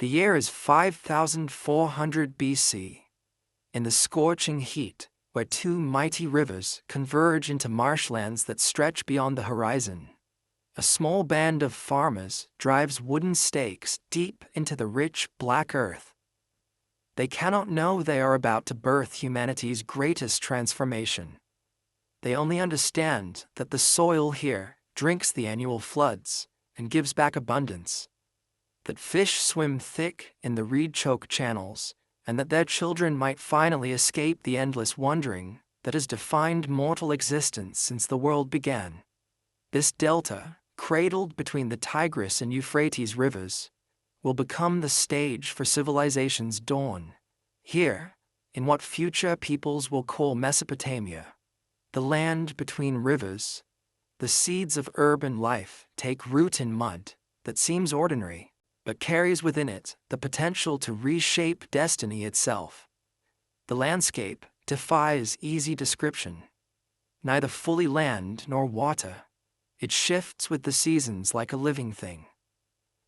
The year is 5400 BC. In the scorching heat, where two mighty rivers converge into marshlands that stretch beyond the horizon, a small band of farmers drives wooden stakes deep into the rich black earth. They cannot know they are about to birth humanity's greatest transformation. They only understand that the soil here drinks the annual floods and gives back abundance, that fish swim thick in the reed-choked channels, and that their children might finally escape the endless wandering that has defined mortal existence since the world began. This delta, cradled between the Tigris and Euphrates rivers, will become the stage for civilization's dawn. Here, in what future peoples will call Mesopotamia, the land between rivers, the seeds of urban life take root in mud that seems ordinary, but carries within it the potential to reshape destiny itself. The landscape defies easy description. Neither fully land nor water, it shifts with the seasons like a living thing.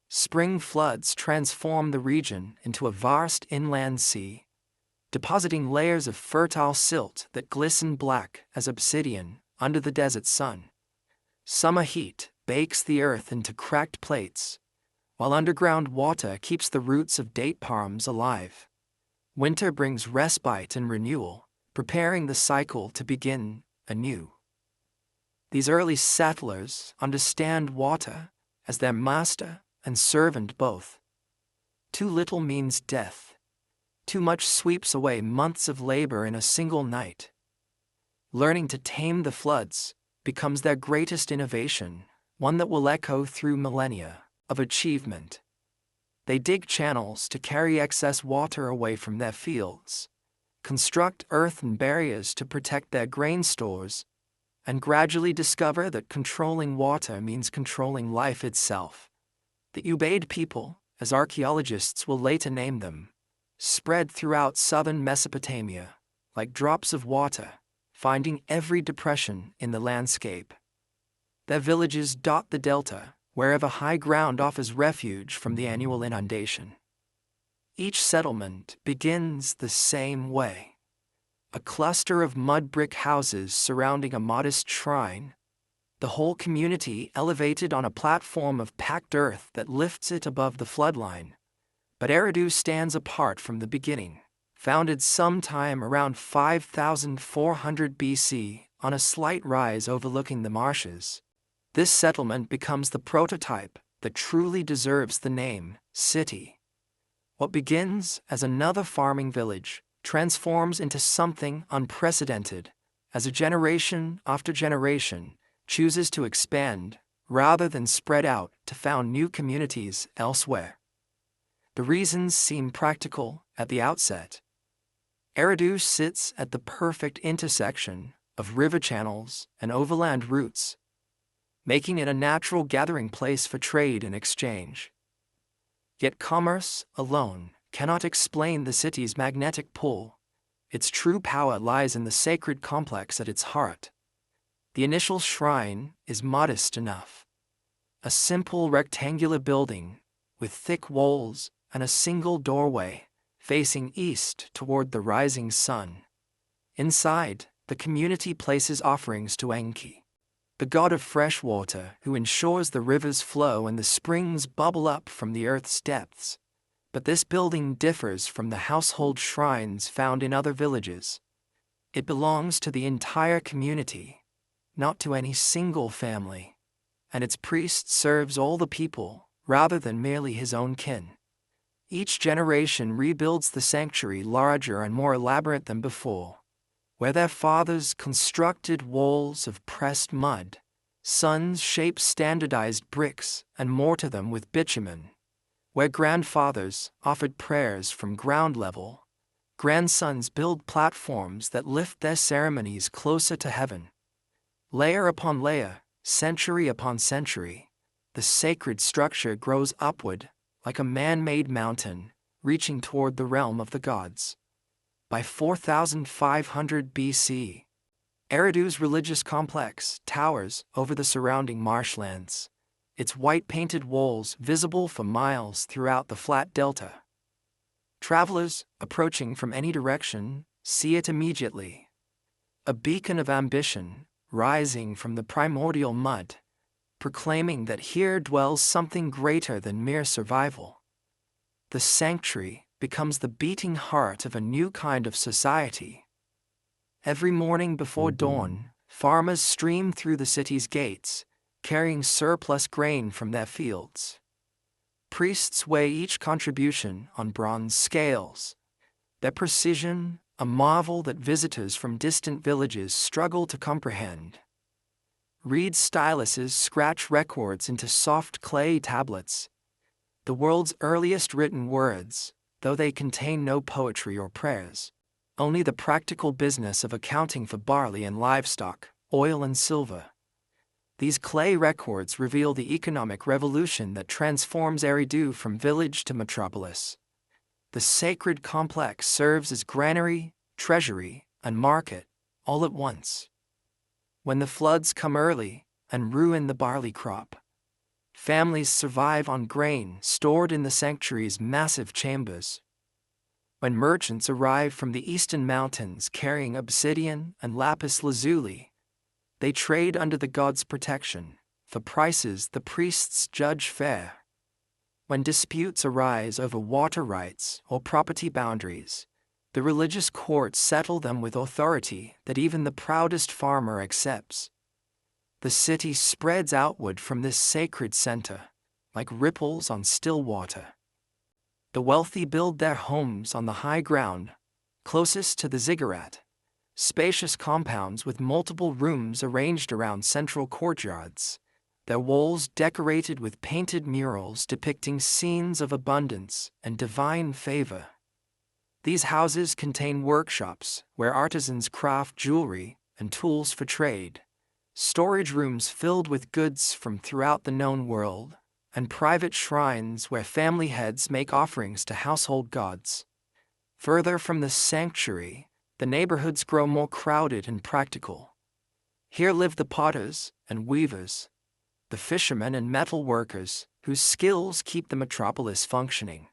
Spring floods transform the region into a vast inland sea, depositing layers of fertile silt that glisten black as obsidian under the desert sun. Summer heat bakes the earth into cracked plates, while underground water keeps the roots of date palms alive. Winter brings respite and renewal, preparing the cycle to begin anew. These early settlers understand water as their master and servant both. Too little means death. Too much sweeps away months of labor in a single night. Learning to tame the floods becomes their greatest innovation, one that will echo through millennia of achievement. They dig channels to carry excess water away from their fields, construct earthen barriers to protect their grain stores, and gradually discover that controlling water means controlling life itself. The Ubaid people, as archaeologists will later name them, spread throughout southern Mesopotamia, like drops of water, finding every depression in the landscape. Their villages dot the delta, wherever high ground offers refuge from the annual inundation. Each settlement begins the same way. A cluster of mud brick houses surrounding a modest shrine, the whole community elevated on a platform of packed earth that lifts it above the floodline. But Eridu stands apart from the beginning, founded sometime around 5400 BC on a slight rise overlooking the marshes. This settlement becomes the prototype that truly deserves the name city. What begins as another farming village transforms into something unprecedented as a generation after generation chooses to expand rather than spread out to found new communities elsewhere. The reasons seem practical at the outset. Eridu sits at the perfect intersection of river channels and overland routes, making it a natural gathering place for trade and exchange. Yet commerce alone cannot explain the city's magnetic pull. Its true power lies in the sacred complex at its heart. The initial shrine is modest enough. A simple rectangular building with thick walls and a single doorway facing east toward the rising sun. Inside, the community places offerings to Enki, the god of fresh water who ensures the rivers flow and the springs bubble up from the earth's depths. But this building differs from the household shrines found in other villages. It belongs to the entire community, not to any single family, and its priest serves all the people rather than merely his own kin. Each generation rebuilds the sanctuary larger and more elaborate than before. Where their fathers constructed walls of pressed mud, sons shape standardized bricks and mortar them with bitumen. Where grandfathers offered prayers from ground level, grandsons build platforms that lift their ceremonies closer to heaven. Layer upon layer, century upon century, the sacred structure grows upward like a man-made mountain, reaching toward the realm of the gods. By 4500 BC, Eridu's religious complex towers over the surrounding marshlands, its white-painted walls visible for miles throughout the flat delta. Travelers, approaching from any direction, see it immediately. A beacon of ambition, rising from the primordial mud, proclaiming that here dwells something greater than mere survival. The sanctuary becomes the beating heart of a new kind of society. Every morning before dawn, farmers stream through the city's gates, carrying surplus grain from their fields. Priests weigh each contribution on bronze scales, their precision a marvel that visitors from distant villages struggle to comprehend. Reed styluses scratch records into soft clay tablets, the world's earliest written words, though they contain no poetry or prayers, only the practical business of accounting for barley and livestock, oil and silver. These clay records reveal the economic revolution that transforms Eridu from village to metropolis. The sacred complex serves as granary, treasury, and market, all at once. When the floods come early and ruin the barley crop, families survive on grain stored in the sanctuary's massive chambers. When merchants arrive from the eastern mountains carrying obsidian and lapis lazuli, they trade under the gods' protection, for prices the priests judge fair. When disputes arise over water rights or property boundaries, the religious courts settle them with authority that even the proudest farmer accepts. The city spreads outward from this sacred center, like ripples on still water. The wealthy build their homes on the high ground, closest to the ziggurat, spacious compounds with multiple rooms arranged around central courtyards, their walls decorated with painted murals depicting scenes of abundance and divine favor. These houses contain workshops where artisans craft jewelry and tools for trade, storage rooms filled with goods from throughout the known world, and private shrines where family heads make offerings to household gods. Further from the sanctuary, the neighborhoods grow more crowded and practical. Here live the potters and weavers, the fishermen and metal workers whose skills keep the metropolis functioning.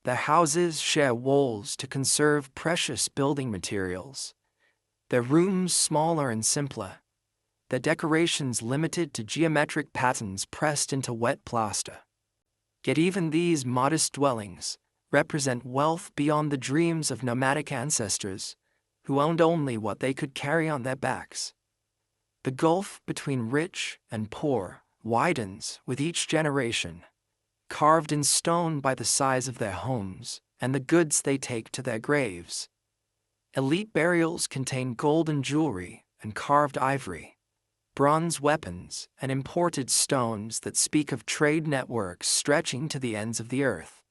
Their houses share walls to conserve precious building materials, their rooms smaller and simpler, their decorations limited to geometric patterns pressed into wet plaster. Yet even these modest dwellings represent wealth beyond the dreams of nomadic ancestors who owned only what they could carry on their backs. The gulf between rich and poor widens with each generation, carved in stone by the size of their homes and the goods they take to their graves. Elite burials contain golden jewelry and carved ivory, bronze weapons, and imported stones that speak of trade networks stretching to the ends of the earth.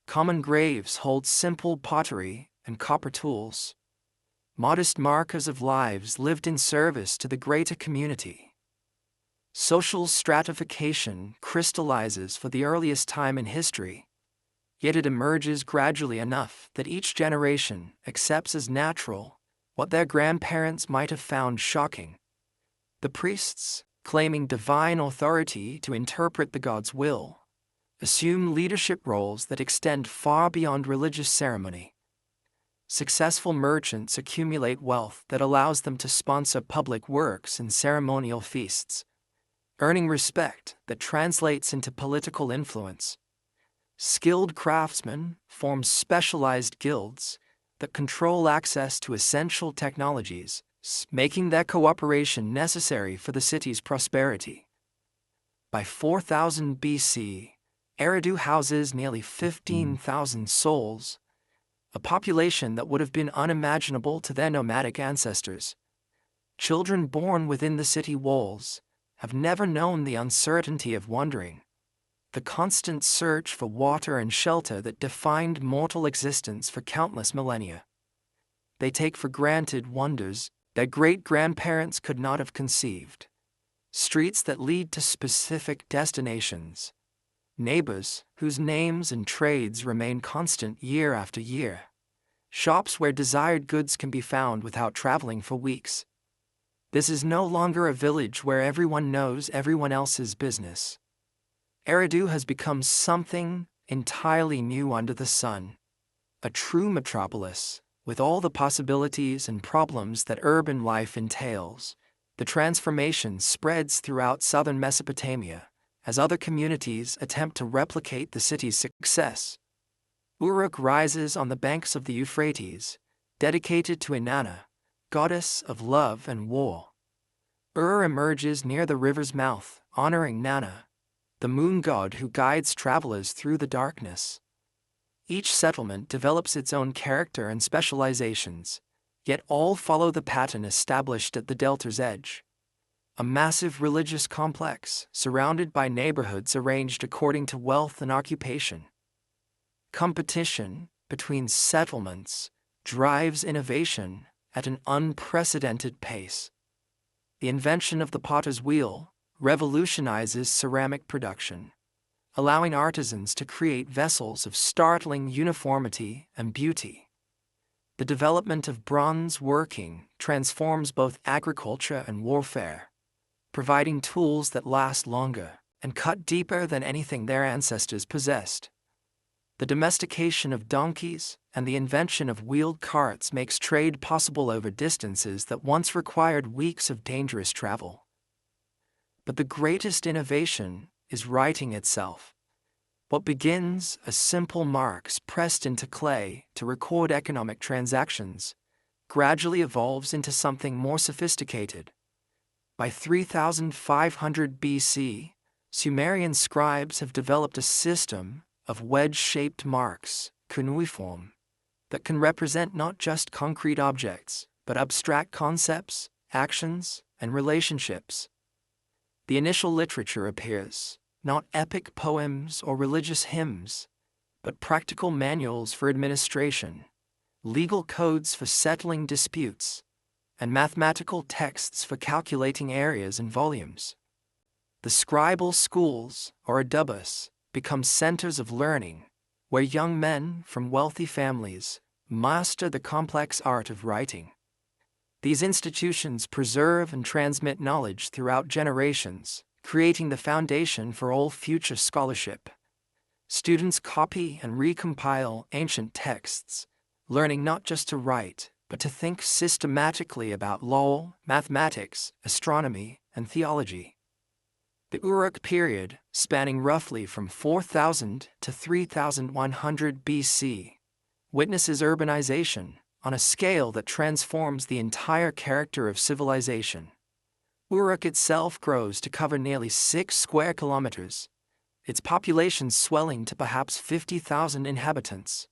Common graves hold simple pottery and copper tools, modest markers of lives lived in service to the greater community. Social stratification crystallizes for the earliest time in history, yet it emerges gradually enough that each generation accepts as natural what their grandparents might have found shocking. The priests, claiming divine authority to interpret the gods' will, assume leadership roles that extend far beyond religious ceremony. Successful merchants accumulate wealth that allows them to sponsor public works and ceremonial feasts, earning respect that translates into political influence. Skilled craftsmen form specialized guilds that control access to essential technologies, making their cooperation necessary for the city's prosperity. By 4000 BC, Eridu houses nearly 15,000 souls, a population that would have been unimaginable to their nomadic ancestors. Children born within the city walls have never known the uncertainty of wandering, the constant search for water and shelter that defined mortal existence for countless millennia. They take for granted wonders that great-grandparents could not have conceived, streets that lead to specific destinations, neighbors whose names and trades remain constant year after year, shops where desired goods can be found without traveling for weeks. This is no longer a village where everyone knows everyone else's business. Eridu has become something entirely new under the sun. A true metropolis, with all the possibilities and problems that urban life entails. The transformation spreads throughout southern Mesopotamia, as other communities attempt to replicate the city's success. Uruk rises on the banks of the Euphrates, dedicated to Inanna, goddess of love and war. Ur emerges near the river's mouth, honoring Nanna, the moon god who guides travelers through the darkness. Each settlement develops its own character and specializations, yet all follow the pattern established at the delta's edge. A massive religious complex surrounded by neighborhoods arranged according to wealth and occupation. Competition between settlements drives innovation at an unprecedented pace. The invention of the potter's wheel revolutionizes ceramic production, allowing artisans to create vessels of startling uniformity and beauty. The development of bronze working transforms both agriculture and warfare, providing tools that last longer and cut deeper than anything their ancestors possessed. The domestication of donkeys and the invention of wheeled carts makes trade possible over distances that once required weeks of dangerous travel. But the greatest innovation is writing itself. What begins as simple marks pressed into clay to record economic transactions gradually evolves into something more sophisticated. By 3500 BC, Sumerian scribes have developed a system of wedge-shaped marks, cuneiform, that can represent not just concrete objects, but abstract concepts, actions, and relationships. The initial literature appears, not epic poems or religious hymns, but practical manuals for administration, legal codes for settling disputes, and mathematical texts for calculating areas and volumes. The scribal schools, or adubas, become centers of learning, where young men from wealthy families master the complex art of writing. These institutions preserve and transmit knowledge throughout generations, creating the foundation for all future scholarship. Students copy and recompile ancient texts, learning not just to write, but to think systematically about law, mathematics, astronomy, and theology. The Uruk period, spanning roughly from 4000 to 3100 BC, witnesses urbanization on a scale that transforms the entire character of civilization. Uruk itself grows to cover nearly 6 square kilometers, its population swelling to perhaps 50,000 inhabitants.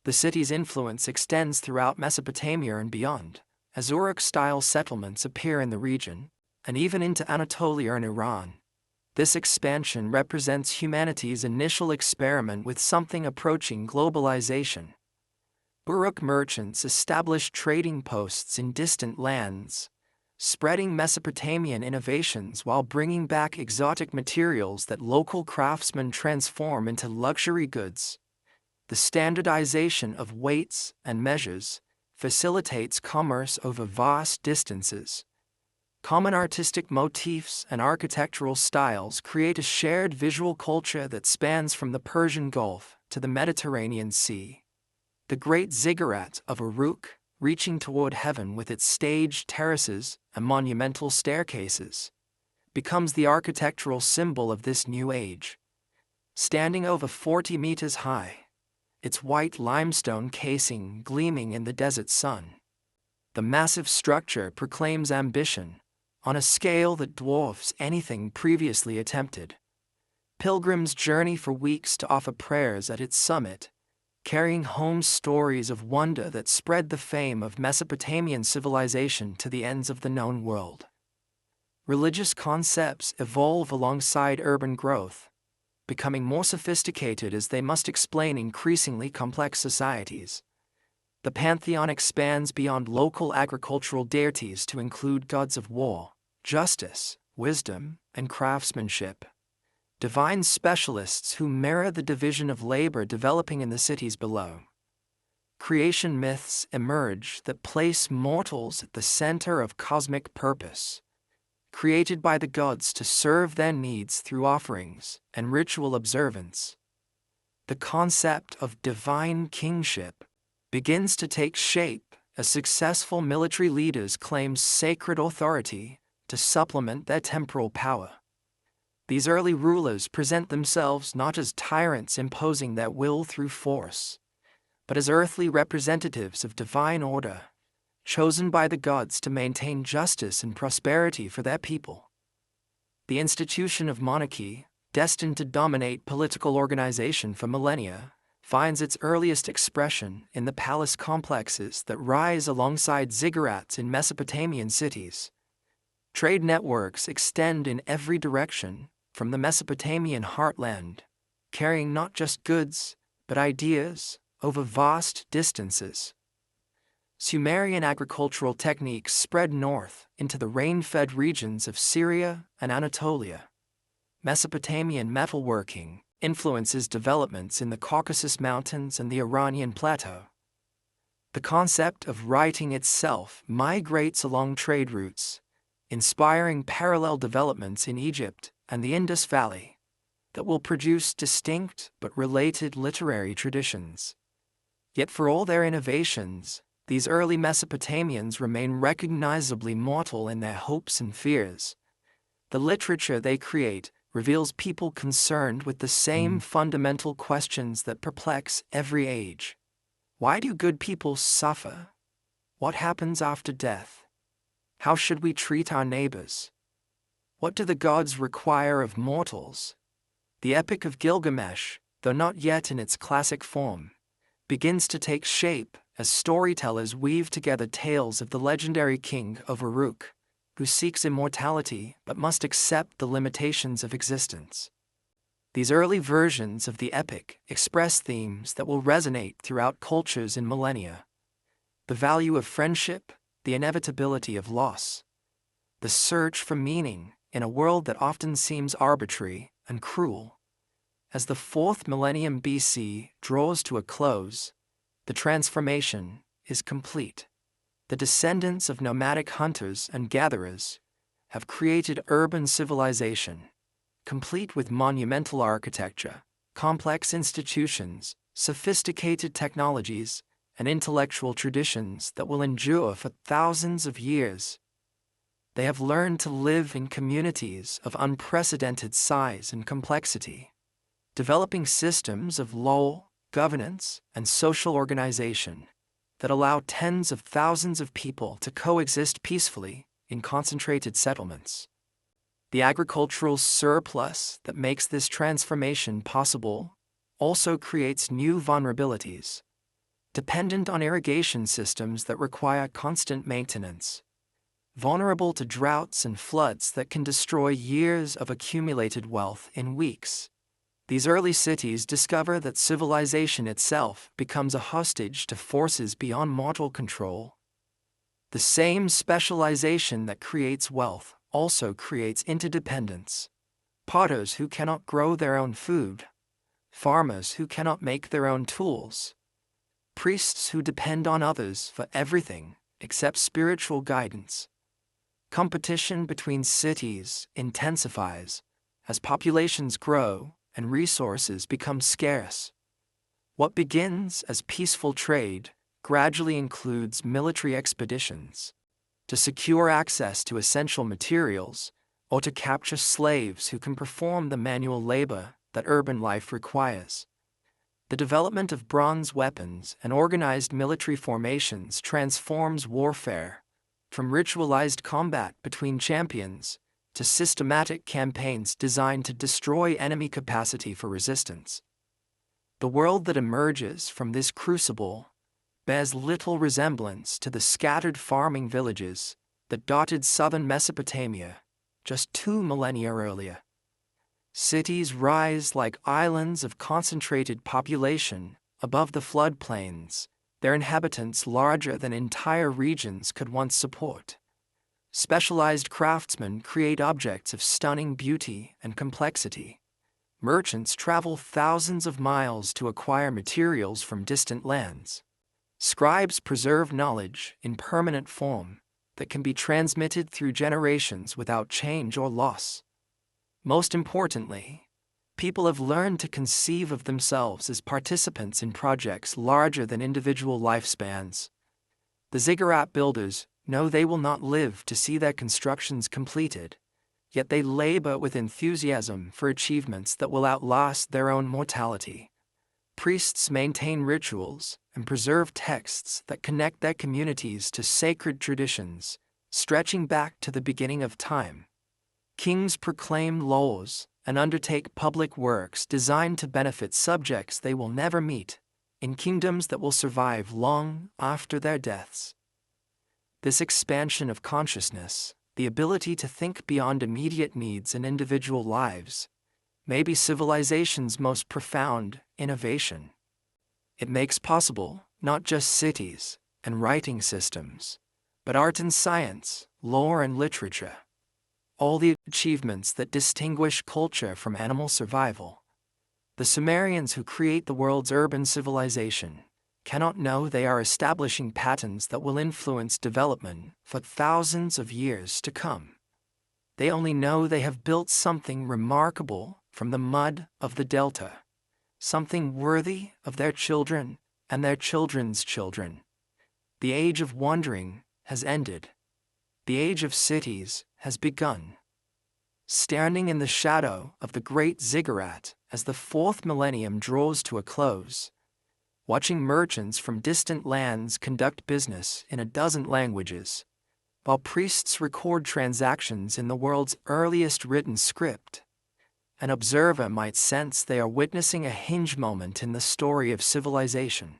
The city's influence extends throughout Mesopotamia and beyond, as Uruk-style settlements appear in the region, and even into Anatolia and Iran. This expansion represents humanity's initial experiment with something approaching globalization. Uruk merchants established trading posts in distant lands, spreading Mesopotamian innovations while bringing back exotic materials that local craftsmen transform into luxury goods. The standardization of weights and measures facilitates commerce over vast distances. Common artistic motifs and architectural styles create a shared visual culture that spans from the Persian Gulf to the Mediterranean Sea. The Great Ziggurat of Uruk, reaching toward heaven with its staged terraces and monumental staircases, becomes the architectural symbol of this new age. Standing over 40 meters high, its white limestone casing gleaming in the desert sun, the massive structure proclaims ambition on a scale that dwarfs anything previously attempted. Pilgrims journey for weeks to offer prayers at its summit, carrying home stories of wonder that spread the fame of Mesopotamian civilization to the ends of the known world. Religious concepts evolve alongside urban growth, becoming more sophisticated as they must explain increasingly complex societies. The pantheon expands beyond local agricultural deities to include gods of war, justice, wisdom, and craftsmanship. Divine specialists who mirror the division of labor developing in the cities below. creation myths emerge that place mortals at the center of cosmic purpose, created by the gods to serve their needs through offerings and ritual observance. The concept of divine kingship begins to take shape as successful military leaders claim sacred authority to supplement their temporal power. These early rulers present themselves not as tyrants imposing their will through force, but as earthly representatives of divine order, chosen by the gods to maintain justice and prosperity for their people. The institution of monarchy, destined to dominate political organization for millennia, finds its earliest expression in the palace complexes that rise alongside ziggurats in Mesopotamian cities. Trade networks extend in every direction from the Mesopotamian heartland, carrying not just goods, but ideas over vast distances. Sumerian agricultural techniques spread north into the rain-fed regions of Syria and Anatolia. Mesopotamian metalworking influences developments in the Caucasus Mountains and the Iranian Plateau. The concept of writing itself migrates along trade routes, inspiring parallel developments in Egypt and the Indus Valley that will produce distinct but related literary traditions. Yet for all their innovations, these early Mesopotamians remain recognizably mortal in their hopes and fears. The literature they create reveals people concerned with the same fundamental questions that perplex every age. Why do good people suffer? What happens after death? How should we treat our neighbors? What do the gods require of mortals? The Epic of Gilgamesh, though not yet in its classic form, begins to take shape as storytellers weave together tales of the legendary king of Uruk, who seeks immortality but must accept the limitations of existence. These early versions of the epic express themes that will resonate throughout cultures in millennia: the value of friendship, the inevitability of loss, the search for meaning in a world that often seems arbitrary and cruel. As the 4th millennium BC draws to a close, the transformation is complete. The descendants of nomadic hunters and gatherers have created urban civilization, complete with monumental architecture, complex institutions, sophisticated technologies, and intellectual traditions that will endure for thousands of years. They have learned to live in communities of unprecedented size and complexity, developing systems of law, governance, and social organization that allow tens of thousands of people to coexist peacefully in concentrated settlements. The agricultural surplus that makes this transformation possible also creates new vulnerabilities, dependent on irrigation systems that require constant maintenance, vulnerable to droughts and floods that can destroy years of accumulated wealth in weeks. These early cities discover that civilization itself becomes a hostage to forces beyond mortal control. The same specialization that creates wealth also creates interdependence. Potters who cannot grow their own food, farmers who cannot make their own tools, priests who depend on others for everything except spiritual guidance. Competition between cities intensifies as populations grow and resources become scarce. What begins as peaceful trade gradually includes military expeditions to secure access to essential materials or to capture slaves who can perform the manual labor that urban life requires. The development of bronze weapons and organized military formations transforms warfare from ritualized combat between champions to systematic campaigns designed to destroy enemy capacity for resistance. The world that emerges from this crucible bears little resemblance to the scattered farming villages that dotted southern Mesopotamia just 2 millennia earlier. Cities rise like islands of concentrated population above the floodplains, their inhabitants larger than entire regions could once support. Specialized craftsmen create objects of stunning beauty and complexity. Merchants travel thousands of miles to acquire materials from distant lands. Scribes preserve knowledge in permanent form that can be transmitted through generations without change or loss. Most importantly, people have learned to conceive of themselves as participants in projects larger than individual lifespans. The ziggurat builders know they will not live to see their constructions completed, yet they labor with enthusiasm for achievements that will outlast their own mortality. Priests maintain rituals and preserve texts that connect their communities to sacred traditions, stretching back to the beginning of time. Kings proclaim laws and undertake public works designed to benefit subjects they will never meet, in kingdoms that will survive long after their deaths. This expansion of consciousness, the ability to think beyond immediate needs and individual lives, may be civilization's most profound innovation. It makes possible not just cities and writing systems, but art and science, lore and literature. All the achievements that distinguish culture from animal survival. The Sumerians who create the world's urban civilization cannot know they are establishing patterns that will influence development for thousands of years to come. They only know they have built something remarkable from the mud of the delta, something worthy of their children and their children's children. The age of wandering has ended. The age of cities has begun. Standing in the shadow of the great ziggurat as the fourth millennium draws to a close, watching merchants from distant lands conduct business in a dozen languages, while priests record transactions in the world's earliest written script, an observer might sense they are witnessing a hinge moment in the story of civilization.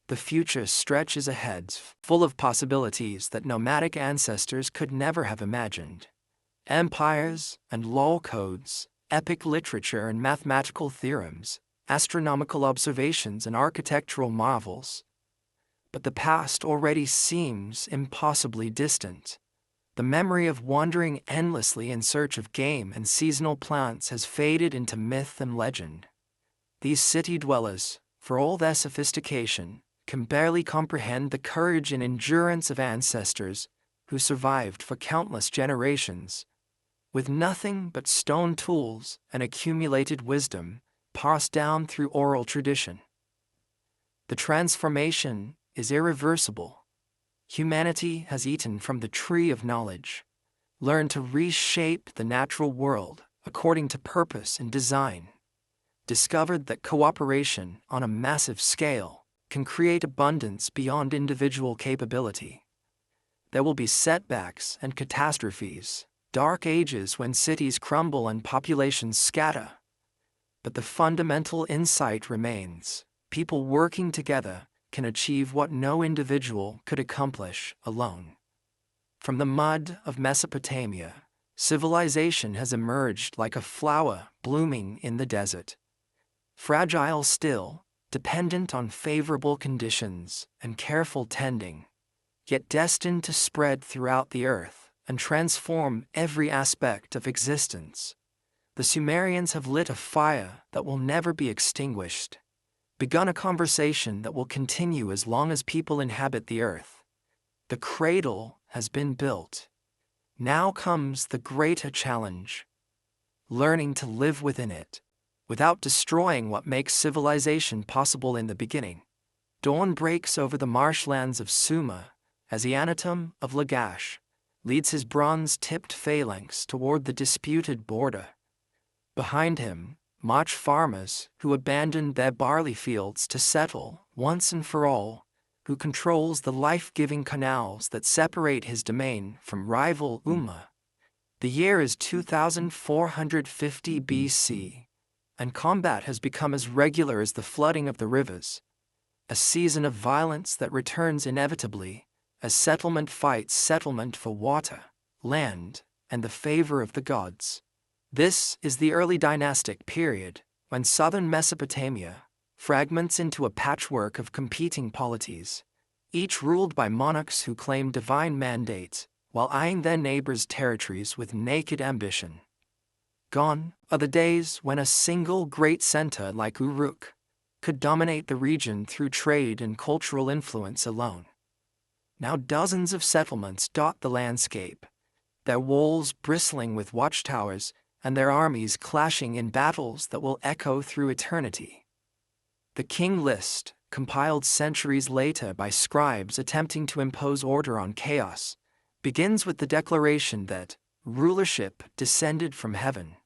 The future stretches ahead, full of possibilities that nomadic ancestors could never have imagined. Empires and law codes, epic literature and mathematical theorems, astronomical observations and architectural marvels. But the past already seems impossibly distant. The memory of wandering endlessly in search of game and seasonal plants has faded into myth and legend. These city dwellers, for all their sophistication, can barely comprehend the courage and endurance of ancestors who survived for countless generations, with nothing but stone tools and accumulated wisdom passed down through oral tradition. The transformation is irreversible. Humanity has eaten from the tree of knowledge, learned to reshape the natural world according to purpose and design, discovered that cooperation on a massive scale can create abundance beyond individual capability. There will be setbacks and catastrophes, dark ages when cities crumble and populations scatter. But the fundamental insight remains: people working together can achieve what no individual could accomplish alone. From the mud of Mesopotamia, civilization has emerged like a flower blooming in the desert. Fragile still, dependent on favorable conditions and careful tending, yet destined to spread throughout the earth and transform every aspect of existence. The Sumerians have lit a fire that will never be extinguished, begun a conversation that will continue as long as people inhabit the earth. The cradle has been built. Now comes the greater challenge: learning to live within it, without destroying what makes civilization possible in the beginning. Dawn breaks over the marshlands of Sumer as the Anatom of Lagash leads his bronze-tipped phalanx toward the disputed border. Behind him, march farmers who abandoned their barley fields to settle, once and for all, who controls the life-giving canals that separate his domain from rival Umma. The year is 2450 BC, and combat has become as regular as the flooding of the rivers, a season of violence that returns inevitably as settlement fights settlement for water, land, and the favor of the gods. This is the early dynastic period, when southern Mesopotamia fragments into a patchwork of competing polities, each ruled by monarchs who claim divine mandates while eyeing their neighbors' territories with naked ambition. Gone are the days when a single great center like Uruk could dominate the region through trade and cultural influence alone. Now dozens of settlements dot the landscape, their walls bristling with watchtowers and their armies clashing in battles that will echo through eternity. The king list, compiled centuries later by scribes attempting to impose order on chaos, begins with the declaration that rulership descended from heaven.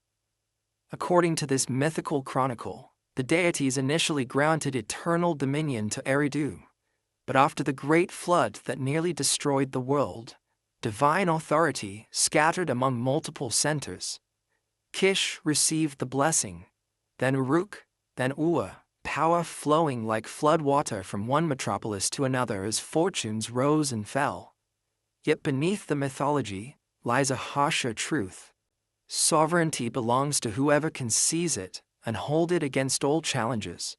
According to this mythical chronicle, the deities initially granted eternal dominion to Eridu, but after the great flood that nearly destroyed the world, divine authority scattered among multiple centers. Kish received the blessing, then Uruk, then Ua, power flowing like flood water from one metropolis to another as fortunes rose and fell. Yet beneath the mythology lies a harsher truth. Sovereignty belongs to whoever can seize it and hold it against all challenges.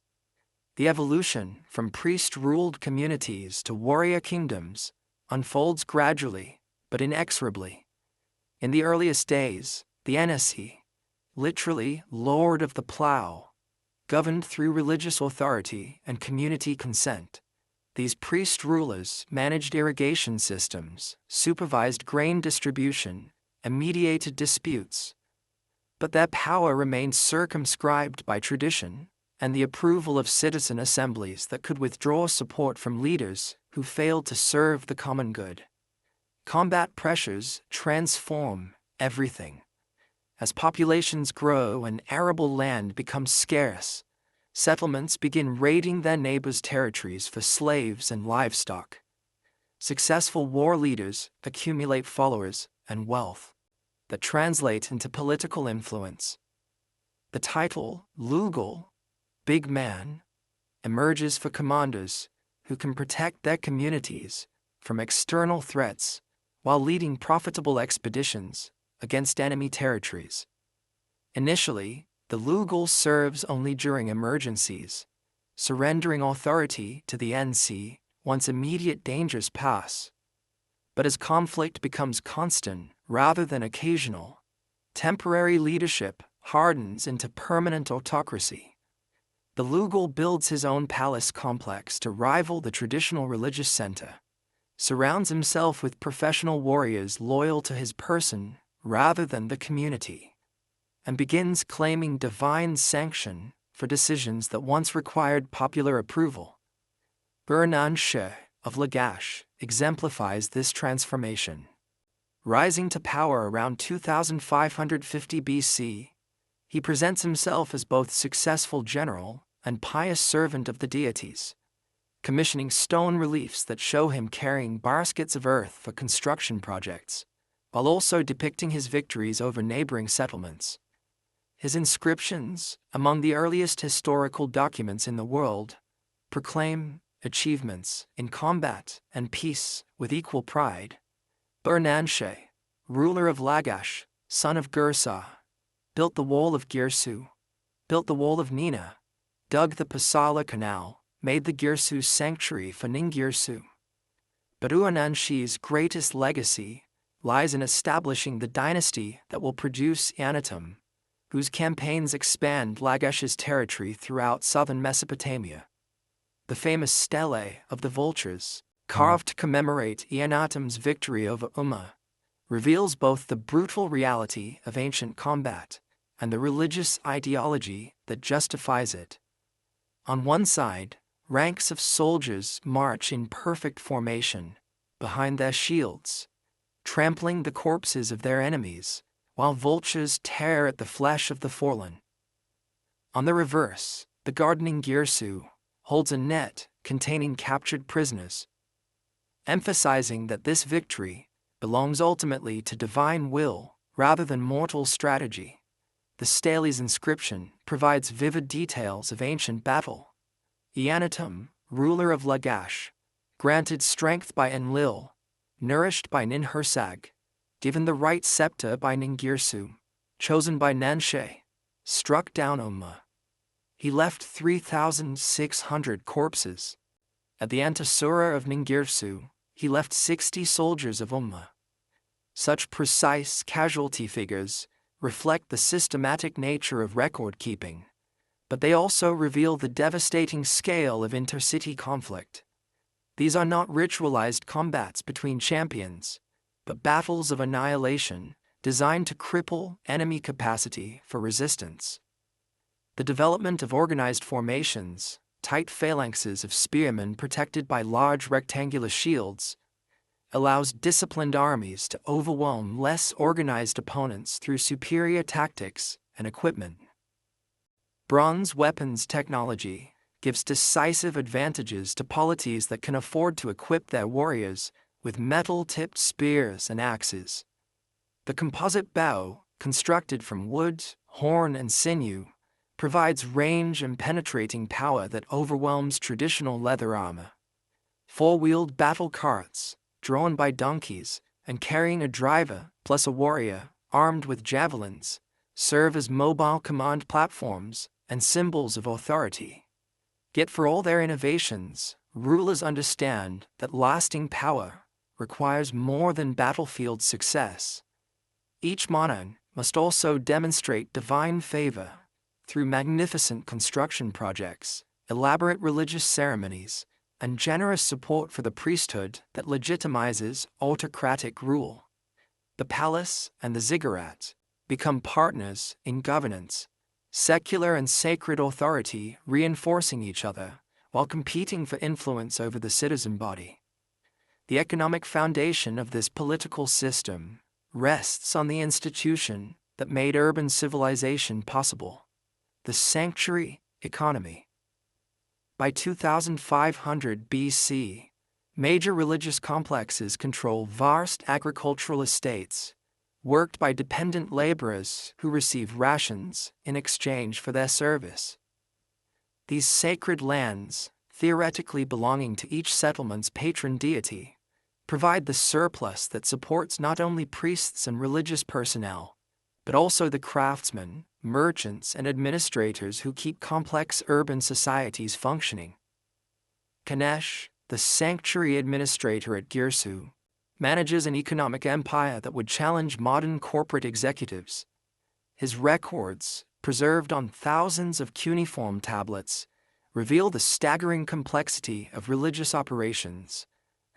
The evolution from priest-ruled communities to warrior kingdoms unfolds gradually, but inexorably. In the earliest days, the Dynasty, literally Lord of the Plow, governed through religious authority and community consent. These priest rulers managed irrigation systems, supervised grain distribution, and mediated disputes. But their power remained circumscribed by tradition and the approval of citizen assemblies that could withdraw support from leaders who failed to serve the common good. Combat pressures transform everything. As populations grow and arable land becomes scarce, settlements begin raiding their neighbors' territories for slaves and livestock. Successful war leaders accumulate followers and wealth that translate into political influence. The title, Lugal, big man, emerges for commanders who can protect their communities from external threats while leading profitable expeditions against enemy territories. Initially, the Lugal serves only during emergencies, surrendering authority to the NC once immediate dangers pass. But as conflict becomes constant rather than occasional, temporary leadership hardens into permanent autocracy. The Lugal builds his own palace complex to rival the traditional religious center, surrounds himself with professional warriors loyal to his person rather than the community, and begins claiming divine sanction for decisions that once required popular approval. Ur-Nanshe of Lagash exemplifies this transformation. Rising to power around 2550 BC, he presents himself as both successful general and pious servant of the deities, commissioning stone reliefs that show him carrying baskets of earth for construction projects, while also depicting his victories over neighboring settlements. His inscriptions, among the earliest historical documents in the world, proclaim achievements in combat and peace with equal pride. Ur-Nanshe, ruler of Lagash, son of Gursah, built the wall of Girsu, built the wall of Nina, dug the Pasala Canal, made the Girsu sanctuary for Ningirsu. But Ur-Nanshe's greatest legacy lies in establishing the dynasty that will produce Anatum, whose campaigns expand Lagash's territory throughout southern Mesopotamia. The famous stele of the vultures, carved to commemorate Anatum's victory over Umma, reveals both the brutal reality of ancient combat and the religious ideology that justifies it. On one side, ranks of soldiers march in perfect formation behind their shields, trampling the corpses of their enemies, while vultures tear at the flesh of the fallen. On the reverse, the gardening Girsu holds a net containing captured prisoners, emphasizing that this victory belongs ultimately to divine will rather than mortal strategy. The stele's inscription provides vivid details of ancient battle. Anatum, ruler of Lagash, granted strength by Enlil, nourished by Ninhursag, given the right scepter by Ningirsu, chosen by Nanshe, struck down Umma. He left 3,600 corpses. At the Antasura of Ningirsu, he left 60 soldiers of Umma. Such precise casualty figures reflect the systematic nature of record-keeping, but they also reveal the devastating scale of intercity conflict. These are not ritualized combats between champions, but battles of annihilation designed to cripple enemy capacity for resistance. The development of organized formations, tight phalanxes of spearmen protected by large rectangular shields, allows disciplined armies to overwhelm less organized opponents through superior tactics and equipment. Bronze weapons technology gives decisive advantages to polities that can afford to equip their warriors with metal-tipped spears and axes. The composite bow, constructed from wood, horn, and sinew, provides range and penetrating power that overwhelms traditional leather armor. Four-wheeled battle carts, drawn by donkeys and carrying a driver plus a warrior armed with javelins, serve as mobile command platforms and symbols of authority. Yet for all their innovations, rulers understand that lasting power requires more than battlefield success. Each monarch must also demonstrate divine favor through magnificent construction projects, elaborate religious ceremonies, and generous support for the priesthood that legitimizes autocratic rule. The palace and the ziggurat become partners in governance, secular and sacred authority reinforcing each other while competing for influence over the citizen body. The economic foundation of this political system rests on the institution that made urban civilization possible: the sanctuary economy. By 2500 BC, major religious complexes control vast agricultural estates, worked by dependent laborers who receive rations in exchange for their service. These sacred lands, theoretically belonging to each settlement's patron deity, provide the surplus that supports not only priests and religious personnel, but also the craftsmen, merchants, and administrators who keep complex urban societies functioning. Kanesh, the sanctuary administrator at Girsu, manages an economic empire that would challenge modern corporate executives. His records, preserved on thousands of cuneiform tablets, reveal the staggering complexity of religious operations.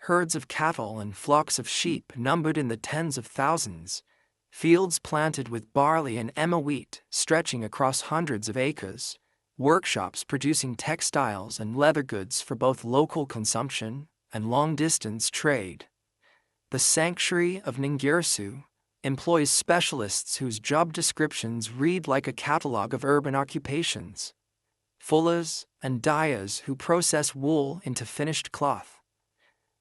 Herds of cattle and flocks of sheep numbered in the tens of thousands, fields planted with barley and emma wheat stretching across hundreds of acres, workshops producing textiles and leather goods for both local consumption and long-distance trade. The sanctuary of Ningirsu employs specialists whose job descriptions read like a catalog of urban occupations: fullers and dyers who process wool into finished cloth,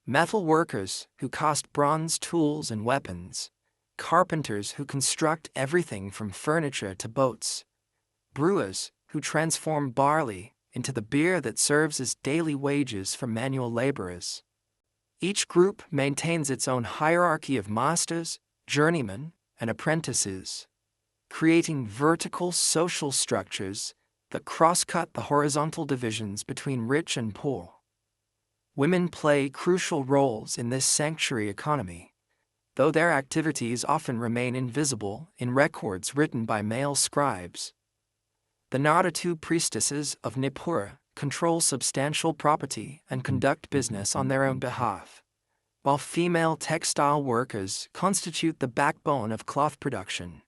metal workers who cast bronze tools and weapons, carpenters who construct everything from furniture to boats, brewers who transform barley into the beer that serves as daily wages for manual laborers. Each group maintains its own hierarchy of masters, journeymen, and apprentices, creating vertical social structures that cross-cut the horizontal divisions between rich and poor. Women play crucial roles in this sanctuary economy, though their activities often remain invisible in records written by male scribes. The Nardatu priestesses of Nippur control substantial property and conduct business on their own behalf, while female textile workers constitute the backbone of cloth production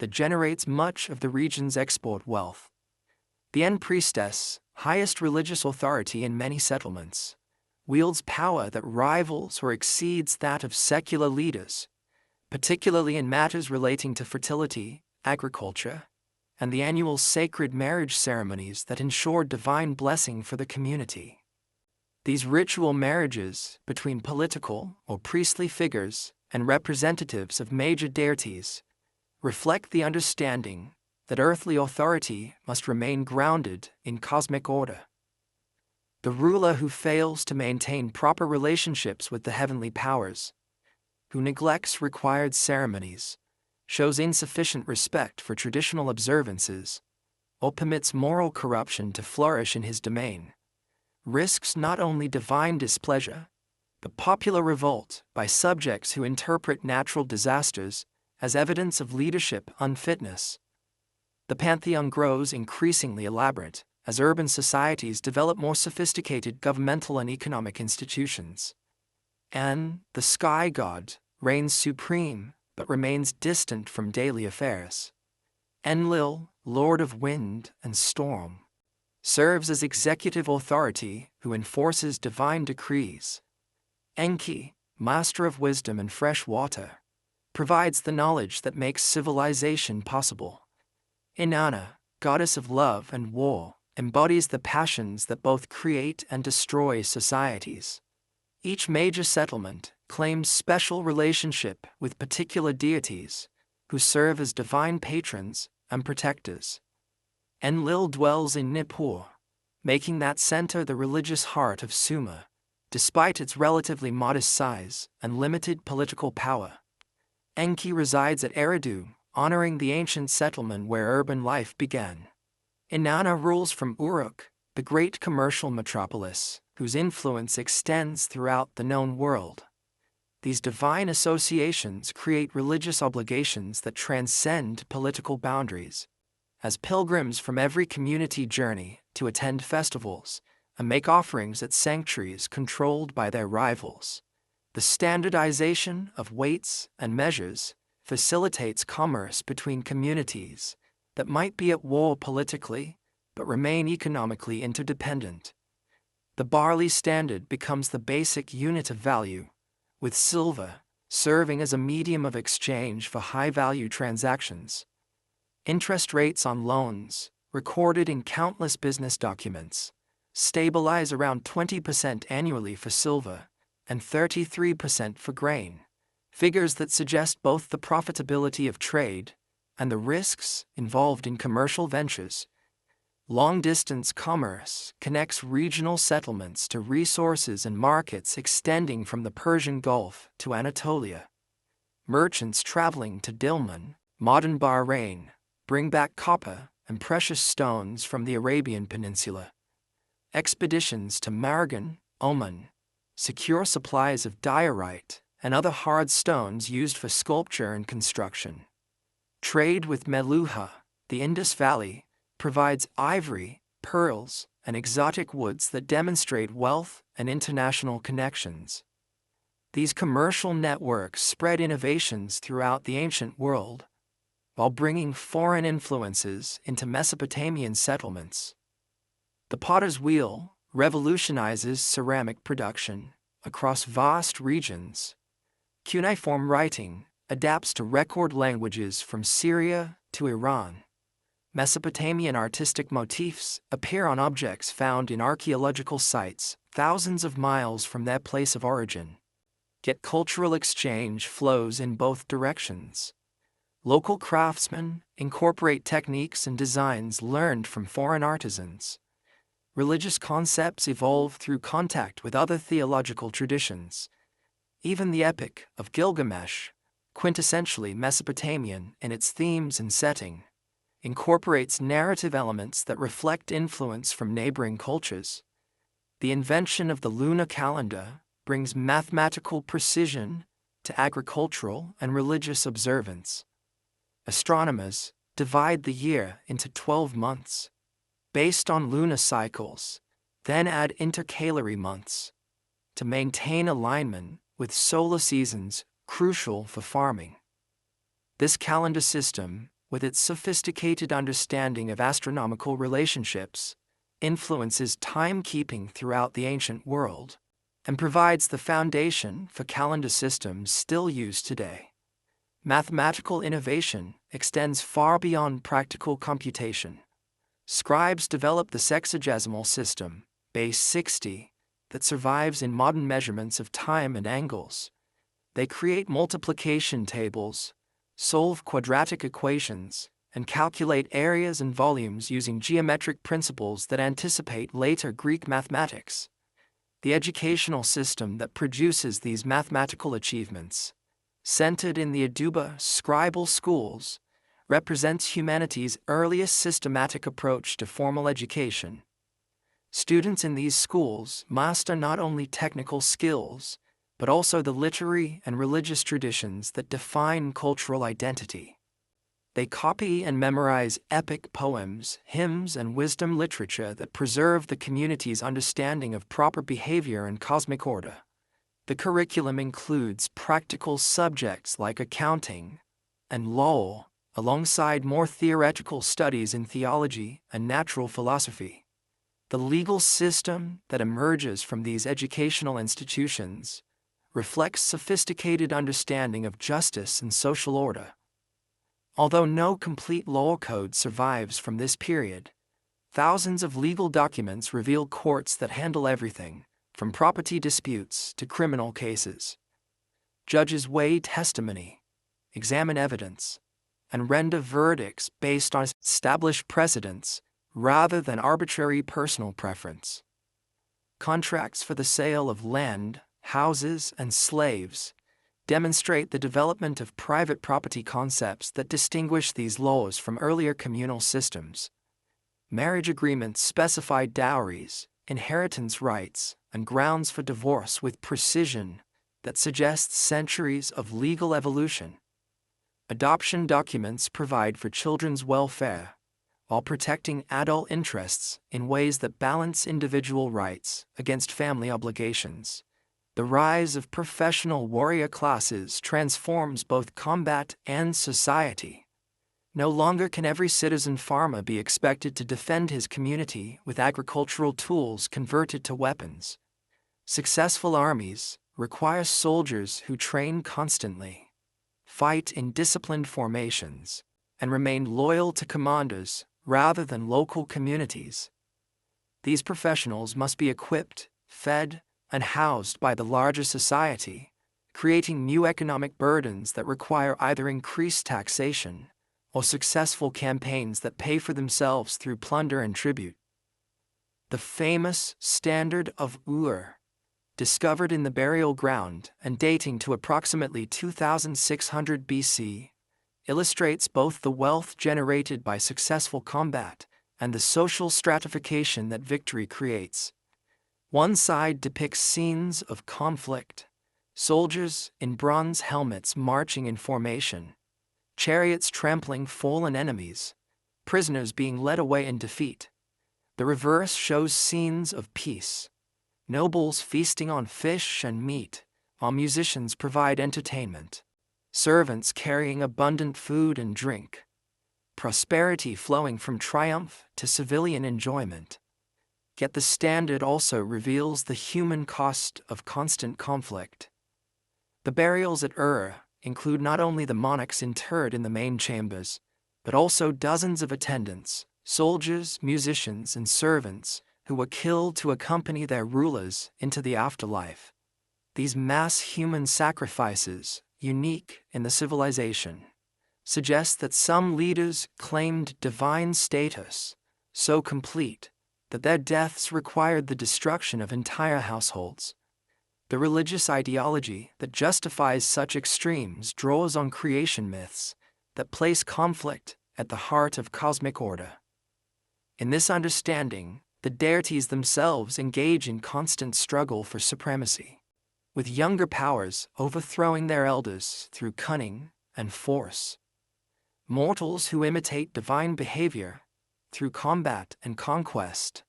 that generates much of the region's export wealth. The En priestess, highest religious authority in many settlements, wields power that rivals or exceeds that of secular leaders, particularly in matters relating to fertility, agriculture, and the annual sacred marriage ceremonies that ensure divine blessing for the community. These ritual marriages between political or priestly figures and representatives of major deities reflect the understanding that earthly authority must remain grounded in cosmic order. The ruler who fails to maintain proper relationships with the heavenly powers, who neglects required ceremonies, shows insufficient respect for traditional observances, or permits moral corruption to flourish in his domain, risks not only divine displeasure, but popular revolt by subjects who interpret natural disasters as evidence of leadership unfitness. The pantheon grows increasingly elaborate as urban societies develop more sophisticated governmental and economic institutions. En, the sky god, reigns supreme but remains distant from daily affairs. Enlil, lord of wind and storm, serves as executive authority who enforces divine decrees. Enki, master of wisdom and fresh water, provides the knowledge that makes civilization possible. Inanna, goddess of love and war, embodies the passions that both create and destroy societies. Each major settlement claims special relationship with particular deities who serve as divine patrons and protectors. Enlil dwells in Nippur, making that center the religious heart of Sumer, despite its relatively modest size and limited political power. Enki resides at Eridu, honoring the ancient settlement where urban life began. Inanna rules from Uruk, the great commercial metropolis, whose influence extends throughout the known world. These divine associations create religious obligations that transcend political boundaries. As pilgrims from every community journey to attend festivals and make offerings at sanctuaries controlled by their rivals, the standardization of weights and measures facilitates commerce between communities that might be at war politically but remain economically interdependent. The barley standard becomes the basic unit of value, with silver serving as a medium of exchange for high-value transactions. Interest rates on loans, recorded in countless business documents, stabilize around 20% annually for silver and 33% for grain, figures that suggest both the profitability of trade and the risks involved in commercial ventures. Long-distance commerce connects regional settlements to resources and markets extending from the Persian Gulf to Anatolia. Merchants traveling to Dilmun, modern Bahrain, bring back copper and precious stones from the Arabian Peninsula. Expeditions to Sargon, Oman, secure supplies of diorite and other hard stones used for sculpture and construction. Trade with Meluha, the Indus Valley, provides ivory, pearls, and exotic woods that demonstrate wealth and international connections. These commercial networks spread innovations throughout the ancient world, while bringing foreign influences into Mesopotamian settlements. The potter's wheel revolutionizes ceramic production across vast regions. Cuneiform writing adapts to record languages from Syria to Iran. Mesopotamian artistic motifs appear on objects found in archaeological sites thousands of miles from their place of origin. Yet cultural exchange flows in both directions. Local craftsmen incorporate techniques and designs learned from foreign artisans. Religious concepts evolve through contact with other theological traditions. Even the Epic of Gilgamesh, quintessentially Mesopotamian in its themes and setting, incorporates narrative elements that reflect influence from neighboring cultures. The invention of the lunar calendar brings mathematical precision to agricultural and religious observance. Astronomers divide the year into 12 months, based on lunar cycles, then add intercalary months to maintain alignment with solar seasons crucial for farming. This calendar system, with its sophisticated understanding of astronomical relationships, influences timekeeping throughout the ancient world and provides the foundation for calendar systems still used today. Mathematical innovation extends far beyond practical computation. Scribes develop the sexagesimal system, base 60, that survives in modern measurements of time and angles. They create multiplication tables, solve quadratic equations, and calculate areas and volumes using geometric principles that anticipate later Greek mathematics. The educational system that produces these mathematical achievements, centered in the Aduba scribal schools, represents humanity's earliest systematic approach to formal education. Students in these schools master not only technical skills, but also the literary and religious traditions that define cultural identity. They copy and memorize epic poems, hymns, and wisdom literature that preserve the community's understanding of proper behavior and cosmic order. The curriculum includes practical subjects like accounting and law, alongside more theoretical studies in theology and natural philosophy. The legal system that emerges from these educational institutions reflects sophisticated understanding of justice and social order. Although no complete law code survives from this period, thousands of legal documents reveal courts that handle everything, from property disputes to criminal cases. Judges weigh testimony, examine evidence, and render verdicts based on established precedents rather than arbitrary personal preference. Contracts for the sale of land, houses, and slaves demonstrate the development of private property concepts that distinguish these laws from earlier communal systems. Marriage agreements specify dowries, inheritance rights, and grounds for divorce with precision that suggests centuries of legal evolution. Adoption documents provide for children's welfare, while protecting adult interests in ways that balance individual rights against family obligations. The rise of professional warrior classes transforms both combat and society. No longer can every citizen farmer be expected to defend his community with agricultural tools converted to weapons. Successful armies require soldiers who train constantly, fight in disciplined formations, and remain loyal to commanders rather than local communities. These professionals must be equipped, fed, and housed by the larger society, creating new economic burdens that require either increased taxation or successful campaigns that pay for themselves through plunder and tribute. The famous Standard of Ur, discovered in the burial ground and dating to approximately 2600 BC, illustrates both the wealth generated by successful combat and the social stratification that victory creates. One side depicts scenes of conflict, soldiers in bronze helmets marching in formation, chariots trampling fallen enemies, prisoners being led away in defeat. The reverse shows scenes of peace, nobles feasting on fish and meat, while musicians provide entertainment, servants carrying abundant food and drink, prosperity flowing from triumph to civilian enjoyment. Yet the standard also reveals the human cost of constant conflict. The burials at Ur include not only the monarchs interred in the main chambers, but also dozens of attendants, soldiers, musicians, and servants who were killed to accompany their rulers into the afterlife. These mass human sacrifices, unique in the civilization, suggest that some leaders claimed divine status, so complete that their deaths required the destruction of entire households. The religious ideology that justifies such extremes draws on creation myths that place conflict at the heart of cosmic order. In this understanding, the deities themselves engage in constant struggle for supremacy, with younger powers overthrowing their elders through cunning and force. Mortals who imitate divine behavior through combat and conquest,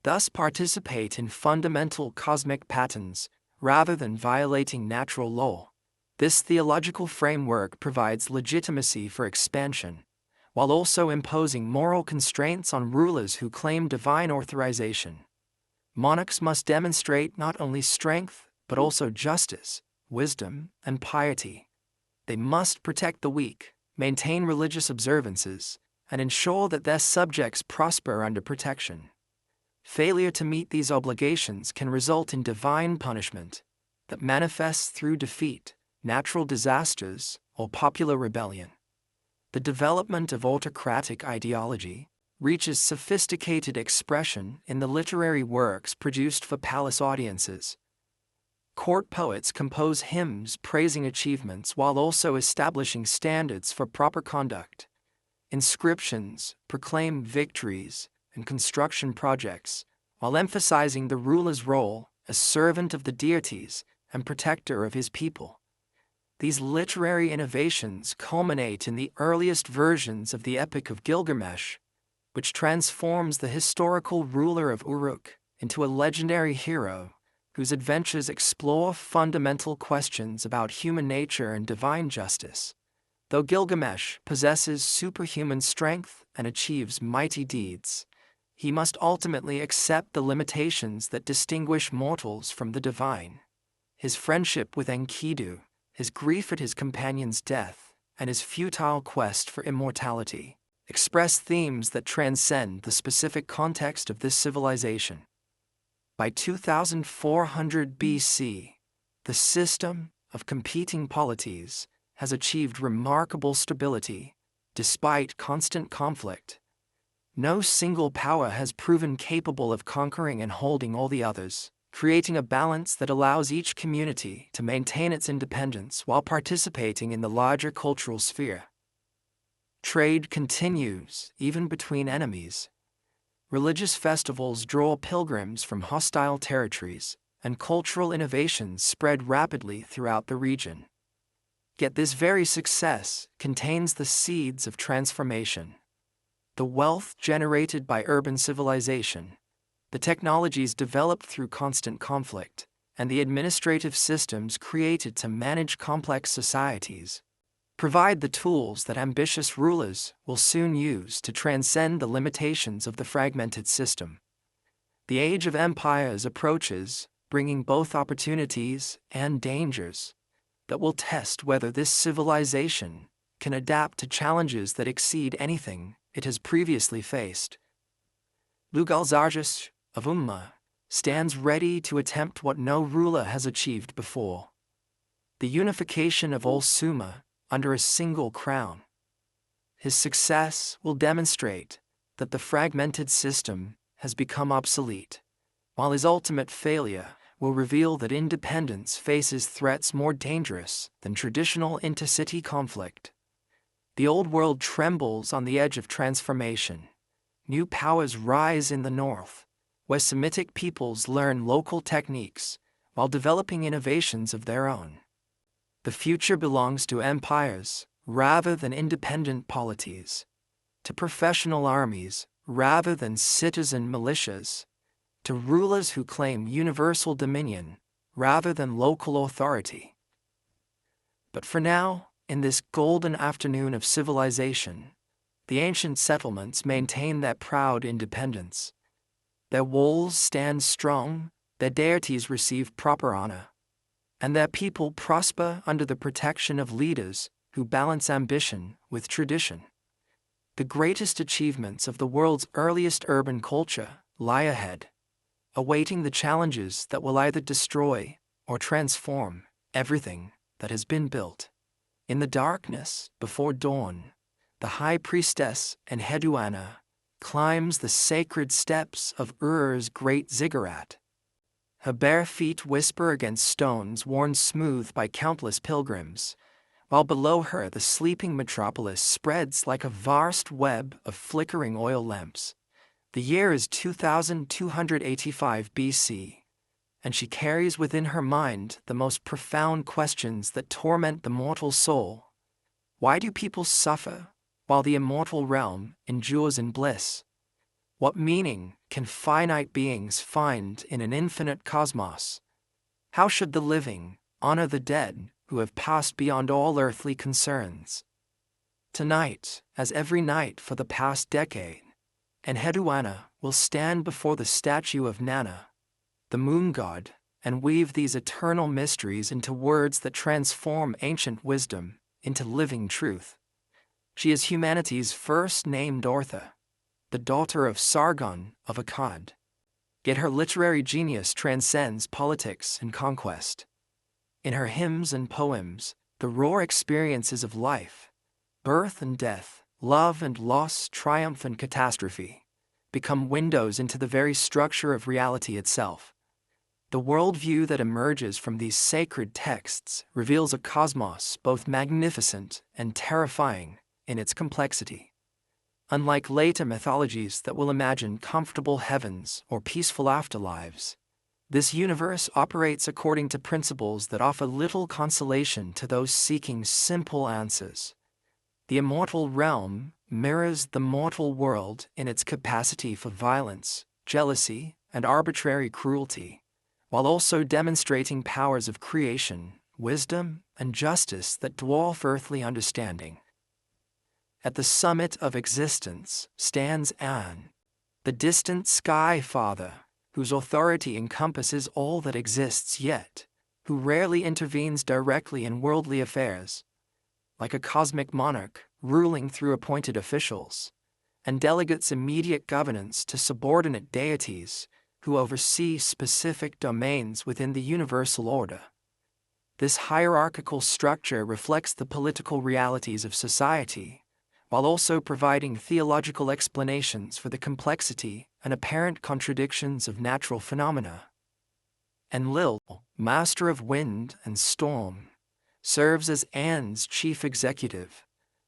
thus participate in fundamental cosmic patterns rather than violating natural law. This theological framework provides legitimacy for expansion, while also imposing moral constraints on rulers who claim divine authorization. Monarchs must demonstrate not only strength, but also justice, wisdom, and piety. They must protect the weak, maintain religious observances, and ensure that their subjects prosper under protection. Failure to meet these obligations can result in divine punishment that manifests through defeat, natural disasters, or popular rebellion. The development of autocratic ideology reaches sophisticated expression in the literary works produced for palace audiences. Court poets compose hymns praising achievements while also establishing standards for proper conduct. Inscriptions proclaim victories and construction projects, while emphasizing the ruler's role as servant of the deities and protector of his people. These literary innovations culminate in the earliest versions of the Epic of Gilgamesh, which transforms the historical ruler of Uruk into a legendary hero whose adventures explore fundamental questions about human nature and divine justice. Though Gilgamesh possesses superhuman strength and achieves mighty deeds, he must ultimately accept the limitations that distinguish mortals from the divine. His friendship with Enkidu, his grief at his companion's death, and his futile quest for immortality express themes that transcend the specific context of this civilization. By 2400 BC, the system of competing polities has achieved remarkable stability despite constant conflict. No single power has proven capable of conquering and holding all the others, creating a balance that allows each community to maintain its independence while participating in the larger cultural sphere. Trade continues, even between enemies. Religious festivals draw pilgrims from hostile territories, and cultural innovations spread rapidly throughout the region. Yet this very success contains the seeds of transformation. The wealth generated by urban civilization, the technologies developed through constant conflict, and the administrative systems created to manage complex societies provide the tools that ambitious rulers will soon use to transcend the limitations of the fragmented system. The age of empires approaches, bringing both opportunities and dangers that will test whether this civilization can adapt to challenges that exceed anything it has previously faced. Lugalzagesi of Umma stands ready to attempt what no ruler has achieved before: the unification of all Sumer under a single crown. His success will demonstrate that the fragmented system has become obsolete, while his ultimate failure will reveal that independence faces threats more dangerous than traditional intercity conflict. The old world trembles on the edge of transformation. New powers rise in the north, where Semitic peoples learn local techniques while developing innovations of their own. The future belongs to empires rather than independent polities, to professional armies rather than citizen militias, to rulers who claim universal dominion rather than local authority. But for now, in this golden afternoon of civilization, the ancient settlements maintain their proud independence. Their walls stand strong, their deities receive proper honor, and their people prosper under the protection of leaders who balance ambition with tradition. The greatest achievements of the world's earliest urban culture lie ahead, awaiting the challenges that will either destroy or transform everything that has been built. In the darkness before dawn, the high priestess Enheduanna climbs the sacred steps of Ur's great ziggurat. Her bare feet whisper against stones worn smooth by countless pilgrims, while below her the sleeping metropolis spreads like a vast web of flickering oil lamps. The year is 2285 BC, and she carries within her mind the most profound questions that torment the mortal soul. Why do people suffer while the immortal realm endures in bliss? What meaning can finite beings find in an infinite cosmos? How should the living honor the dead who have passed beyond all earthly concerns? Tonight, as every night for the past decade, Enheduanna will stand before the statue of Nana, the moon god, and weave these eternal mysteries into words that transform ancient wisdom into living truth. She is humanity's first named author, the daughter of Sargon of Akkad. Yet her literary genius transcends politics and conquest. In her hymns and poems, the raw experiences of life, birth and death, love and loss, triumph and catastrophe, become windows into the very structure of reality itself. The worldview that emerges from these sacred texts reveals a cosmos both magnificent and terrifying in its complexity. Unlike later mythologies that will imagine comfortable heavens or peaceful afterlives, This universe operates according to principles that offer little consolation to those seeking simple answers. The immortal realm mirrors the mortal world in its capacity for violence, jealousy, and arbitrary cruelty, while also demonstrating powers of creation, wisdom, and justice that dwarf earthly understanding. At the summit of existence stands An, the distant Sky Father, whose authority encompasses all that exists yet, who rarely intervenes directly in worldly affairs, like a cosmic monarch ruling through appointed officials, and delegates immediate governance to subordinate deities who oversee specific domains within the universal order. This hierarchical structure reflects the political realities of society, while also providing theological explanations for the complexity and apparent contradictions of natural phenomena. Enlil, master of wind and storm, serves as An's chief executive,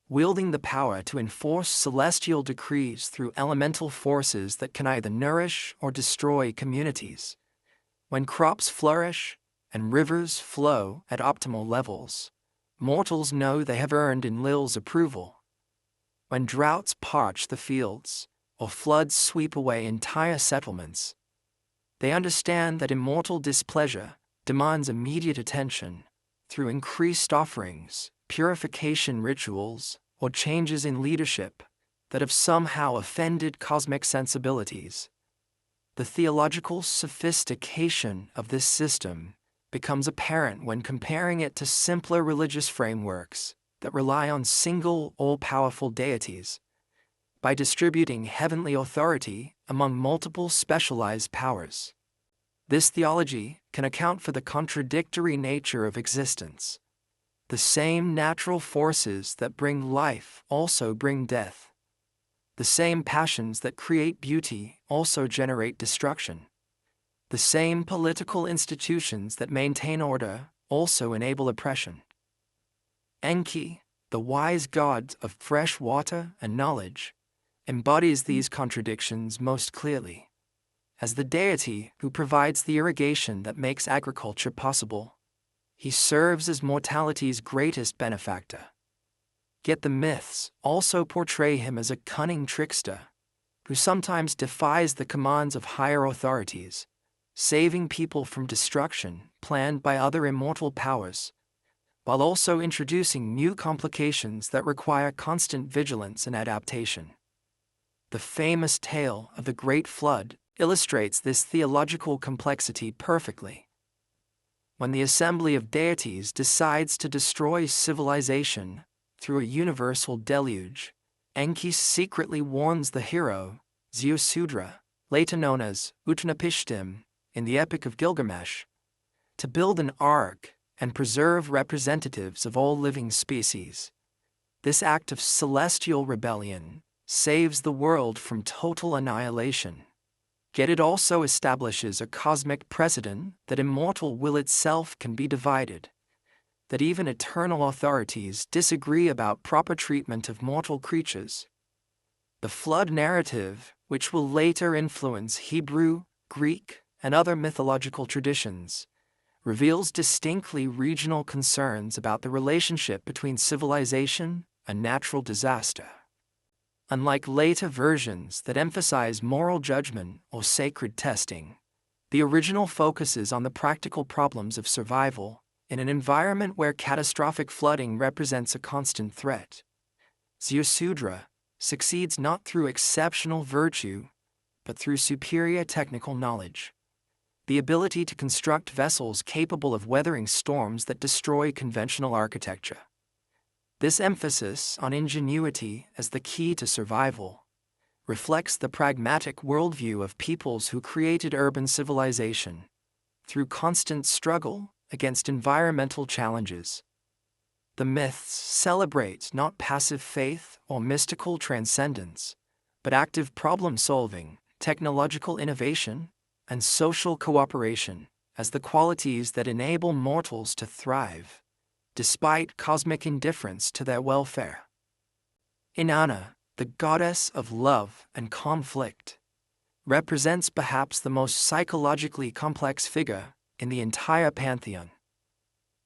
wielding the power to enforce celestial decrees through elemental forces that can either nourish or destroy communities. When crops flourish and rivers flow at optimal levels, mortals know they have earned Enlil's approval. When droughts parch the fields or floods sweep away entire settlements, they understand that immortal displeasure demands immediate attention through increased offerings, purification rituals, or changes in leadership that have somehow offended cosmic sensibilities. The theological sophistication of this system becomes apparent when comparing it to simpler religious frameworks that rely on single, all-powerful deities. By distributing heavenly authority among multiple specialized powers, this theology can account for the contradictory nature of existence. The same natural forces that bring life also bring death. The same passions that create beauty also generate destruction. The same political institutions that maintain order also enable oppression. Enki, the wise god of fresh water and knowledge, embodies these contradictions most clearly. As the deity who provides the irrigation that makes agriculture possible, he serves as mortality's greatest benefactor. Yet the myths also portray him as a cunning trickster, who sometimes defies the commands of higher authorities, saving people from destruction planned by other immortal powers, while also introducing new complications that require constant vigilance and adaptation. The famous tale of the Great Flood illustrates this theological complexity perfectly. When the assembly of deities decides to destroy civilization through a universal deluge, Enki secretly warns the hero, Ziusudra, later known as Utnapishtim in the Epic of Gilgamesh, to build an ark and preserve representatives of all living species. This act of celestial rebellion saves the world from total annihilation. Yet it also establishes a cosmic precedent that immortal will itself can be divided, that even eternal authorities disagree about proper treatment of mortal creatures. The flood narrative, which will later influence Hebrew, Greek, and other mythological traditions, reveals distinctly regional concerns about the relationship between civilization and natural disaster. Unlike later versions that emphasize moral judgment or sacred testing, the original focuses on the practical problems of survival in an environment where catastrophic flooding represents a constant threat. Ziusudra succeeds not through exceptional virtue, but through superior technical knowledge. The ability to construct vessels capable of weathering storms that destroy conventional architecture. This emphasis on ingenuity as the key to survival reflects the pragmatic worldview of peoples who created urban civilization through constant struggle against environmental challenges. The myths celebrate not passive faith or mystical transcendence, but active problem-solving, technological innovation, and social cooperation as the qualities that enable mortals to thrive, despite cosmic indifference to their welfare. Inanna, the goddess of love and conflict, represents perhaps the most psychologically complex figure in the entire pantheon.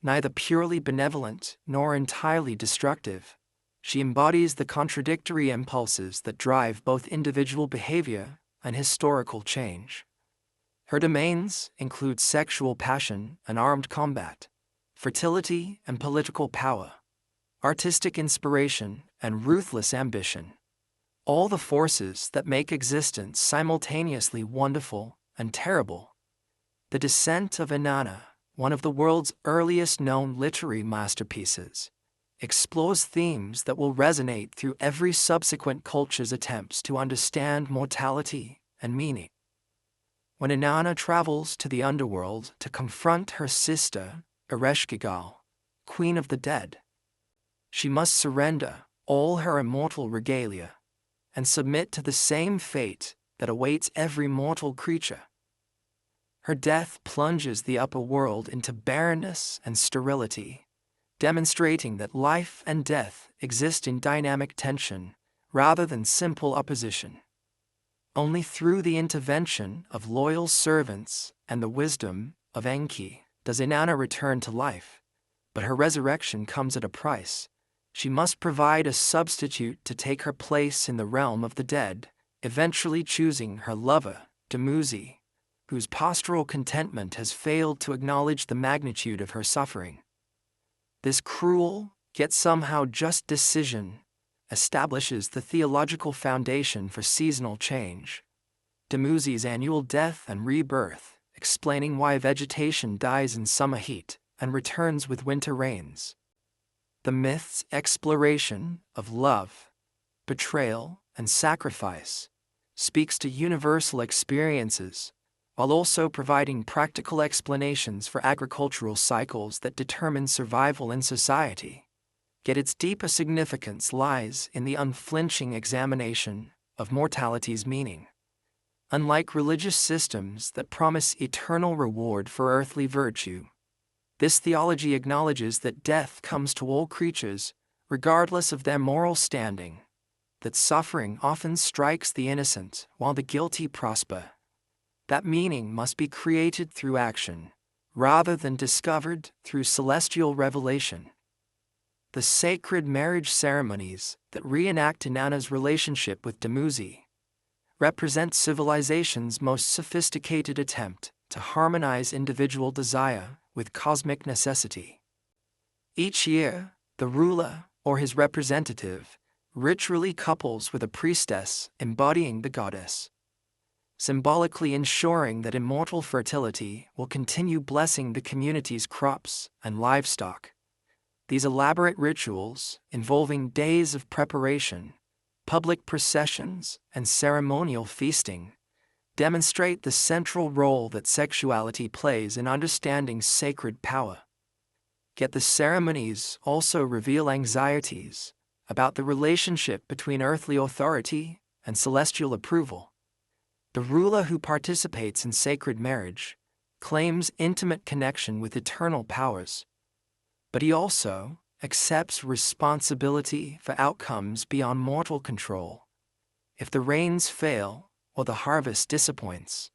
Neither purely benevolent nor entirely destructive, she embodies the contradictory impulses that drive both individual behavior and historical change. Her domains include sexual passion and armed combat, fertility and political power, artistic inspiration and ruthless ambition, all the forces that make existence simultaneously wonderful and terrible. The Descent of Inanna, one of the world's earliest known literary masterpieces, explores themes that will resonate through every subsequent culture's attempts to understand mortality and meaning. When Inanna travels to the underworld to confront her sister, Ereshkigal, Queen of the Dead, she must surrender all her immortal regalia and submit to the same fate that awaits every mortal creature. Her death plunges the upper world into barrenness and sterility, demonstrating that life and death exist in dynamic tension rather than simple opposition. Only through the intervention of loyal servants and the wisdom of Enki does Inanna return to life, but her resurrection comes at a price. She must provide a substitute to take her place in the realm of the dead, eventually choosing her lover, Dumuzi, whose postural contentment has failed to acknowledge the magnitude of her suffering. This cruel, yet somehow just decision establishes the theological foundation for seasonal change. Dumuzi's annual death and rebirth, explaining why vegetation dies in summer heat and returns with winter rains. The myth's exploration of love, betrayal, and sacrifice speaks to universal experiences, while also providing practical explanations for agricultural cycles that determine survival in society. Yet its deeper significance lies in the unflinching examination of mortality's meaning. Unlike religious systems that promise eternal reward for earthly virtue, this theology acknowledges that death comes to all creatures, regardless of their moral standing, that suffering often strikes the innocent while the guilty prosper. That meaning must be created through action, rather than discovered through celestial revelation. The sacred marriage ceremonies that reenact Inanna's relationship with Dumuzi represent civilization's most sophisticated attempt to harmonize individual desire with cosmic necessity. Each year, the ruler, or his representative, ritually couples with a priestess embodying the goddess, symbolically ensuring that immortal fertility will continue blessing the community's crops and livestock. These elaborate rituals, involving days of preparation, public processions, and ceremonial feasting, demonstrate the central role that sexuality plays in understanding sacred power. Yet the ceremonies also reveal anxieties about the relationship between earthly authority and celestial approval. The ruler who participates in sacred marriage claims intimate connection with eternal powers, but he also accepts responsibility for outcomes beyond mortal control. If the rains fail or the harvest disappoints,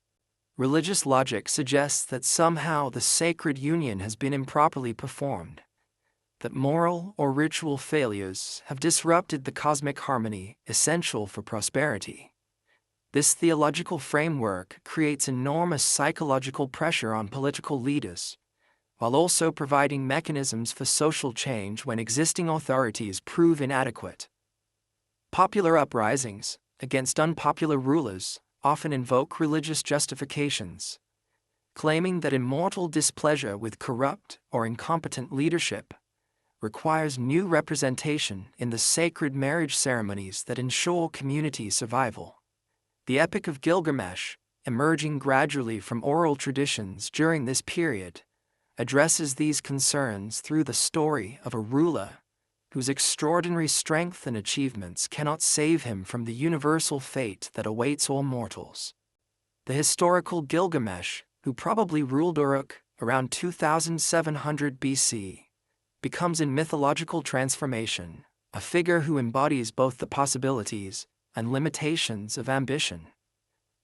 religious logic suggests that somehow the sacred union has been improperly performed, that moral or ritual failures have disrupted the cosmic harmony essential for prosperity. This theological framework creates enormous psychological pressure on political leaders, while also providing mechanisms for social change when existing authorities prove inadequate. Popular uprisings against unpopular rulers often invoke religious justifications, claiming that immortal displeasure with corrupt or incompetent leadership requires new representation in the sacred marriage ceremonies that ensure community survival. The Epic of Gilgamesh, emerging gradually from oral traditions during this period, addresses these concerns through the story of a ruler whose extraordinary strength and achievements cannot save him from the universal fate that awaits all mortals. The historical Gilgamesh, who probably ruled Uruk around 2700 BC, becomes in mythological transformation a figure who embodies both the possibilities and limitations of ambition.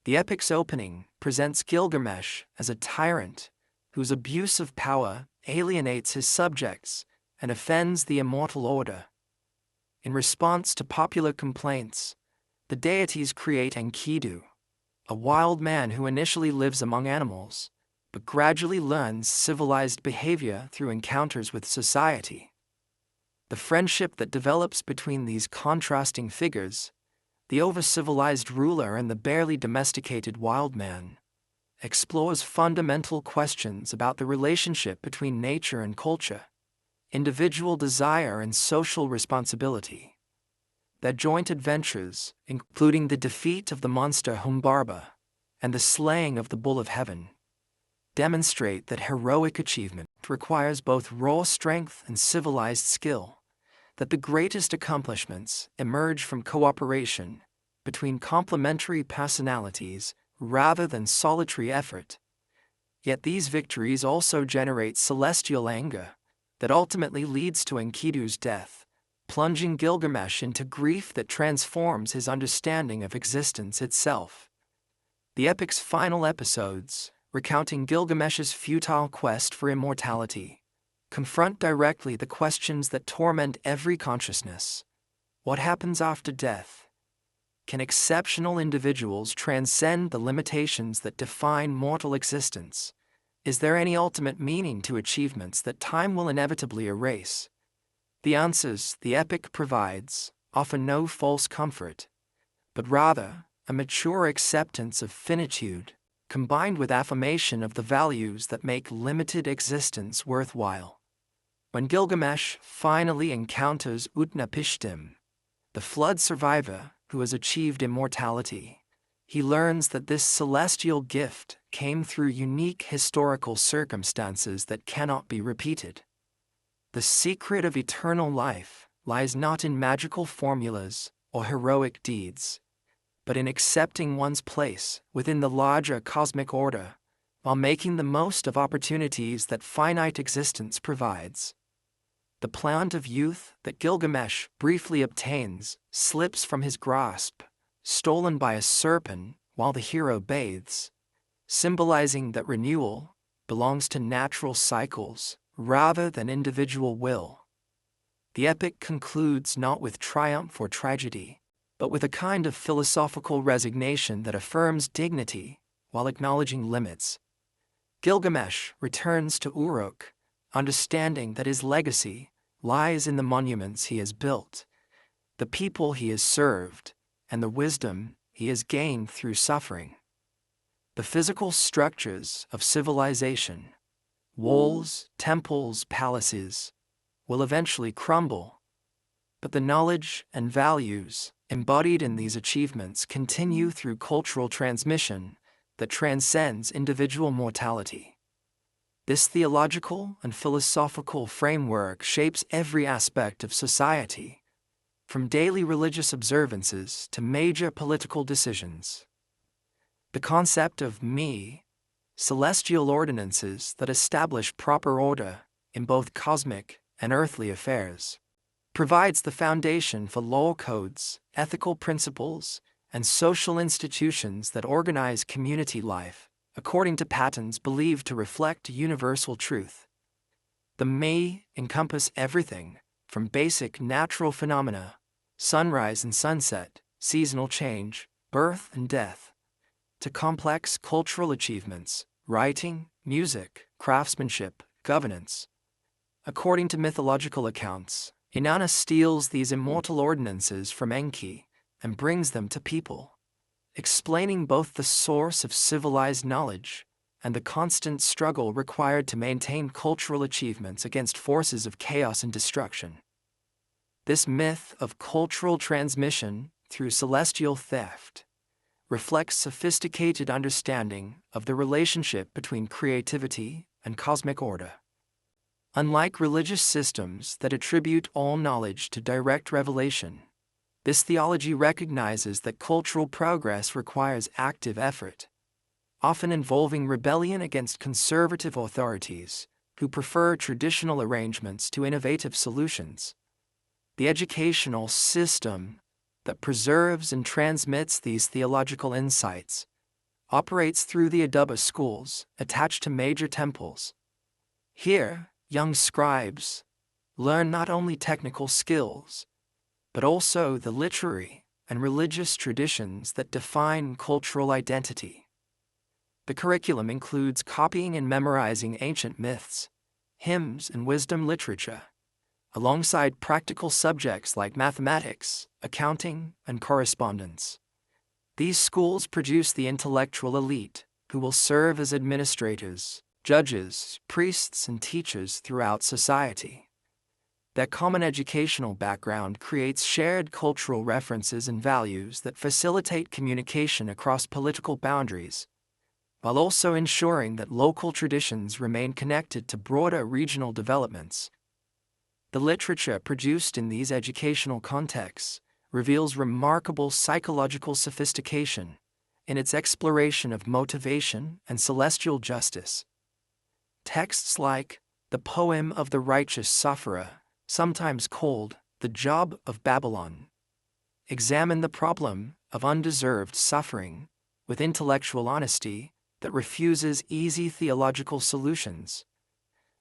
The epic's opening presents Gilgamesh as a tyrant whose abuse of power alienates his subjects and offends the immortal order. In response to popular complaints, the deities create Enkidu, a wild man who initially lives among animals, but gradually learns civilized behavior through encounters with society. The friendship that develops between these contrasting figures, the over-civilized ruler and the barely domesticated wild man, explores fundamental questions about the relationship between nature and culture, individual desire and social responsibility. Their joint adventures, including the defeat of the monster Humbarba and the slaying of the Bull of Heaven, demonstrate that heroic achievement requires both raw strength and civilized skill, that the greatest accomplishments emerge from cooperation between complementary personalities rather than solitary effort. Yet these victories also generate celestial anger that ultimately leads to Enkidu's death, plunging Gilgamesh into grief that transforms his understanding of existence itself. The epic's final episodes, recounting Gilgamesh's futile quest for immortality, confront directly the questions that torment every consciousness. What happens after death? Can exceptional individuals transcend the limitations that define mortal existence? Is there any ultimate meaning to achievements that time will inevitably erase? The answers the epic provides offer no false comfort, but rather a mature acceptance of finitude, combined with affirmation of the values that make limited existence worthwhile. When Gilgamesh finally encounters Utnapishtim, the flood survivor who has achieved immortality, he learns that this celestial gift came through unique historical circumstances that cannot be repeated. The secret of eternal life lies not in magical formulas or heroic deeds, but in accepting one's place within the larger cosmic order while making the most of opportunities that finite existence provides. The plant of youth that Gilgamesh briefly obtains slips from his grasp, stolen by a serpent while the hero bathes, symbolizing that renewal belongs to natural cycles rather than individual will. The epic concludes not with triumph or tragedy, but with a kind of philosophical resignation that affirms dignity while acknowledging limits. Gilgamesh returns to Uruk, understanding that his legacy lies in the monuments he has built, the people he has served, and the wisdom he has gained through suffering. The physical structures of civilization, walls, temples, palaces, will eventually crumble, but the knowledge and values embodied in these achievements continue through cultural transmission that transcends individual mortality. This theological and philosophical framework shapes every aspect of society, from daily religious observances to major political decisions. The concept of me, celestial ordinances that establish proper order in both cosmic and earthly affairs, provides the foundation for law codes, ethical principles, and social institutions that organize community life according to patterns believed to reflect universal truth. The me encompass everything from basic natural phenomena, sunrise and sunset, seasonal change, birth and death, to complex cultural achievements, writing, music, craftsmanship, governance. According to mythological accounts, Inanna steals these immortal ordinances from Enki and brings them to people, explaining both the source of civilized knowledge and the constant struggle required to maintain cultural achievements against forces of chaos and destruction. This myth of cultural transmission through celestial theft reflects sophisticated understanding of the relationship between creativity and cosmic order. Unlike religious systems that attribute all knowledge to direct revelation, this theology recognizes that cultural progress requires active effort, often involving rebellion against conservative authorities who prefer traditional arrangements to innovative solutions. The educational system that preserves and transmits these theological insights operates through the Aduba schools attached to major temples. Here, young scribes learn not only technical skills, but also the literary and religious traditions that define cultural identity. The curriculum includes copying and memorizing ancient myths, hymns, and wisdom literature, alongside practical subjects like mathematics, accounting, and correspondence. These schools produce the intellectual elite who will serve as administrators, judges, priests, and teachers throughout society. Their common educational background creates shared cultural references and values that facilitate communication across political boundaries, while also ensuring that local traditions remain connected to broader regional developments. The literature produced in these educational contexts reveals remarkable psychological sophistication in its exploration of motivation and celestial justice. Texts like the Poem of the Righteous Sufferer, sometimes called the Job of Babylon, examine the problem of undeserved suffering with intellectual honesty that refuses easy theological solutions.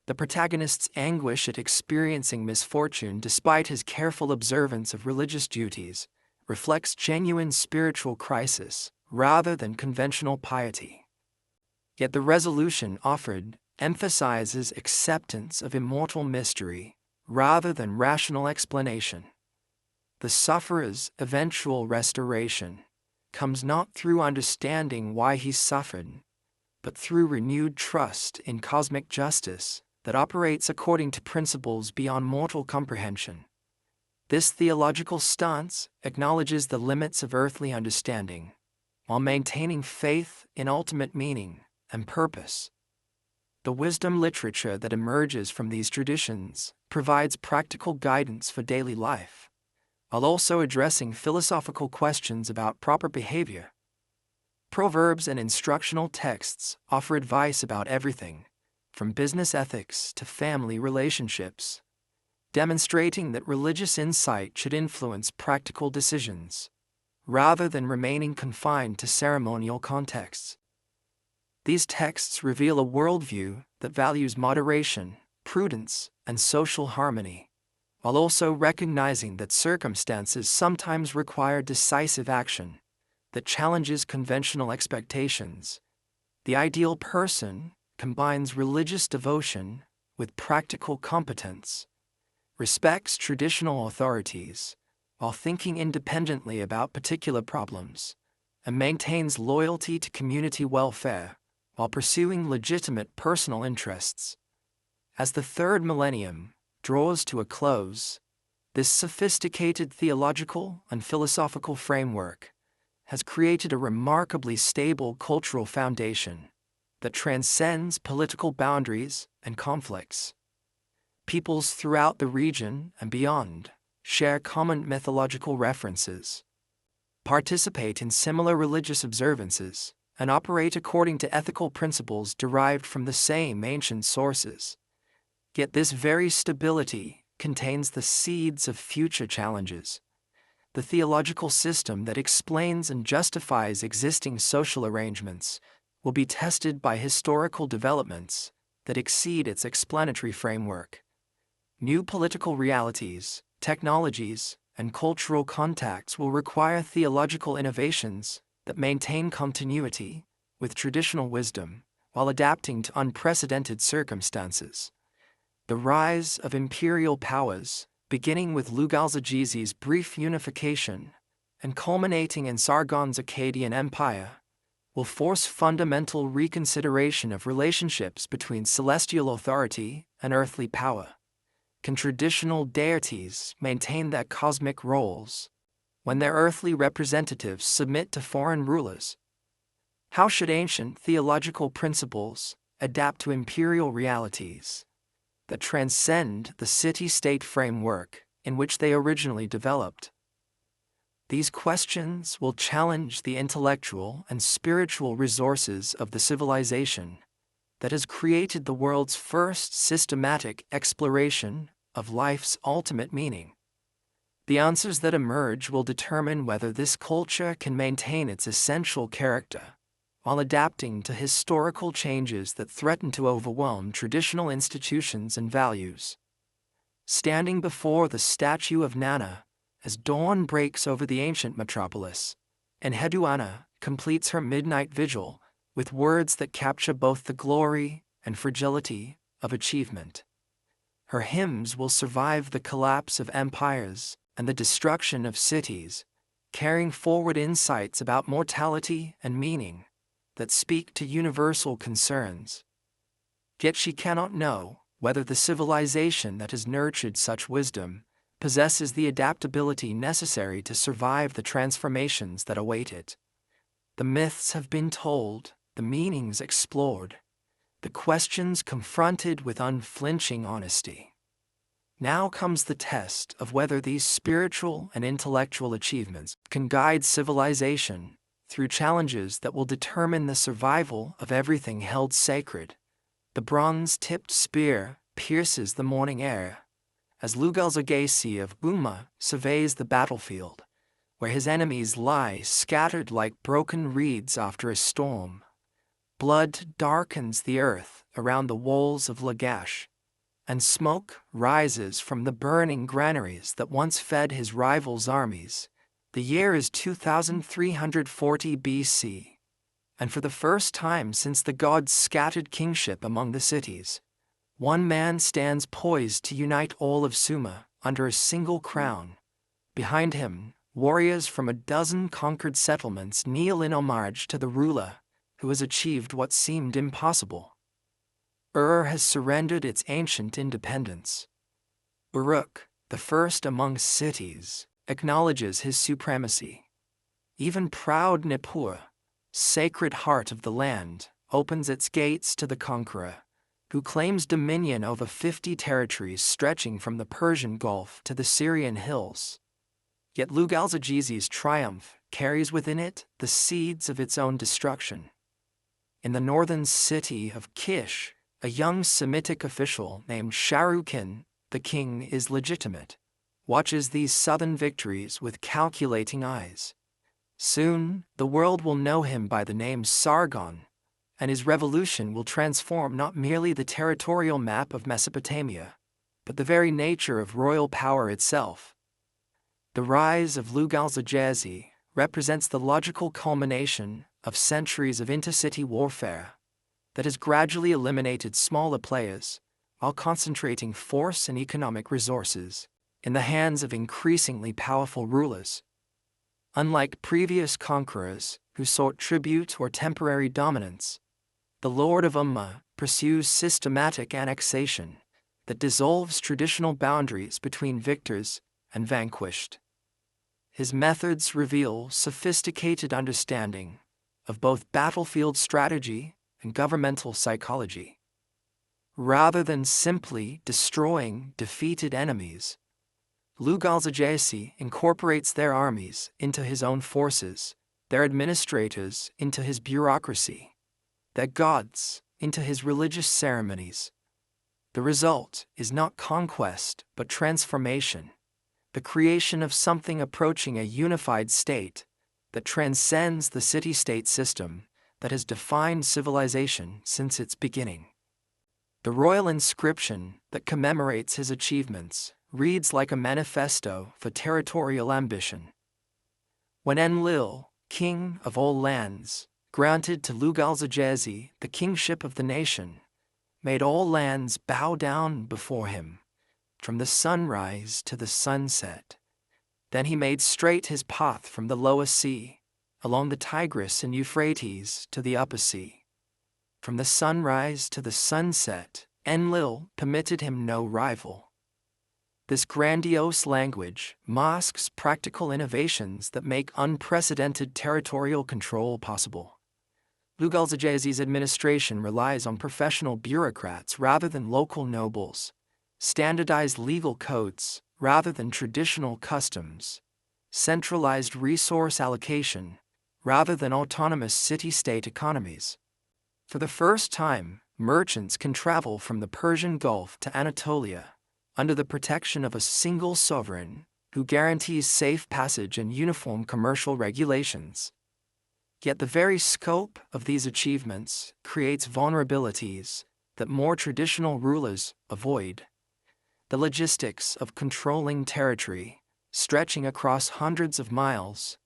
The protagonist's anguish at experiencing misfortune despite his careful observance of religious duties reflects genuine spiritual crisis rather than conventional piety. Yet the resolution offered emphasizes acceptance of immortal mystery rather than rational explanation. The sufferer's eventual restoration comes not through understanding why he suffered, but through renewed trust in cosmic justice that operates according to principles beyond mortal comprehension. This theological stance acknowledges the limits of earthly understanding, while maintaining faith in ultimate meaning and purpose. The wisdom literature that emerges from these traditions provides practical guidance for daily life, while also addressing philosophical questions about proper behavior. Proverbs and instructional texts offer advice about everything, from business ethics to family relationships, demonstrating that religious insight should influence practical decisions, rather than remaining confined to ceremonial contexts. These texts reveal a worldview that values moderation, prudence, and social harmony, while also recognizing that circumstances sometimes require decisive action that challenges conventional expectations. The ideal person combines religious devotion with practical competence, respects traditional authorities while thinking independently about particular problems, and maintains loyalty to community welfare while pursuing legitimate personal interests. As the third millennium draws to a close, this sophisticated theological and philosophical framework has created a remarkably stable cultural foundation that transcends political boundaries and conflicts. Peoples throughout the region and beyond share common mythological references, participate in similar religious observances, and operate according to ethical principles derived from the same ancient sources. Yet this very stability contains the seeds of future challenges. The theological system that explains and justifies existing social arrangements will be tested by historical developments that exceed its explanatory framework. New political realities, technologies, and cultural contacts will require theological innovations that maintain continuity with traditional wisdom while adapting to unprecedented circumstances. The rise of imperial powers, beginning with Lugalzagesi's brief unification and culminating in Sargon's Akkadian Empire, will force fundamental reconsideration of relationships between celestial authority and earthly power. Can traditional deities maintain their cosmic roles when their earthly representatives submit to foreign rulers? How should ancient theological principles adapt to imperial realities that transcend the city-state framework in which they originally developed? These questions will challenge the intellectual and spiritual resources of the civilization that has created the world's first systematic exploration of life's ultimate meaning. The answers that emerge will determine whether this culture can maintain its essential character while adapting to historical changes that threaten to overwhelm traditional institutions and values. Standing before the statue of Nana, as dawn breaks over the ancient metropolis, Enheduanna completes her midnight vigil with words that capture both the glory and fragility of achievement. Her hymns will survive the collapse of empires and the destruction of cities, carrying forward insights about mortality and meaning that speak to universal concerns. Yet she cannot know whether the civilization that has nurtured such wisdom possesses the adaptability necessary to survive the transformations that await it. The myths have been told, the meanings explored, the questions confronted with unflinching honesty. Now comes the test of whether these spiritual and intellectual achievements can guide civilization through challenges that will determine the survival of everything held sacred. The bronze-tipped spear pierces the morning air as Lugalzagesi of Umma surveys the battlefield, where his enemies lie scattered like broken reeds after a storm. Blood darkens the earth around the walls of Lagash, and smoke rises from the burning granaries that once fed his rivals' armies. The year is 2340 BC, and for the first time since the gods scattered kingship among the cities, one man stands poised to unite all of Sumer under a single crown. Behind him, warriors from a dozen conquered settlements kneel in homage to the ruler who has achieved what seemed impossible. Has surrendered its ancient independence. Uruk, the first among cities, acknowledges his supremacy. Even proud Nippur, sacred heart of the land, opens its gates to the conqueror, who claims dominion over 50 territories stretching from the Persian Gulf to the Syrian hills. Yet Lugalzagesi's triumph carries within it the seeds of its own destruction. In the northern city of Kish, a young Semitic official named Sharukin, the king is legitimate, watches these southern victories with calculating eyes. Soon, the world will know him by the name Sargon, and his revolution will transform not merely the territorial map of Mesopotamia, but the very nature of royal power itself. The rise of Lugalzagesi represents the logical culmination of centuries of intercity warfare that has gradually eliminated smaller players while concentrating force and economic resources in the hands of increasingly powerful rulers. Unlike previous conquerors who sought tribute or temporary dominance, the Lord of Umma pursues systematic annexation that dissolves traditional boundaries between victors and vanquished. His methods reveal sophisticated understanding of both battlefield strategy and governmental psychology. Rather than simply destroying defeated enemies, Lugalzagesi incorporates their armies into his own forces, their administrators into his bureaucracy, their gods into his religious ceremonies. The result is not conquest but transformation, the creation of something approaching a unified state that transcends the city-state system that has defined civilization since its beginning. The royal inscription that commemorates his achievements reads like a manifesto for territorial ambition. When Enlil, king of all lands, granted to Lugalzagesi the kingship of the nation, made all lands bow down before him, from the sunrise to the sunset. Then he made straight his path from the lower sea, along the Tigris and Euphrates to the upper sea. From the sunrise to the sunset, Enlil permitted him no rival. This grandiose language masks practical innovations that make unprecedented territorial control possible. Lugalzagesi's administration relies on professional bureaucrats rather than local nobles, standardized legal codes rather than traditional customs, centralized resource allocation rather than autonomous city-state economies. For the first time, merchants can travel from the Persian Gulf to Anatolia under the protection of a single sovereign who guarantees safe passage and uniform commercial regulations. Yet the very scope of these achievements creates vulnerabilities that more traditional rulers avoid. The logistics of controlling territory, stretching across hundreds of miles,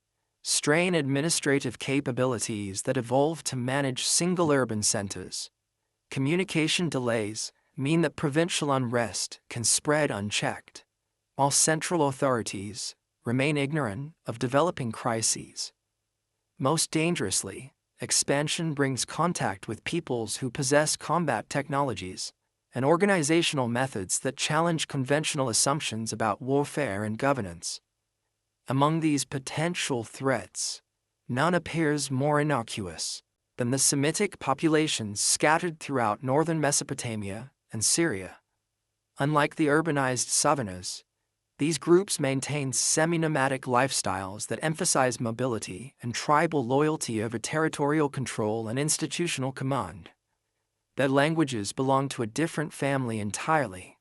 strain administrative capabilities that evolve to manage single urban centers. Communication delays mean that provincial unrest can spread unchecked, while central authorities remain ignorant of developing crises. Most dangerously, expansion brings contact with peoples who possess combat technologies and organizational methods that challenge conventional assumptions about warfare and governance. Among these potential threats, none appears more innocuous than the Semitic populations scattered throughout northern Mesopotamia and Syria. Unlike the urbanized Southerners, these groups maintain semi-nomadic lifestyles that emphasize mobility and tribal loyalty over territorial control and institutional command. Their languages belong to a different family entirely.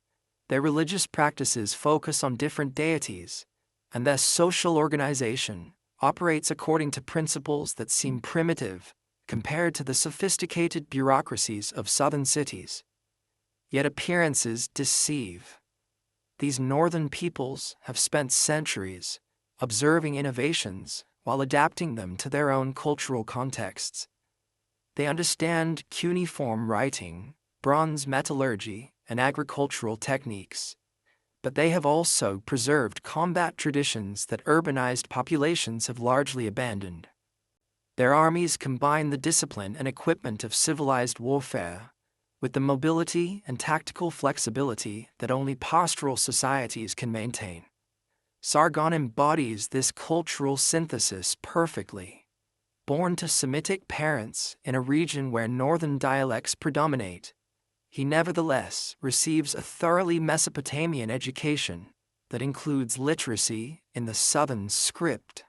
Their religious practices focus on different deities, and their social organization operates according to principles that seem primitive compared to the sophisticated bureaucracies of southern cities. Yet appearances deceive. These northern peoples have spent centuries observing innovations while adapting them to their own cultural contexts. They understand cuneiform writing, bronze metallurgy, and agricultural techniques, but they have also preserved combat traditions that urbanized populations have largely abandoned. Their armies combine the discipline and equipment of civilized warfare with the mobility and tactical flexibility that only pastoral societies can maintain. Sargon embodies this cultural synthesis perfectly. Born to Semitic parents in a region where northern dialects predominate, he nevertheless receives a thoroughly Mesopotamian education that includes literacy in the southern script,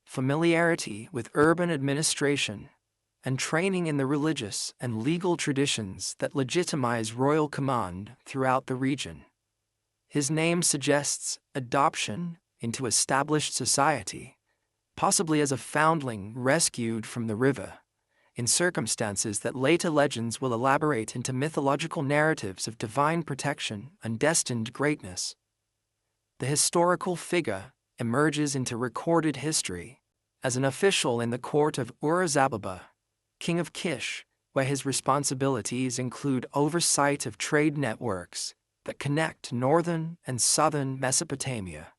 familiarity with urban administration, and training in the religious and legal traditions that legitimize royal command throughout the region. His name suggests adoption into established society, possibly as a foundling rescued from the river, in circumstances that later legends will elaborate into mythological narratives of divine protection and destined greatness. The historical figure emerges into recorded history as an official in the court of Ur-Zababa, king of Kish, where his responsibilities include oversight of trade networks that connect northern and southern Mesopotamia.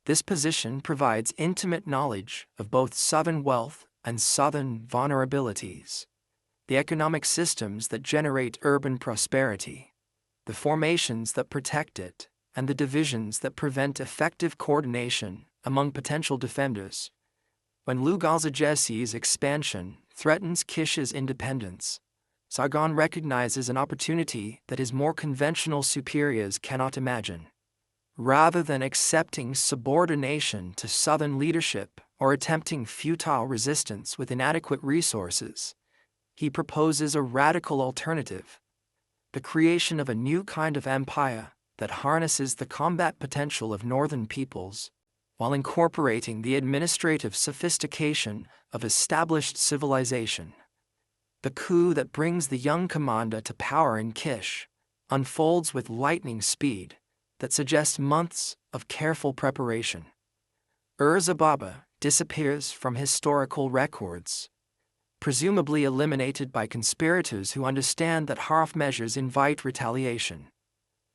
This position provides intimate knowledge of both southern wealth and southern vulnerabilities, the economic systems that generate urban prosperity, the formations that protect it, and the divisions that prevent effective coordination among potential defenders. When Lugalzagesi's expansion threatens Kish's independence, Sargon recognizes an opportunity that his more conventional superiors cannot imagine. Rather than accepting subordination to southern leadership or attempting futile resistance with inadequate resources, he proposes a radical alternative: the creation of a new kind of empire that harnesses the combat potential of northern peoples while incorporating the administrative sophistication of established civilization. The coup that brings the young commander to power in Kish unfolds with lightning speed that suggests months of careful preparation. Ur-Zababa disappears from historical records, presumably eliminated by conspirators who understand that half measures invite retaliation.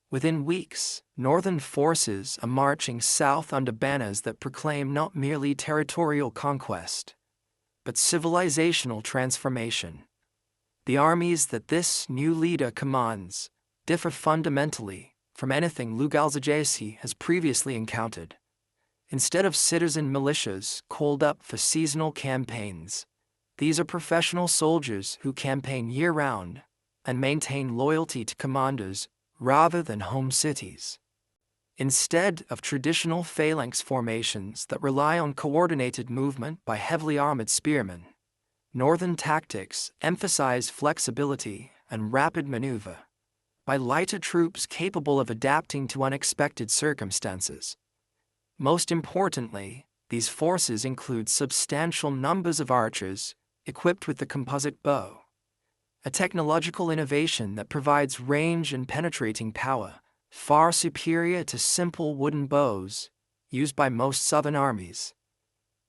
Within weeks, northern forces are marching south under banners that proclaim not merely territorial conquest, but civilizational transformation. The armies that this new leader commands differ fundamentally from anything Lugalzagesi has previously encountered. Instead of citizen militias called up for seasonal campaigns, these are professional soldiers who campaign year-round and maintain loyalty to commanders rather than home cities. Instead of traditional phalanx formations that rely on coordinated movement by heavily armored spearmen, northern tactics emphasize flexibility and rapid maneuver by lighter troops capable of adapting to unexpected circumstances. Most importantly, These forces include substantial numbers of archers equipped with the composite bow, a technological innovation that provides range and penetrating power far superior to simple wooden bows used by most southern armies.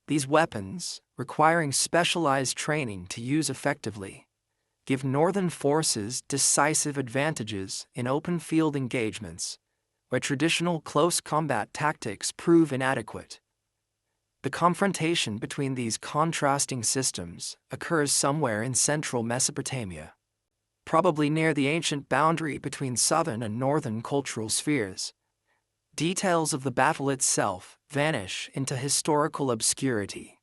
These weapons, requiring specialized training to use effectively, give northern forces decisive advantages in open field engagements, where traditional close combat tactics prove inadequate. The confrontation between these contrasting systems occurs somewhere in central Mesopotamia, probably near the ancient boundary between southern and northern cultural spheres. Details of the battle itself vanish into historical obscurity,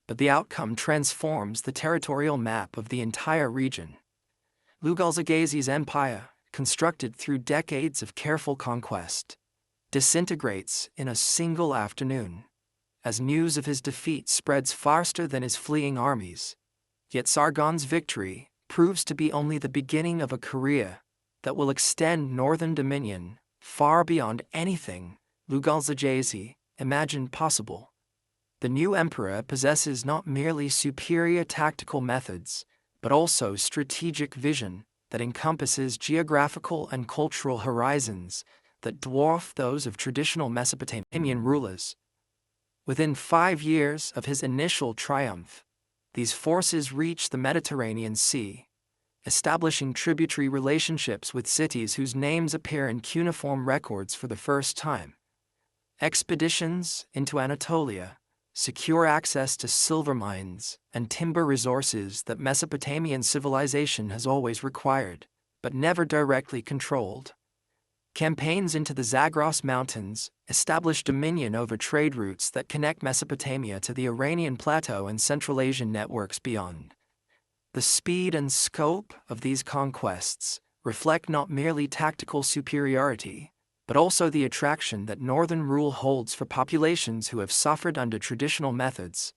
but the outcome transforms the territorial map of the entire region. Lugalzagesi's empire, constructed through decades of careful conquest, disintegrates in a single afternoon, as news of his defeat spreads faster than his fleeing armies. Yet Sargon's victory proves to be only the beginning of a career that will extend northern dominion far beyond anything Lugalzagesi imagined possible. The new emperor possesses not merely superior tactical methods, but also strategic vision that encompasses geographical and cultural horizons that dwarf those of traditional Mesopotamian rulers. Within 5 years of his initial triumph, these forces reach the Mediterranean Sea, establishing tributary relationships with cities whose names appear in cuneiform records for the first time. Expeditions into Anatolia secure access to silver mines and timber resources that Mesopotamian civilization has always required, but never directly controlled. Campaigns into the Zagros Mountains establish dominion over trade routes that connect Mesopotamia to the Iranian Plateau and Central Asian networks beyond. The speed and scope of these conquests reflect not merely tactical superiority, but also the attraction that northern rule holds for populations who have suffered under traditional methods.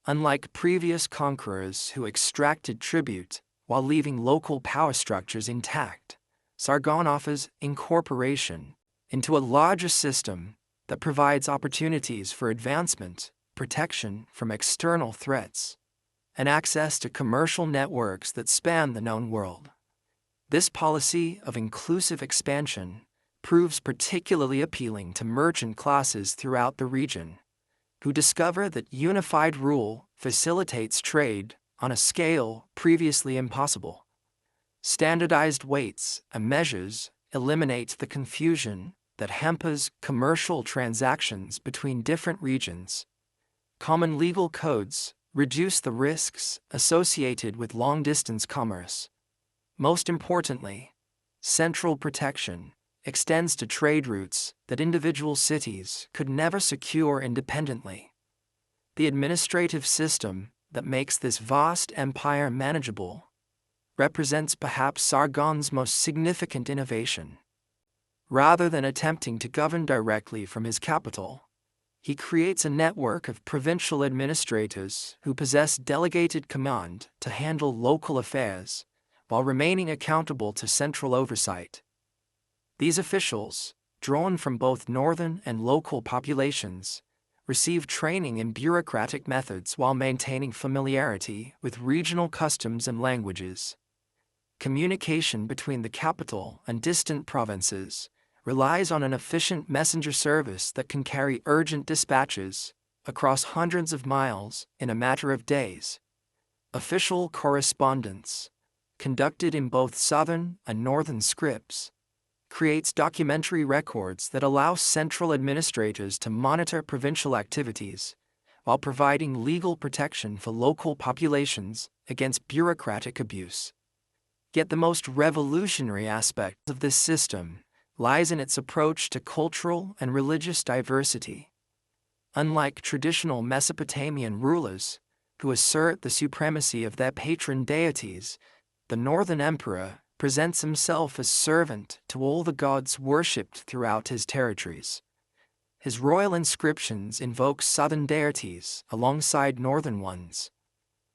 Unlike previous conquerors who extracted tribute while leaving local power structures intact, Sargon offers incorporation into a larger system that provides opportunities for advancement, protection from external threats, and access to commercial networks that span the known world. This policy of inclusive expansion proves particularly appealing to merchant classes throughout the region, who discover that unified rule facilitates trade on a scale previously impossible. Standardized weights and measures eliminate the confusion that hampers commercial transactions between different regions. Common legal codes reduce the risks associated with long-distance commerce. Most importantly, central protection extends to trade routes that individual cities could never secure independently. The administrative system that makes this vast empire manageable represents perhaps Sargon's most significant innovation. Rather than attempting to govern directly from his capital, he creates a network of provincial administrators who possess delegated command to handle local affairs while remaining accountable to central oversight. These officials, drawn from both northern and local populations, receive training in bureaucratic methods while maintaining familiarity with regional customs and languages. Communication between the capital and distant provinces relies on an efficient messenger service that can carry urgent dispatches across hundreds of miles in a matter of days. Official correspondence, conducted in both southern and northern scripts, creates documentary records that allow central administrators to monitor provincial activities while providing legal protection for local populations against bureaucratic abuse. Yet the most revolutionary aspect of this system lies in its approach to cultural and religious diversity. Unlike traditional Mesopotamian rulers, who assert the supremacy of their patron deities, the northern emperor presents himself as servant to all the gods worshipped throughout his territories. His royal inscriptions invoke southern deities alongside northern ones.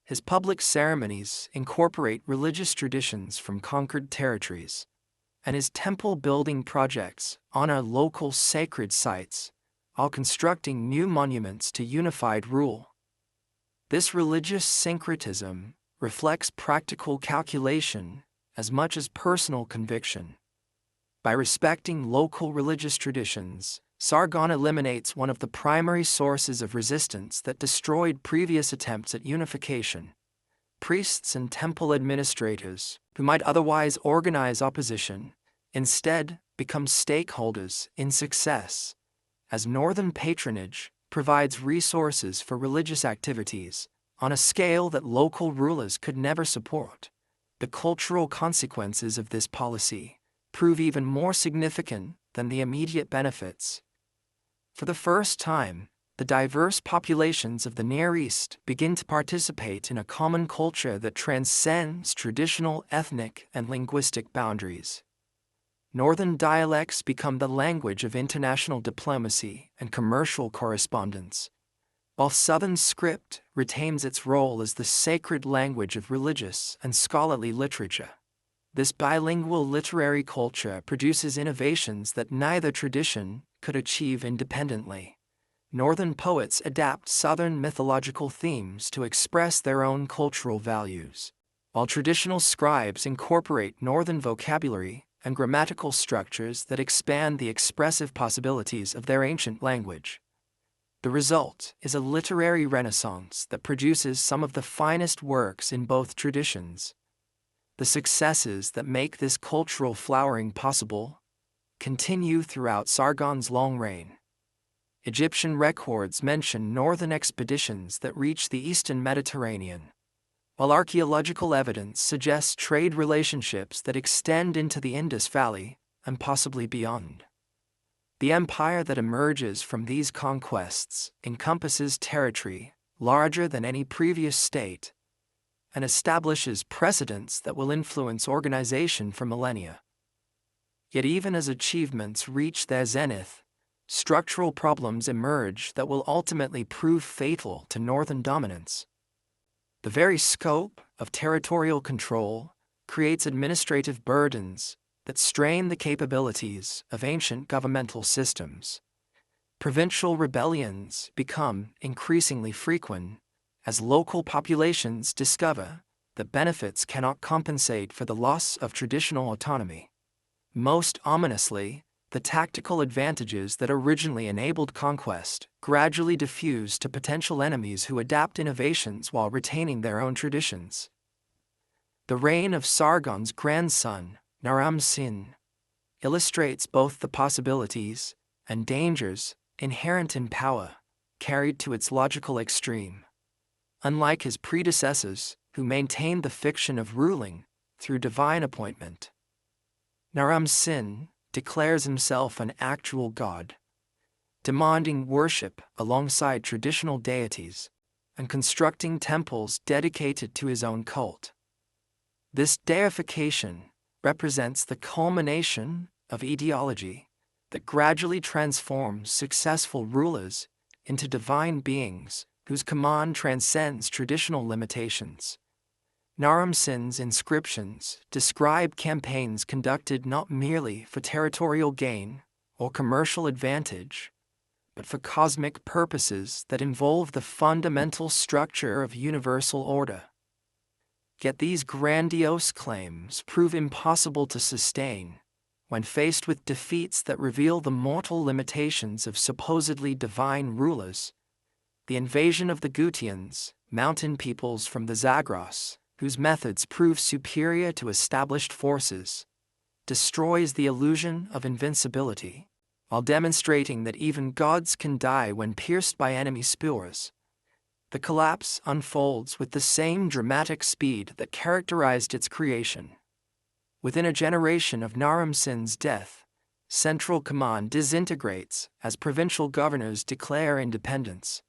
His public ceremonies incorporate religious traditions from conquered territories, and his temple-building projects honor local sacred sites, while constructing new monuments to unified rule. This religious syncretism reflects practical calculation as much as personal conviction. By respecting local religious traditions, Sargon eliminates one of the primary sources of resistance that destroyed previous attempts at unification. Priests and temple administrators, who might otherwise organize opposition, instead become stakeholders in success, as northern patronage provides resources for religious activities on a scale that local rulers could never support. The cultural consequences of this policy prove even more significant than the immediate benefits. For the first time, the diverse populations of the Near East begin to participate in a common culture that transcends traditional ethnic and linguistic boundaries. Northern dialects become the language of international diplomacy and commercial correspondence, while Southern script retains its role as the sacred language of religious and scholarly literature. This bilingual literary culture produces innovations that neither tradition could achieve independently. Northern poets adapt Southern mythological themes to express their own cultural values, while traditional scribes incorporate Northern vocabulary and grammatical structures that expand the expressive possibilities of their ancient language. The result is a literary renaissance that produces some of the finest works in both traditions. The successes that make this cultural flowering possible continue throughout Sargon's long reign. Egyptian records mention northern expeditions that reach the eastern Mediterranean, while archaeological evidence suggests trade relationships that extend into the Indus Valley and possibly beyond. The empire that emerges from these conquests encompasses territory larger than any previous state and establishes precedents that will influence organization for millennia. Yet even as achievements reach their zenith, structural problems emerge that will ultimately prove fatal to northern dominance. The very scope of territorial control creates administrative burdens that strain the capabilities of ancient governmental systems. Provincial rebellions become increasingly frequent as local populations discover that benefits cannot compensate for the loss of traditional autonomy. Most ominously, the tactical advantages that originally enabled conquest gradually diffuse to potential enemies who adapt innovations while retaining their own traditions. The reign of Sargon's grandson, Naram-Sin, illustrates both the possibilities and dangers inherent in power, carried to its logical extreme. Unlike his predecessors, who maintained the fiction of ruling through divine appointment, Naram-Sin declares himself an actual god, demanding worship alongside traditional deities and constructing temples dedicated to his own cult. This deification represents the culmination of ideology that gradually transforms successful rulers into divine beings whose command transcends traditional limitations. Naram-Sin's inscriptions describe campaigns conducted not merely for territorial gain or commercial advantage, but for cosmic purposes that involve the fundamental structure of universal order. Yet these grandiose claims prove impossible to sustain when faced with defeats that reveal the mortal limitations of supposedly divine rulers. The invasion of the Gutians, mountain peoples from the Zagros, whose methods prove superior to established forces, destroys the illusion of invincibility, while demonstrating that even gods can die when pierced by enemy spears. The collapse unfolds with the same dramatic speed that characterized its creation. Within a generation of Naram-Sin's death, central command disintegrates as provincial governors declare independence.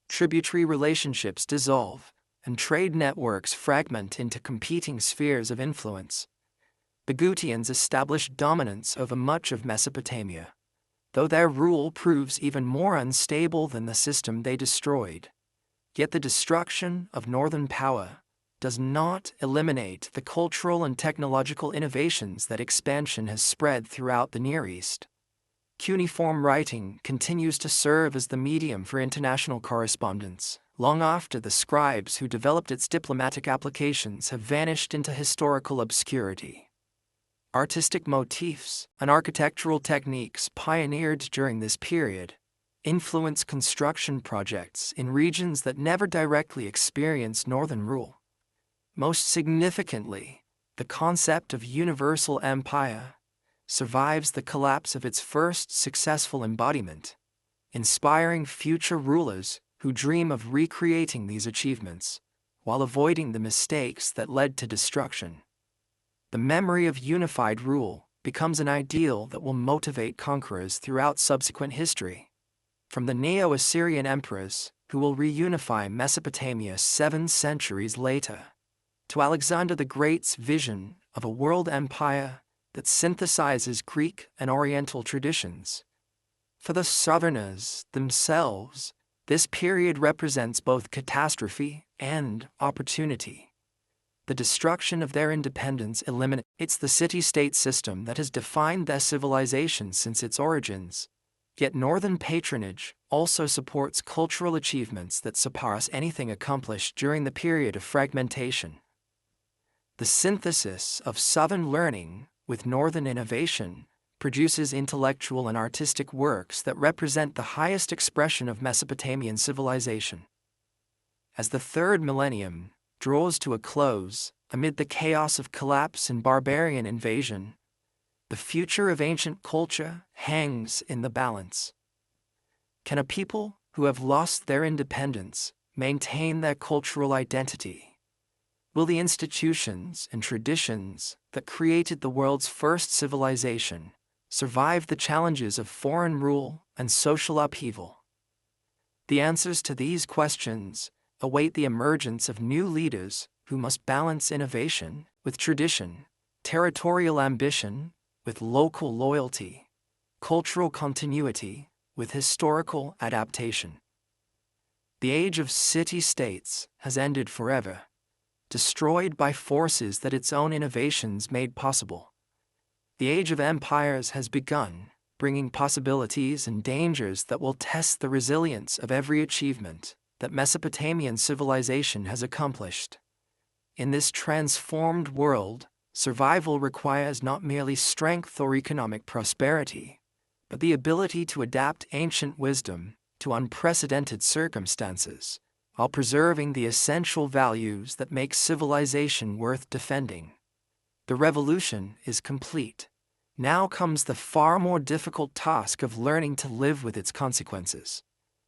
Tributary relationships dissolve, and trade networks fragment into competing spheres of influence. The Gutians established dominance over much of Mesopotamia, though their rule proves even more unstable than the system they destroyed. Yet the destruction of northern power does not eliminate the cultural and technological innovations that expansion has spread throughout the Near East. Cuneiform writing continues to serve as the medium for international correspondence, long after the scribes who developed its diplomatic applications have vanished into historical obscurity. Artistic motifs and architectural techniques pioneered during this period influence construction projects in regions that never directly experienced northern rule. Most significantly, the concept of universal empire survives the collapse of its first successful embodiment, inspiring future rulers who dream of recreating these achievements while avoiding the mistakes that led to destruction. The memory of unified rule becomes an ideal that will motivate conquerors throughout subsequent history. From the Neo-Assyrian emperors, who will reunify Mesopotamia 7 centuries later, to Alexander the Great's vision of a world empire that synthesizes Greek and Oriental traditions. For the Southerners themselves, this period represents both catastrophe and opportunity. The destruction of their independence eliminates the city-state system that has defined their civilization since its origins. Yet northern patronage also supports cultural achievements that surpass anything accomplished during the period of fragmentation. The synthesis of southern learning with northern innovation produces intellectual and artistic works that represent the highest expression of Mesopotamian civilization. As the third millennium draws to a close amid the chaos of collapse and barbarian invasion, the future of ancient culture hangs in the balance. Can a people who have lost their independence maintain their cultural identity? Will the institutions and traditions that created the world's first civilization survive the challenges of foreign rule and social upheaval? The answers to these questions await the emergence of new leaders who must balance innovation with tradition, territorial ambition with local loyalty, cultural continuity with historical adaptation. The age of city-states has ended forever, destroyed by forces that its own innovations made possible. The age of empires has begun, bringing possibilities and dangers that will test the resilience of every achievement that Mesopotamian civilization has accomplished. In this transformed world, survival requires not merely strength or economic prosperity, but the ability to adapt ancient wisdom to unprecedented circumstances, while preserving the essential values that make civilization worth defending. The revolution is complete. Now comes the far more difficult task of learning to live with its consequences.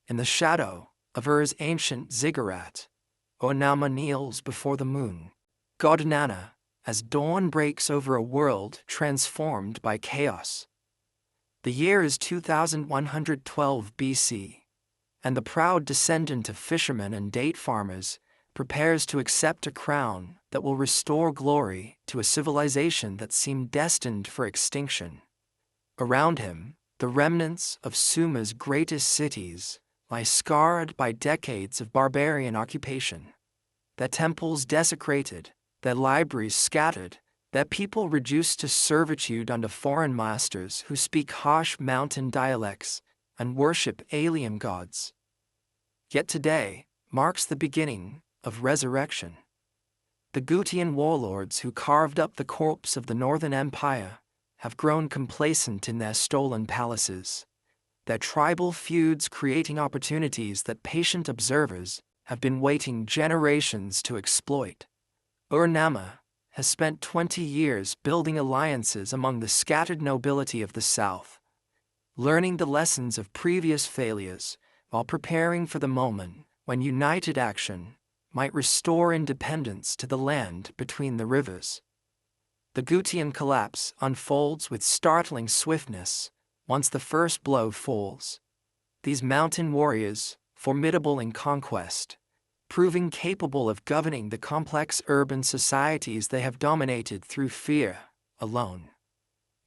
In the shadow of Ur's ancient ziggurat, Onama kneels before the moon, god Nana, as dawn breaks over a world transformed by chaos. The year is 2112 BC, and the proud descendant of fishermen and date farmers prepares to accept a crown that will restore glory to a civilization that seemed destined for extinction. Around him, the remnants of Sumer's greatest cities lie scarred by decades of barbarian occupation. Their temples desecrated, their libraries scattered, their people reduced to servitude under foreign masters who speak harsh mountain dialects and worship alien gods. Yet today marks the beginning of resurrection. The Gutian warlords who carved up the corpse of the Northern Empire have grown complacent in their stolen palaces, their tribal feuds creating opportunities that patient observers have been waiting generations to exploit. Ur-Nama has spent 20 years building alliances among the scattered nobility of the South, learning the lessons of previous failures while preparing for the moment when united action might restore independence to the land between the rivers. The Gutian collapse unfolds with startling swiftness once the first blow falls. These mountain warriors, formidable in conquest, proving capable of governing the complex urban societies they have dominated through fear alone.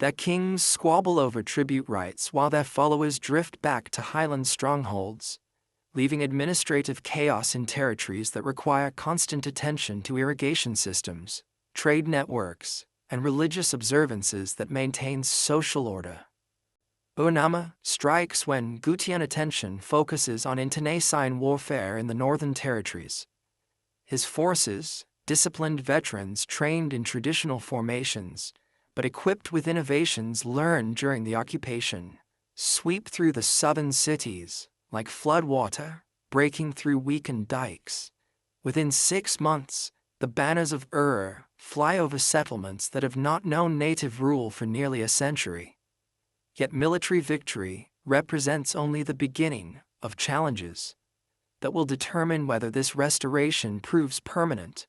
Their kings squabble over tribute rights while their followers drift back to highland strongholds, leaving administrative chaos in territories that require constant attention to irrigation systems, trade networks, and religious observances that maintain social order. Ur-Nama strikes when Gutian attention focuses on internecine warfare in the Northern Territories. His forces, disciplined veterans trained in traditional formations, but equipped with innovations learned during the occupation, sweep through the southern cities like floodwater, breaking through weakened dikes. Within 6 months, the banners of Ur fly over settlements that have not known native rule for nearly a century. Yet military victory represents only the beginning of challenges that will determine whether this restoration proves permanent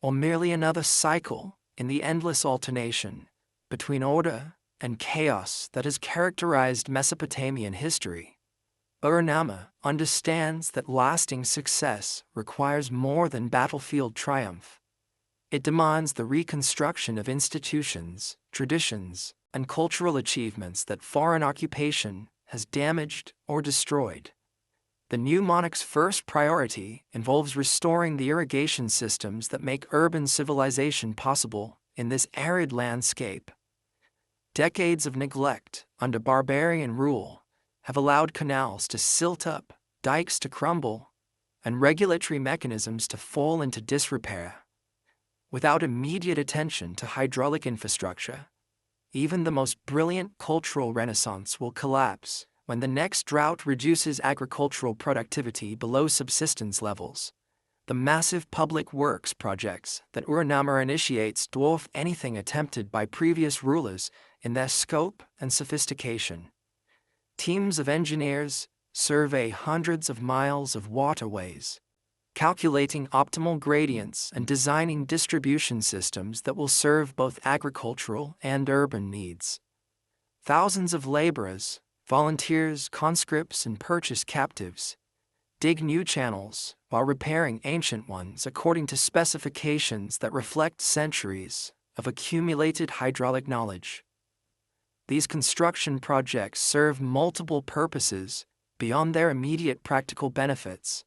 or merely another cycle in the endless alternation between order and chaos that has characterized Mesopotamian history. Ur-Nama understands that lasting success requires more than battlefield triumph. It demands the reconstruction of institutions, traditions, and cultural achievements that foreign occupation has damaged or destroyed. The new monarch's first priority involves restoring the irrigation systems that make urban civilization possible in this arid landscape. Decades of neglect under barbarian rule have allowed canals to silt up, dikes to crumble, and regulatory mechanisms to fall into disrepair. Without immediate attention to hydraulic infrastructure, even the most brilliant cultural renaissance will collapse when the next drought reduces agricultural productivity below subsistence levels. The massive public works projects that Ur-Nama initiates dwarf anything attempted by previous rulers in their scope and sophistication. Teams of engineers survey hundreds of miles of waterways, calculating optimal gradients and designing distribution systems that will serve both agricultural and urban needs. Thousands of laborers, volunteers, conscripts, and purchased captives dig new channels while repairing ancient ones according to specifications that reflect centuries of accumulated hydraulic knowledge. These construction projects serve multiple purposes beyond their immediate practical benefits.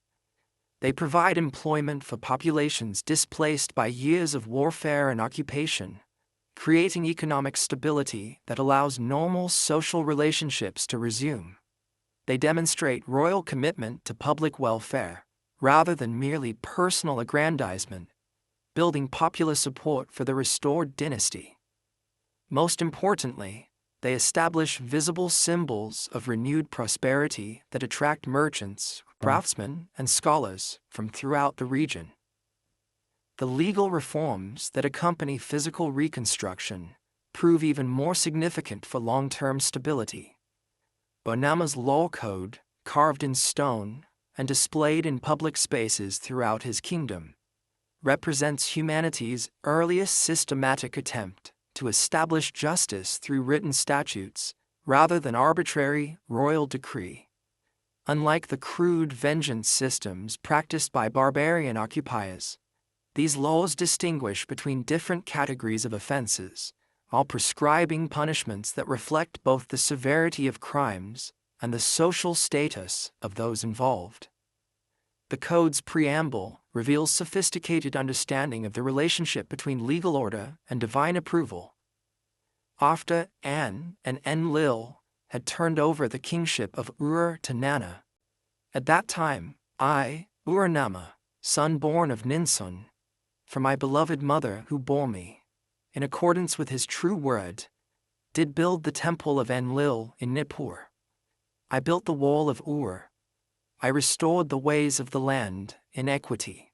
They provide employment for populations displaced by years of warfare and occupation, creating economic stability that allows normal social relationships to resume. They demonstrate royal commitment to public welfare, rather than merely personal aggrandizement, building popular support for the restored dynasty. Most importantly, they establish visible symbols of renewed prosperity that attract merchants, craftsmen, and scholars from throughout the region. The legal reforms that accompany physical reconstruction prove even more significant for long-term stability. Ur-Nama's law code, carved in stone and displayed in public spaces throughout his kingdom, represents humanity's earliest systematic attempt to establish justice through written statutes rather than arbitrary royal decree. Unlike the crude vengeance systems practiced by barbarian occupiers, these laws distinguish between different categories of offenses, while prescribing punishments that reflect both the severity of crimes and the social status of those involved. The code's preamble reveals sophisticated understanding of the relationship between legal order and divine approval. After An and Enlil had turned over the kingship of Ur to Nana, at that time I, Ur-Nama, son born of Ninsun, for my beloved mother who bore me, in accordance with his true word, did build the temple of Enlil in Nippur. I built the wall of Ur. I restored the ways of the land in equity.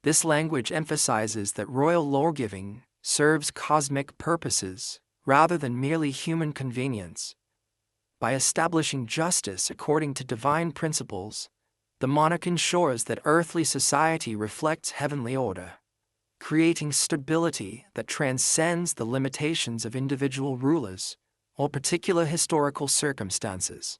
This language emphasizes that royal lawgiving serves cosmic purposes rather than merely human convenience. By establishing justice according to divine principles, the monarch ensures that earthly society reflects heavenly order, creating stability that transcends the limitations of individual rulers or particular historical circumstances.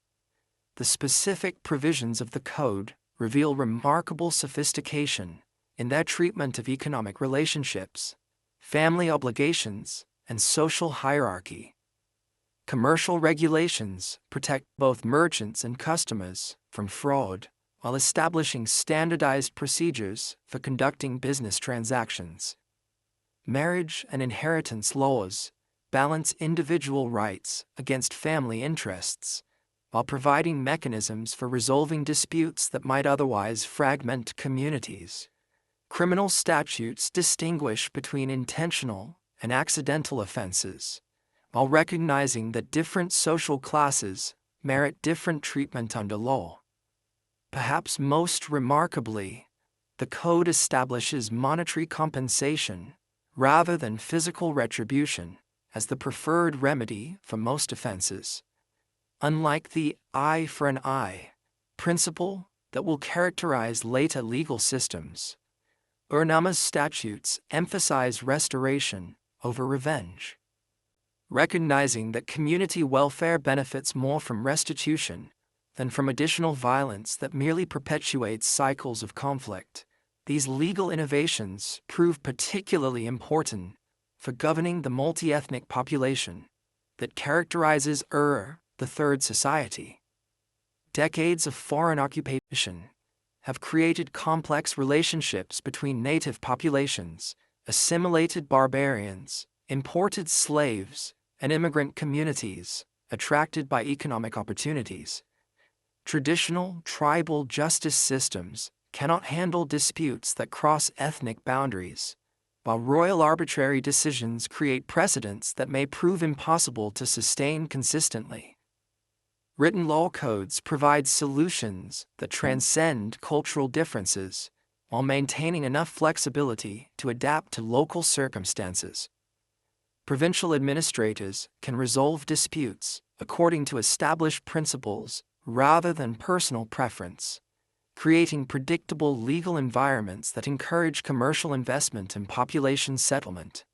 The specific provisions of the code reveal remarkable sophistication in their treatment of economic relationships, family obligations, and social hierarchy. Commercial regulations protect both merchants and customers from fraud, while establishing standardized procedures for conducting business transactions. Marriage and inheritance laws balance individual rights against family interests, while providing mechanisms for resolving disputes that might otherwise fragment communities. Criminal statutes distinguish between intentional and accidental offenses, while recognizing that different social classes merit different treatment under law. Perhaps most remarkably, the code establishes monetary compensation rather than physical retribution as the preferred remedy for most offenses. Unlike the eye for an eye principle that will characterize later legal systems, Ur-Namma's statutes emphasize restoration over revenge. Recognizing that community welfare benefits more from restitution than from additional violence that merely perpetuates cycles of conflict, these legal innovations prove particularly important for governing the multi-ethnic population that characterizes the Third Society. Decades of foreign occupation have created complex relationships between native populations, assimilated barbarians, imported slaves, and immigrant communities attracted by economic opportunities. Traditional tribal justice systems cannot handle disputes that cross ethnic boundaries, while royal arbitrary decisions create precedents that may prove impossible to sustain consistently. Written law codes provide solutions that transcend cultural differences while maintaining enough flexibility to adapt to local circumstances. Provincial administrators can resolve disputes according to established principles rather than personal preference, creating predictable legal environments that encourage commercial investment and population settlement.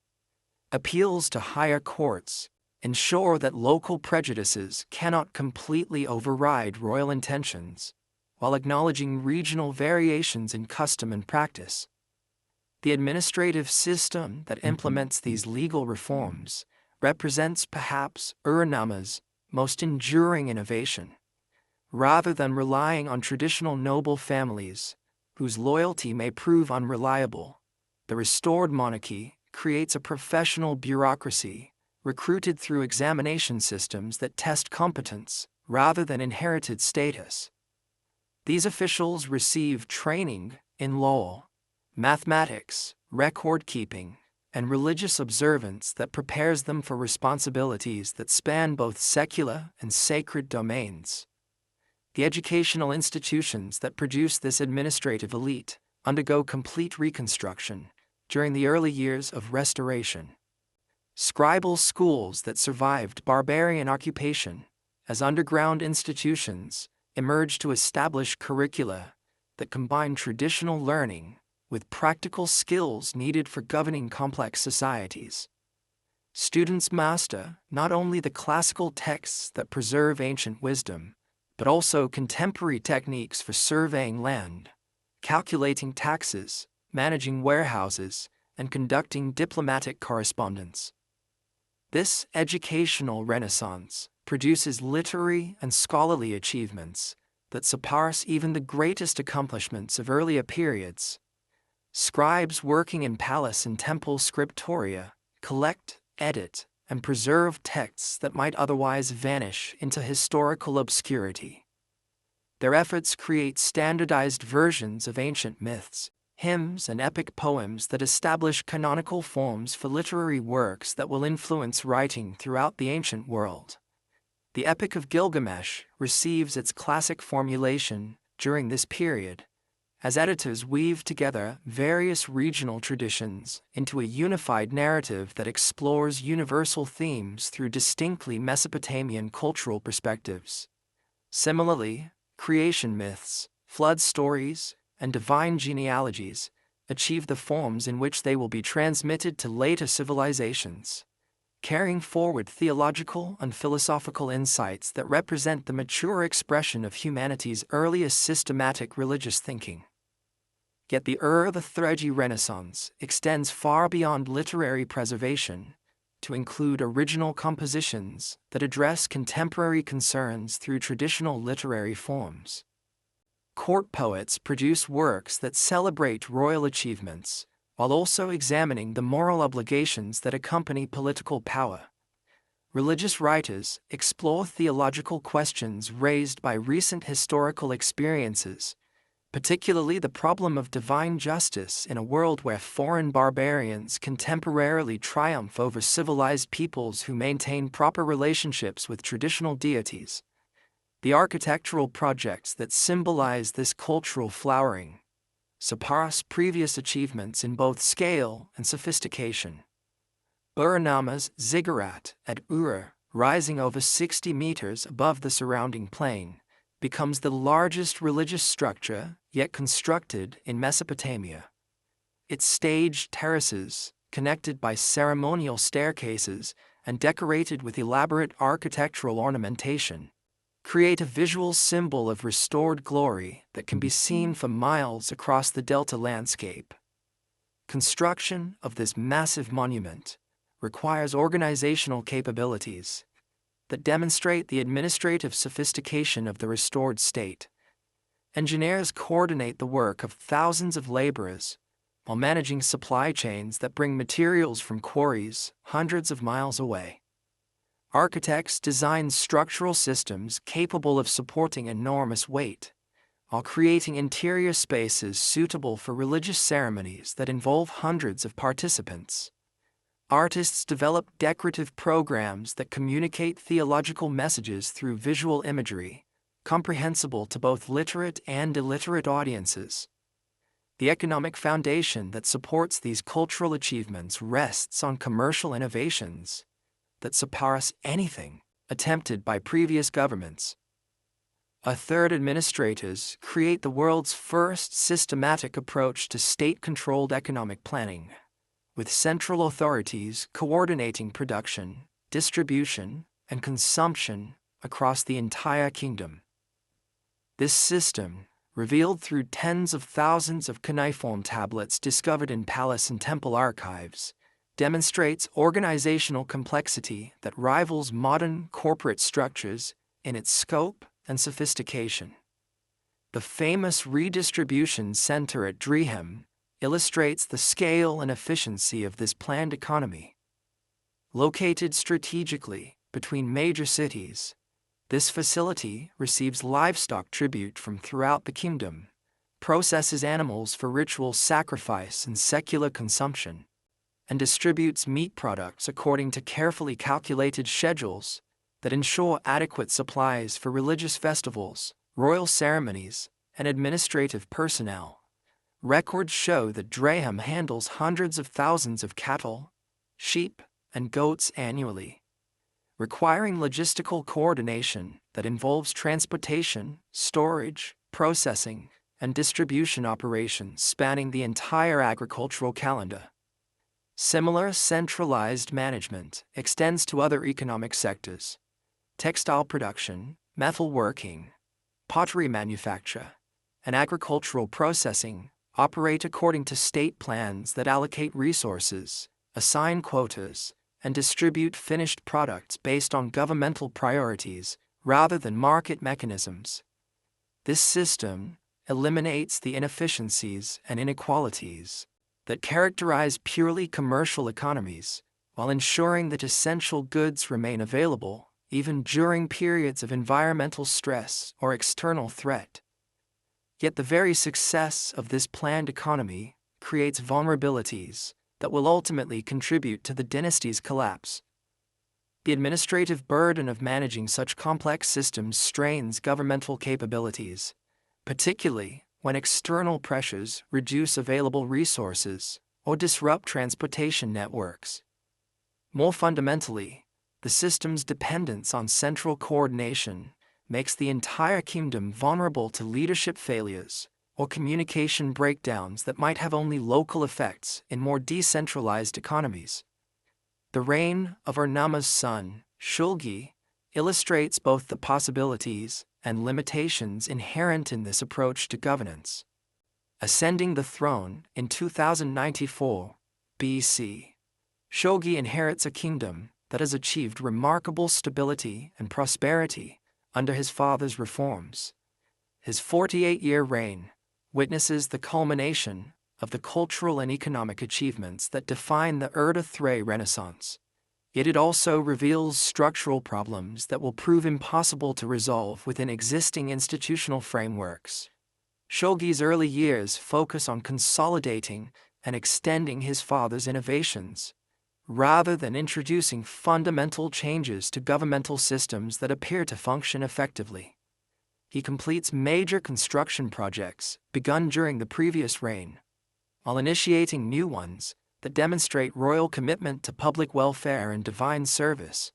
Appeals to higher courts ensure that local prejudices cannot completely override royal intentions, while acknowledging regional variations in custom and practice. The administrative system that implements these legal reforms represents perhaps Ur-Namma's most enduring innovation. Rather than relying on traditional noble families, whose loyalty may prove unreliable, the restored monarchy creates a professional bureaucracy recruited through examination systems that test competence rather than inherited status. These officials receive training in law, mathematics, record-keeping, and religious observance that prepares them for responsibilities that span both secular and sacred domains. The educational institutions that produce this administrative elite undergo complete reconstruction during the early years of restoration. Scribal schools that survived barbarian occupation as underground institutions emerged to establish curricula that combine traditional learning with practical skills needed for governing complex societies. Students master not only the classical texts that preserve ancient wisdom, but also contemporary techniques for surveying land, calculating taxes, managing warehouses, and conducting diplomatic correspondence. This educational renaissance produces literary and scholarly achievements that surpass even the greatest accomplishments of earlier periods. Scribes working in palace and temple scriptoria collect, edit, and preserve texts that might otherwise vanish into historical obscurity. Their efforts create standardized versions of ancient myths, hymns, and epic poems that establish canonical forms for literary works that will influence writing throughout the ancient world. The Epic of Gilgamesh receives its classic formulation during this period, as editors weave together various regional traditions into a unified narrative that explores universal themes through distinctly Mesopotamian cultural perspectives. Similarly, creation myths, flood stories, and divine genealogies achieve the forms in which they will be transmitted to later civilizations, carrying forward theological and philosophical insights that represent the mature expression of humanity's earliest systematic religious thinking. Yet the the Renaissance extends far beyond literary preservation to include original compositions that address contemporary concerns through traditional literary forms. Court poets produce works that celebrate royal achievements, while also examining the moral obligations that accompany political power. religious writers explore theological questions raised by recent historical experiences, particularly the problem of divine justice in a world where foreign barbarians can temporarily triumph over civilized peoples who maintain proper relationships with traditional deities. The architectural projects that symbolize this cultural flowering surpass previous achievements in both scale and sophistication. Ur-Namma's ziggurat at Ur, rising over 60 meters above the surrounding plain, becomes the largest religious structure yet constructed in Mesopotamia. Its staged terraces, connected by ceremonial staircases and decorated with elaborate architectural ornamentation, create a visual symbol of restored glory that can be seen for miles across the delta landscape. Construction of this massive monument requires organizational capabilities that demonstrate the administrative sophistication of the restored state. Engineers coordinate the work of thousands of laborers while managing supply chains that bring materials from quarries hundreds of miles away. Architects design structural systems capable of supporting enormous weight, while creating interior spaces suitable for religious ceremonies that involve hundreds of participants. Artists develop decorative programs that communicate theological messages through visual imagery, comprehensible to both literate and illiterate audiences. The economic foundation that supports these cultural achievements rests on commercial innovations that surpass anything attempted by previous governments. A third, administrators create the world's first systematic approach to state-controlled economic planning, with central authorities coordinating production, distribution, and consumption across the entire kingdom. This system, revealed through tens of thousands of cuneiform tablets discovered in palace and temple archives, demonstrates organizational complexity that rivals modern corporate structures in its scope and sophistication. The famous redistribution center at Drehem illustrates the scale and efficiency of this planned economy. Located strategically between major cities, this facility receives livestock tribute from throughout the kingdom, processes animals for ritual sacrifice and secular consumption, and distributes meat products according to carefully calculated schedules that ensure adequate supplies for religious festivals, royal ceremonies, and administrative personnel. Records show that Drehem handles hundreds of thousands of cattle, sheep, and goats annually, requiring logistical coordination that involves transportation, storage, processing, and distribution operations spanning the entire agricultural calendar. Similar centralized management extends to other economic sectors. Textile production, metalworking, pottery manufacture, and agricultural processing operate according to state plans that allocate resources, assign quotas, and distribute finished products based on governmental priorities rather than market mechanisms. This system eliminates the inefficiencies and inequalities that characterize purely commercial economies, while ensuring that essential goods remain available even during periods of environmental stress or external threat. Yet the very success of this planned economy creates vulnerabilities that will ultimately contribute to the dynasty's collapse. The administrative burden of managing such complex systems strains governmental capabilities, particularly when external pressures reduce available resources or disrupt transportation networks. More fundamentally, the system's dependence on central coordination makes the entire kingdom vulnerable to leadership failures or communication breakdowns that might have only local effects in more decentralized economies. The reign of Ur-Namma's son, Shulgi, illustrates both the possibilities and limitations inherent in this approach to governance. Ascending the throne in 2094 BC, Shulgi inherits a kingdom that has achieved remarkable stability and prosperity under his father's reforms. His 48-year reign witnesses the culmination of the cultural and economic achievements that define the Urda Thray Renaissance. Yet it also reveals structural problems that will prove impossible to resolve within existing institutional frameworks. Shulgi's early years focus on consolidating and extending his father's innovations, rather than introducing fundamental changes to governmental systems that appear to function effectively. He completes major construction projects begun during the previous reign, while initiating new ones that demonstrate royal commitment to public welfare and divine service.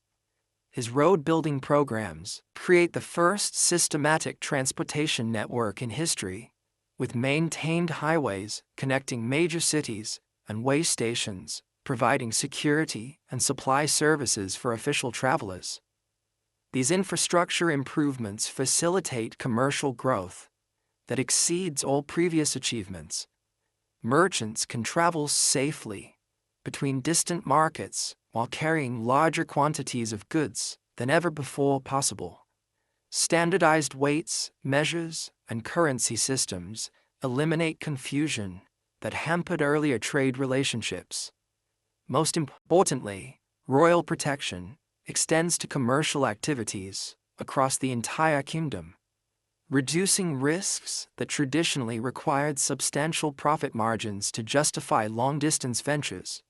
His road-building programs create the first systematic transportation network in history, with maintained highways connecting major cities and way stations, providing security and supply services for official travelers. These infrastructure improvements facilitate commercial growth that exceeds all previous achievements. Merchants can travel safely between distant markets while carrying larger quantities of goods than ever before possible. Standardized weights, measures, and currency systems eliminate confusion that hampered earlier trade relationships. Most importantly, royal protection extends to commercial activities across the entire kingdom, reducing risks that traditionally required substantial profit margins to justify long-distance ventures.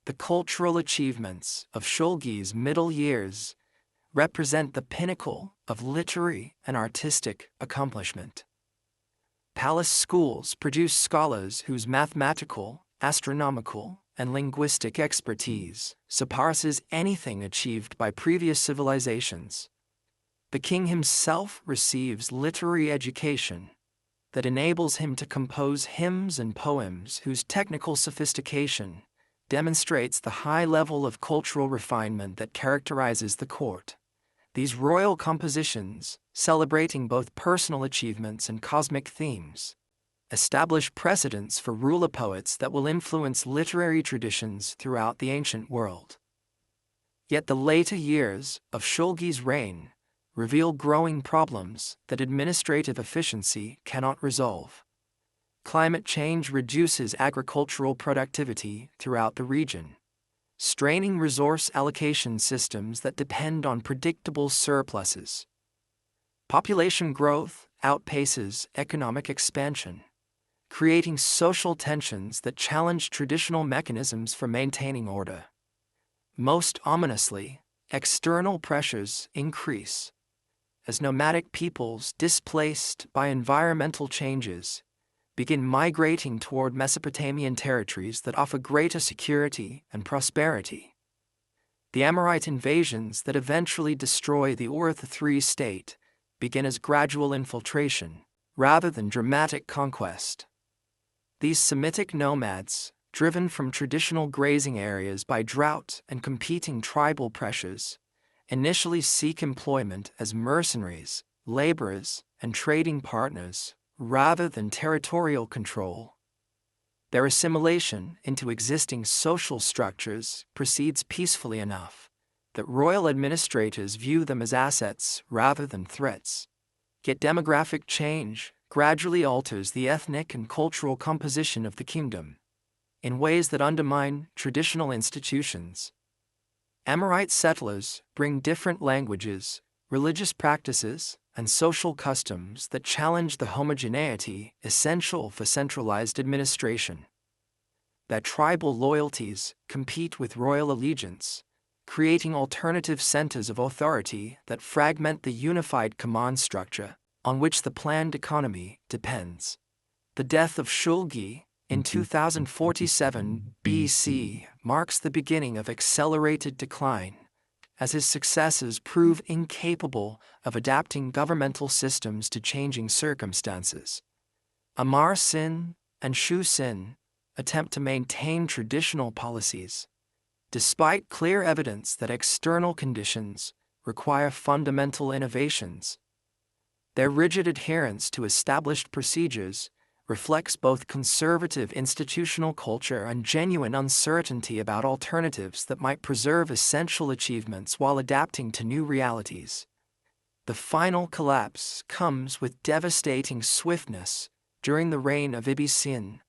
The cultural achievements of Shulgi's middle years represent the pinnacle of literary and artistic accomplishment. Palace schools produce scholars whose mathematical, astronomical, and linguistic expertise surpasses anything achieved by previous civilizations. The king himself receives literary education that enables him to compose hymns and poems whose technical sophistication demonstrates the high level of cultural refinement that characterizes the court. These royal compositions, celebrating both personal achievements and cosmic themes, establish precedents for ruler poets that will influence literary traditions throughout the ancient world. Yet the later years of Shulgi's reign reveal growing problems that administrative efficiency cannot resolve. Climate change reduces agricultural productivity throughout the region, straining resource allocation systems that depend on predictable surpluses. Population growth outpaces economic expansion, creating social tensions that challenge traditional mechanisms for maintaining order. Most ominously, external pressures increase as nomadic peoples displaced by environmental changes begin migrating toward Mesopotamian territories that offer greater security and prosperity. The Amorite invasions that eventually destroy the Ur III state begin as gradual infiltration, rather than dramatic conquest. These Semitic nomads, driven from traditional grazing areas by drought and competing tribal pressures, initially seek employment as mercenaries, laborers, and trading partners, rather than territorial control. Their assimilation into existing social structures proceeds peacefully enough that royal administrators view them as assets rather than threats. Yet demographic change gradually alters the ethnic and cultural composition of the kingdom in ways that undermine traditional institutions. Amorite settlers bring different languages, religious practices, and social customs that challenge the homogeneity essential for centralized administration. Their tribal loyalties compete with royal allegiance, creating alternative centers of authority that fragment the unified command structure on which the planned economy depends. The death of Shulgi in 2047 BC marks the beginning of accelerated decline, as his successors prove incapable of adapting governmental systems to changing circumstances. Amar Sin and Shu Sin attempt to maintain traditional policies, despite clear evidence that external conditions require fundamental innovations. Their rigid adherence to established procedures reflects both conservative institutional culture and genuine uncertainty about alternatives that might preserve essential achievements while adapting to new realities. The final collapse comes with devastating swiftness during the reign of Ibbi Sin,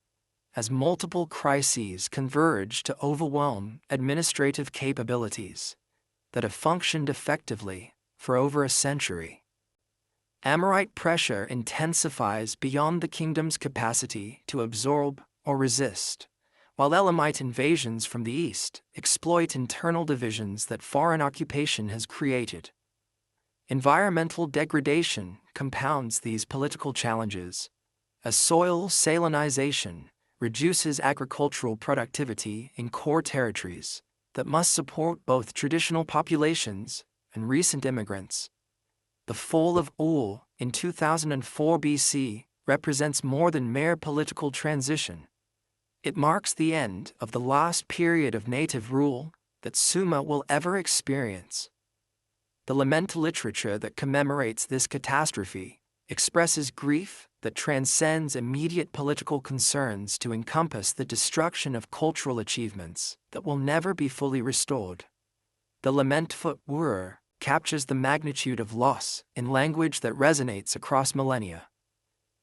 as multiple crises converge to overwhelm administrative capabilities that have functioned effectively for over a century. Amorite pressure intensifies beyond the kingdom's capacity to absorb or resist, while Elamite invasions from the east exploit internal divisions that foreign occupation has created. Environmental degradation compounds these political challenges, as soil salinization reduces agricultural productivity in core territories that must support both traditional populations and recent immigrants. The fall of Ur in 2004 BC represents more than mere political transition. It marks the end of the last period of native rule that Sumer will ever experience. The lament literature that commemorates this catastrophe expresses grief that transcends immediate political concerns to encompass the destruction of cultural achievements that will never be fully restored. The lament for Ur captures the magnitude of loss in language that resonates across millennia.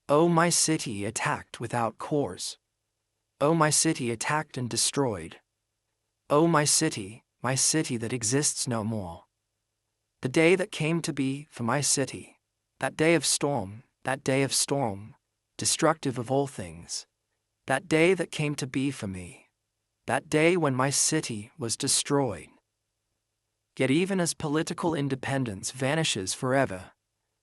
O my city attacked without cause. O my city attacked and destroyed. O my city that exists no more. The day that came to be for my city, that day of storm, destructive of all things, that day that came to be for me, that day when my city was destroyed. Yet even as political independence vanishes forever,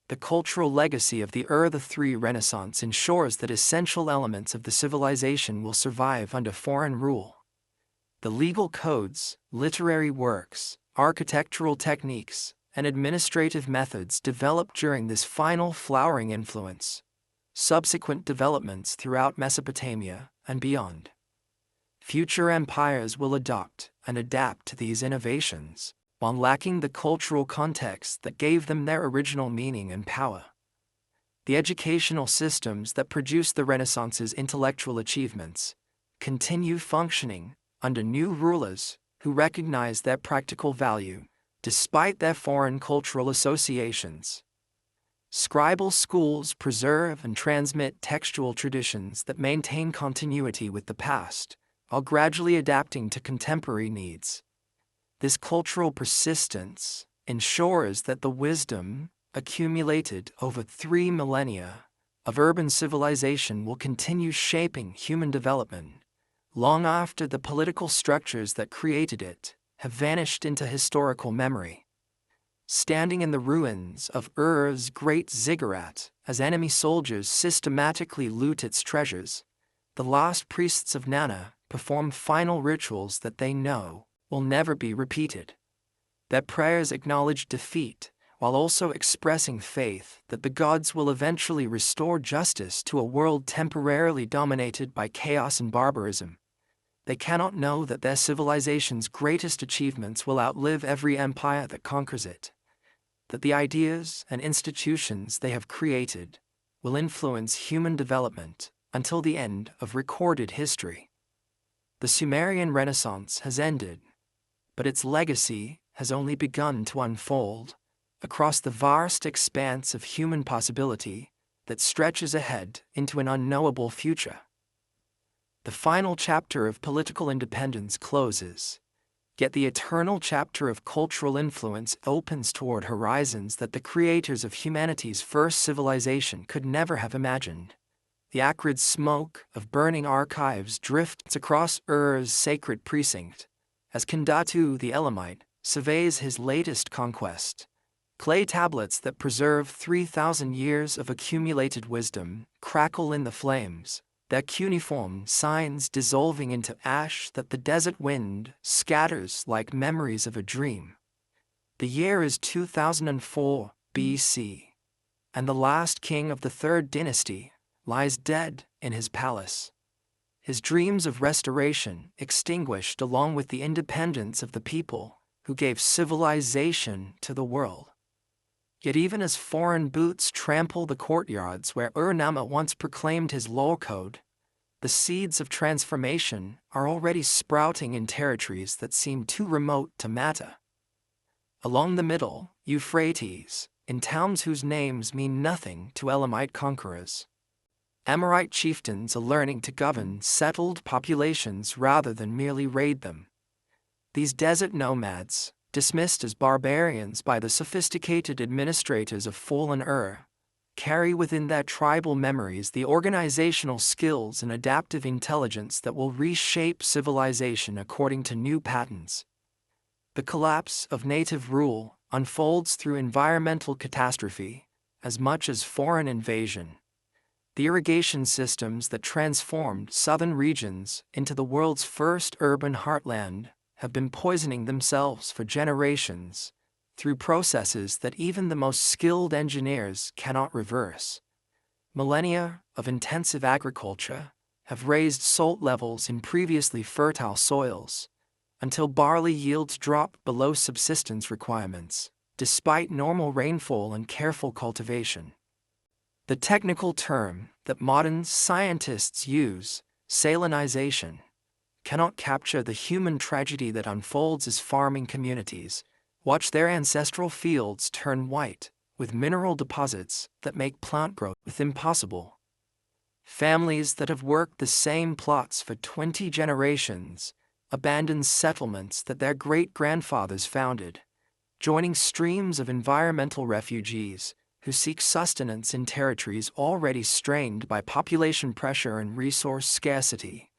the cultural legacy of the Ur-III Renaissance ensures that essential elements of the civilization will survive under foreign rule. The legal codes, literary works, architectural techniques, and administrative methods developed during this final flowering influence subsequent developments throughout Mesopotamia and beyond. Future empires will adopt and adapt to these innovations, while lacking the cultural context that gave them their original meaning and power. The educational systems that produced the Renaissance's intellectual achievements continue functioning under new rulers who recognize their practical value despite their foreign cultural associations. Scribal schools preserve and transmit textual traditions that maintain continuity with the past, while gradually adapting to contemporary needs. This cultural persistence ensures that the wisdom accumulated over 3 millennia of urban civilization will continue shaping human development long after the political structures that created it have vanished into historical memory. Standing in the ruins of Ur's great ziggurat as enemy soldiers systematically loot its treasures, the lost priests of Nana perform final rituals that they know will never be repeated. Their prayers acknowledge defeat while also expressing faith that the gods will eventually restore justice to a world temporarily dominated by chaos and barbarism. They cannot know that their civilization's greatest achievements will outlive every empire that conquers it, that the ideas and institutions they have created will influence human development until the end of recorded history. The Sumerian Renaissance has ended, but its legacy has only begun to unfold across the vast expanse of human possibility that stretches ahead into an unknowable future. The final chapter of political independence closes, yet the eternal chapter of cultural influence opens toward horizons that the creators of humanity's first civilization could never have imagined. The acrid smoke of burning archives drifts across Ur's sacred precinct as Kandatu the Elamite surveys his latest conquest. Clay tablets that preserve 3,000 years of accumulated wisdom crackle in the flames, their cuneiform signs dissolving into ash that the desert wind scatters like memories of a dream. The year is 2004 BC, and the last king of the Third Dynasty lies dead in his palace. His dreams of restoration extinguished along with the independence of the people who gave civilization to the world. Yet even as foreign boots trample the courtyards where Ur-Nama once proclaimed his law code, the seeds of transformation are already sprouting in territories that seem too remote to matter. Along the middle Euphrates, in towns whose names mean nothing to Elamite conquerors, Amorite chieftains are learning to govern settled populations rather than merely raid them. These desert nomads, dismissed as barbarians by the sophisticated administrators of fallen Ur, carry within their tribal memories the organizational skills and adaptive intelligence that will reshape civilization according to new patterns. The collapse of native rule unfolds through environmental catastrophe as much as foreign invasion. The irrigation systems that transformed southern regions into the world's first urban heartland have been poisoning themselves for generations through processes that even the most skilled engineers cannot reverse. Millennia of intensive agriculture have raised salt levels in previously fertile soils until barley yields drop below subsistence requirements, despite normal rainfall and careful cultivation. The technical term that modern scientists use, salinization, cannot capture the human tragedy that unfolds as farming communities watch their ancestral fields turn white with mineral deposits that make plant growth impossible. Families that have worked the same plots for 20 generations abandon settlements that their great-grandfathers founded, joining streams of environmental refugees who seek sustenance in territories already strained by population pressure and resource scarcity.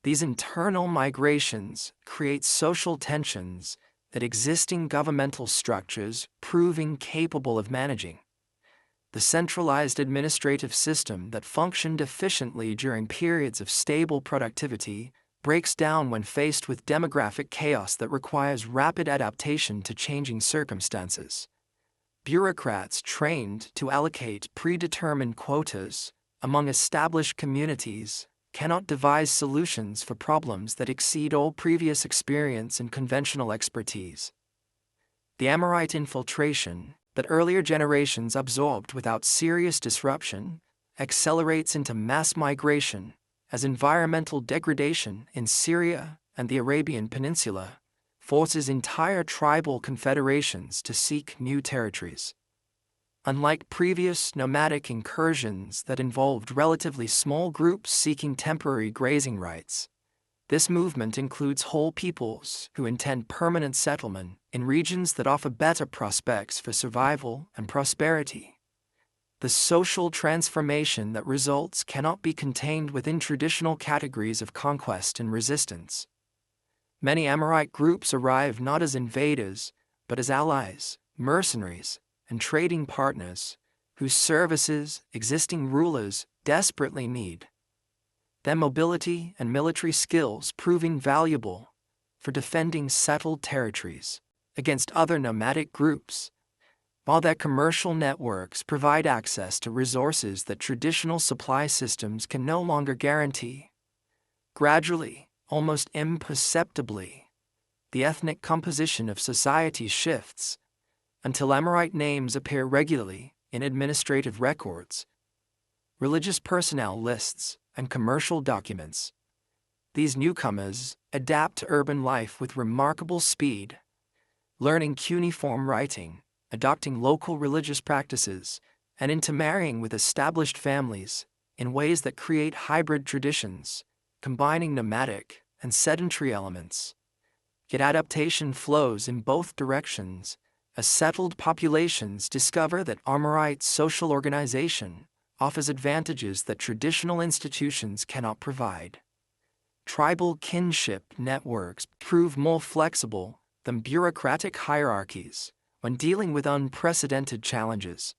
These internal migrations create social tensions that existing governmental structures prove incapable of managing. The centralized administrative system that functioned efficiently during periods of stable productivity breaks down when faced with demographic chaos that requires rapid adaptation to changing circumstances. Bureaucrats trained to allocate predetermined quotas among established communities cannot devise solutions for problems that exceed all previous experience and conventional expertise. The Amorite infiltration that earlier generations absorbed without serious disruption accelerates into mass migration as environmental degradation in Syria and the Arabian Peninsula forces entire tribal confederations to seek new territories. Unlike previous nomadic incursions that involved relatively small groups seeking temporary grazing rights, this movement includes whole peoples who intend permanent settlement in regions that offer better prospects for survival and prosperity. The social transformation that results cannot be contained within traditional categories of conquest and resistance. Many Amorite groups arrive not as invaders, but as allies, mercenaries, and trading partners whose services existing rulers desperately need. Their mobility and military skills proving valuable for defending settled territories against other nomadic groups, while their commercial networks provide access to resources that traditional supply systems can no longer guarantee. Gradually, almost imperceptibly, the ethnic composition of society shifts until Amorite names appear regularly in administrative records, religious personnel lists, and commercial documents. These newcomers adapt to urban life with remarkable speed, learning cuneiform writing, adopting local religious practices, and intermarrying with established families in ways that create hybrid traditions, combining nomadic and sedentary elements. Yet adaptation flows in both directions as settled populations discover that Amorite social organization offers advantages that traditional institutions cannot provide. Tribal kinship networks prove more flexible than bureaucratic hierarchies when dealing with unprecedented challenges.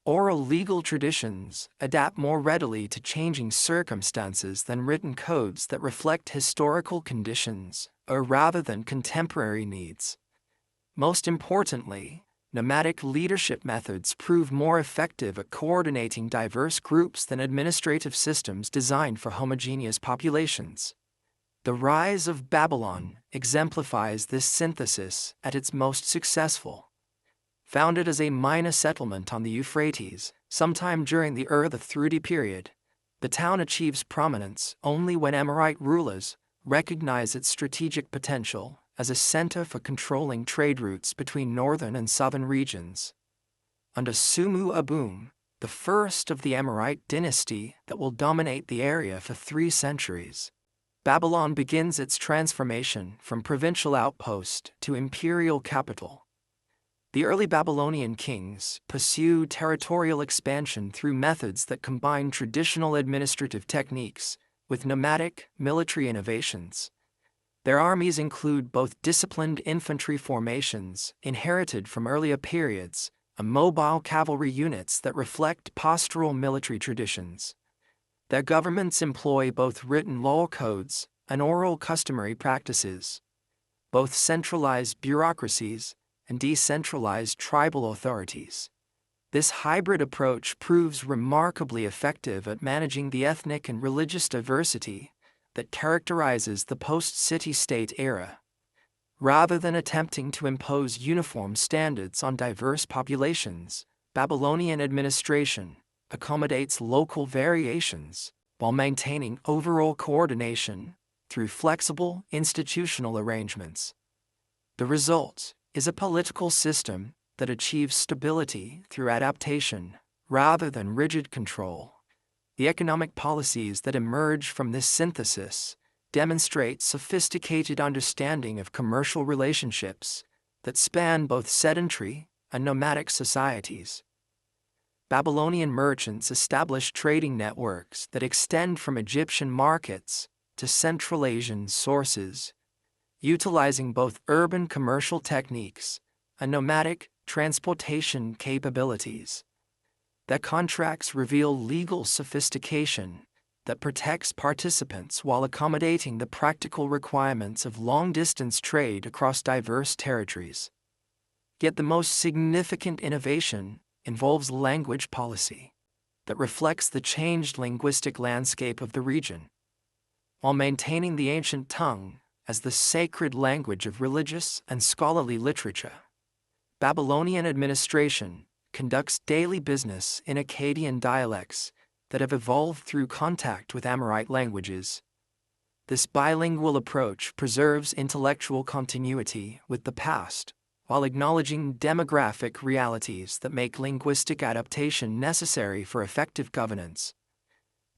Oral legal traditions adapt more readily to changing circumstances than written codes that reflect historical conditions or rather than contemporary needs. Most importantly, nomadic leadership methods prove more effective at coordinating diverse groups than administrative systems designed for homogeneous populations. The rise of Babylon exemplifies this synthesis at its most successful. Founded as a minor settlement on the Euphrates, sometime during the Ur-Thrudi period, the town achieves prominence only when Amorite rulers recognize its strategic potential as a center for controlling trade routes between northern and southern regions. Under Sumu Abum, the first of the Amorite dynasty that will dominate the area for 3 centuries. Babylon begins its transformation from provincial outpost to imperial capital. The early Babylonian kings pursued territorial expansion through methods that combine traditional administrative techniques with nomadic military innovations. Their armies include both disciplined infantry formations inherited from earlier periods and mobile cavalry units that reflect pastoral military traditions. Their governments employ both written law codes and oral customary practices, both centralized bureaucracies and decentralized tribal authorities. This hybrid approach proves remarkably effective at managing the ethnic and religious diversity that characterizes the post-city-state era. Rather than attempting to impose uniform standards on diverse populations, Babylonian administration accommodates local variations while maintaining overall coordination through flexible institutional arrangements. The result is a political system that achieves stability through adaptation rather than rigid control. The economic policies that emerge from this synthesis demonstrate sophisticated understanding of commercial relationships that span both sedentary and nomadic societies. Babylonian merchants established trading networks that extend from Egyptian markets to Central Asian sources, utilizing both urban commercial techniques and nomadic transportation capabilities. Their contracts reveal legal sophistication that protects participants while accommodating the practical requirements of long-distance trade across diverse territories. Yet the most significant innovation involves language policy that reflects the changed linguistic landscape of the region. While maintaining the ancient tongue as the sacred language of religious and scholarly literature, Babylonian administration conducts daily business in Akkadian dialects that have evolved through contact with Amorite languages. This bilingual approach preserves intellectual continuity with the past, while acknowledging demographic realities that make linguistic adaptation necessary for effective governance.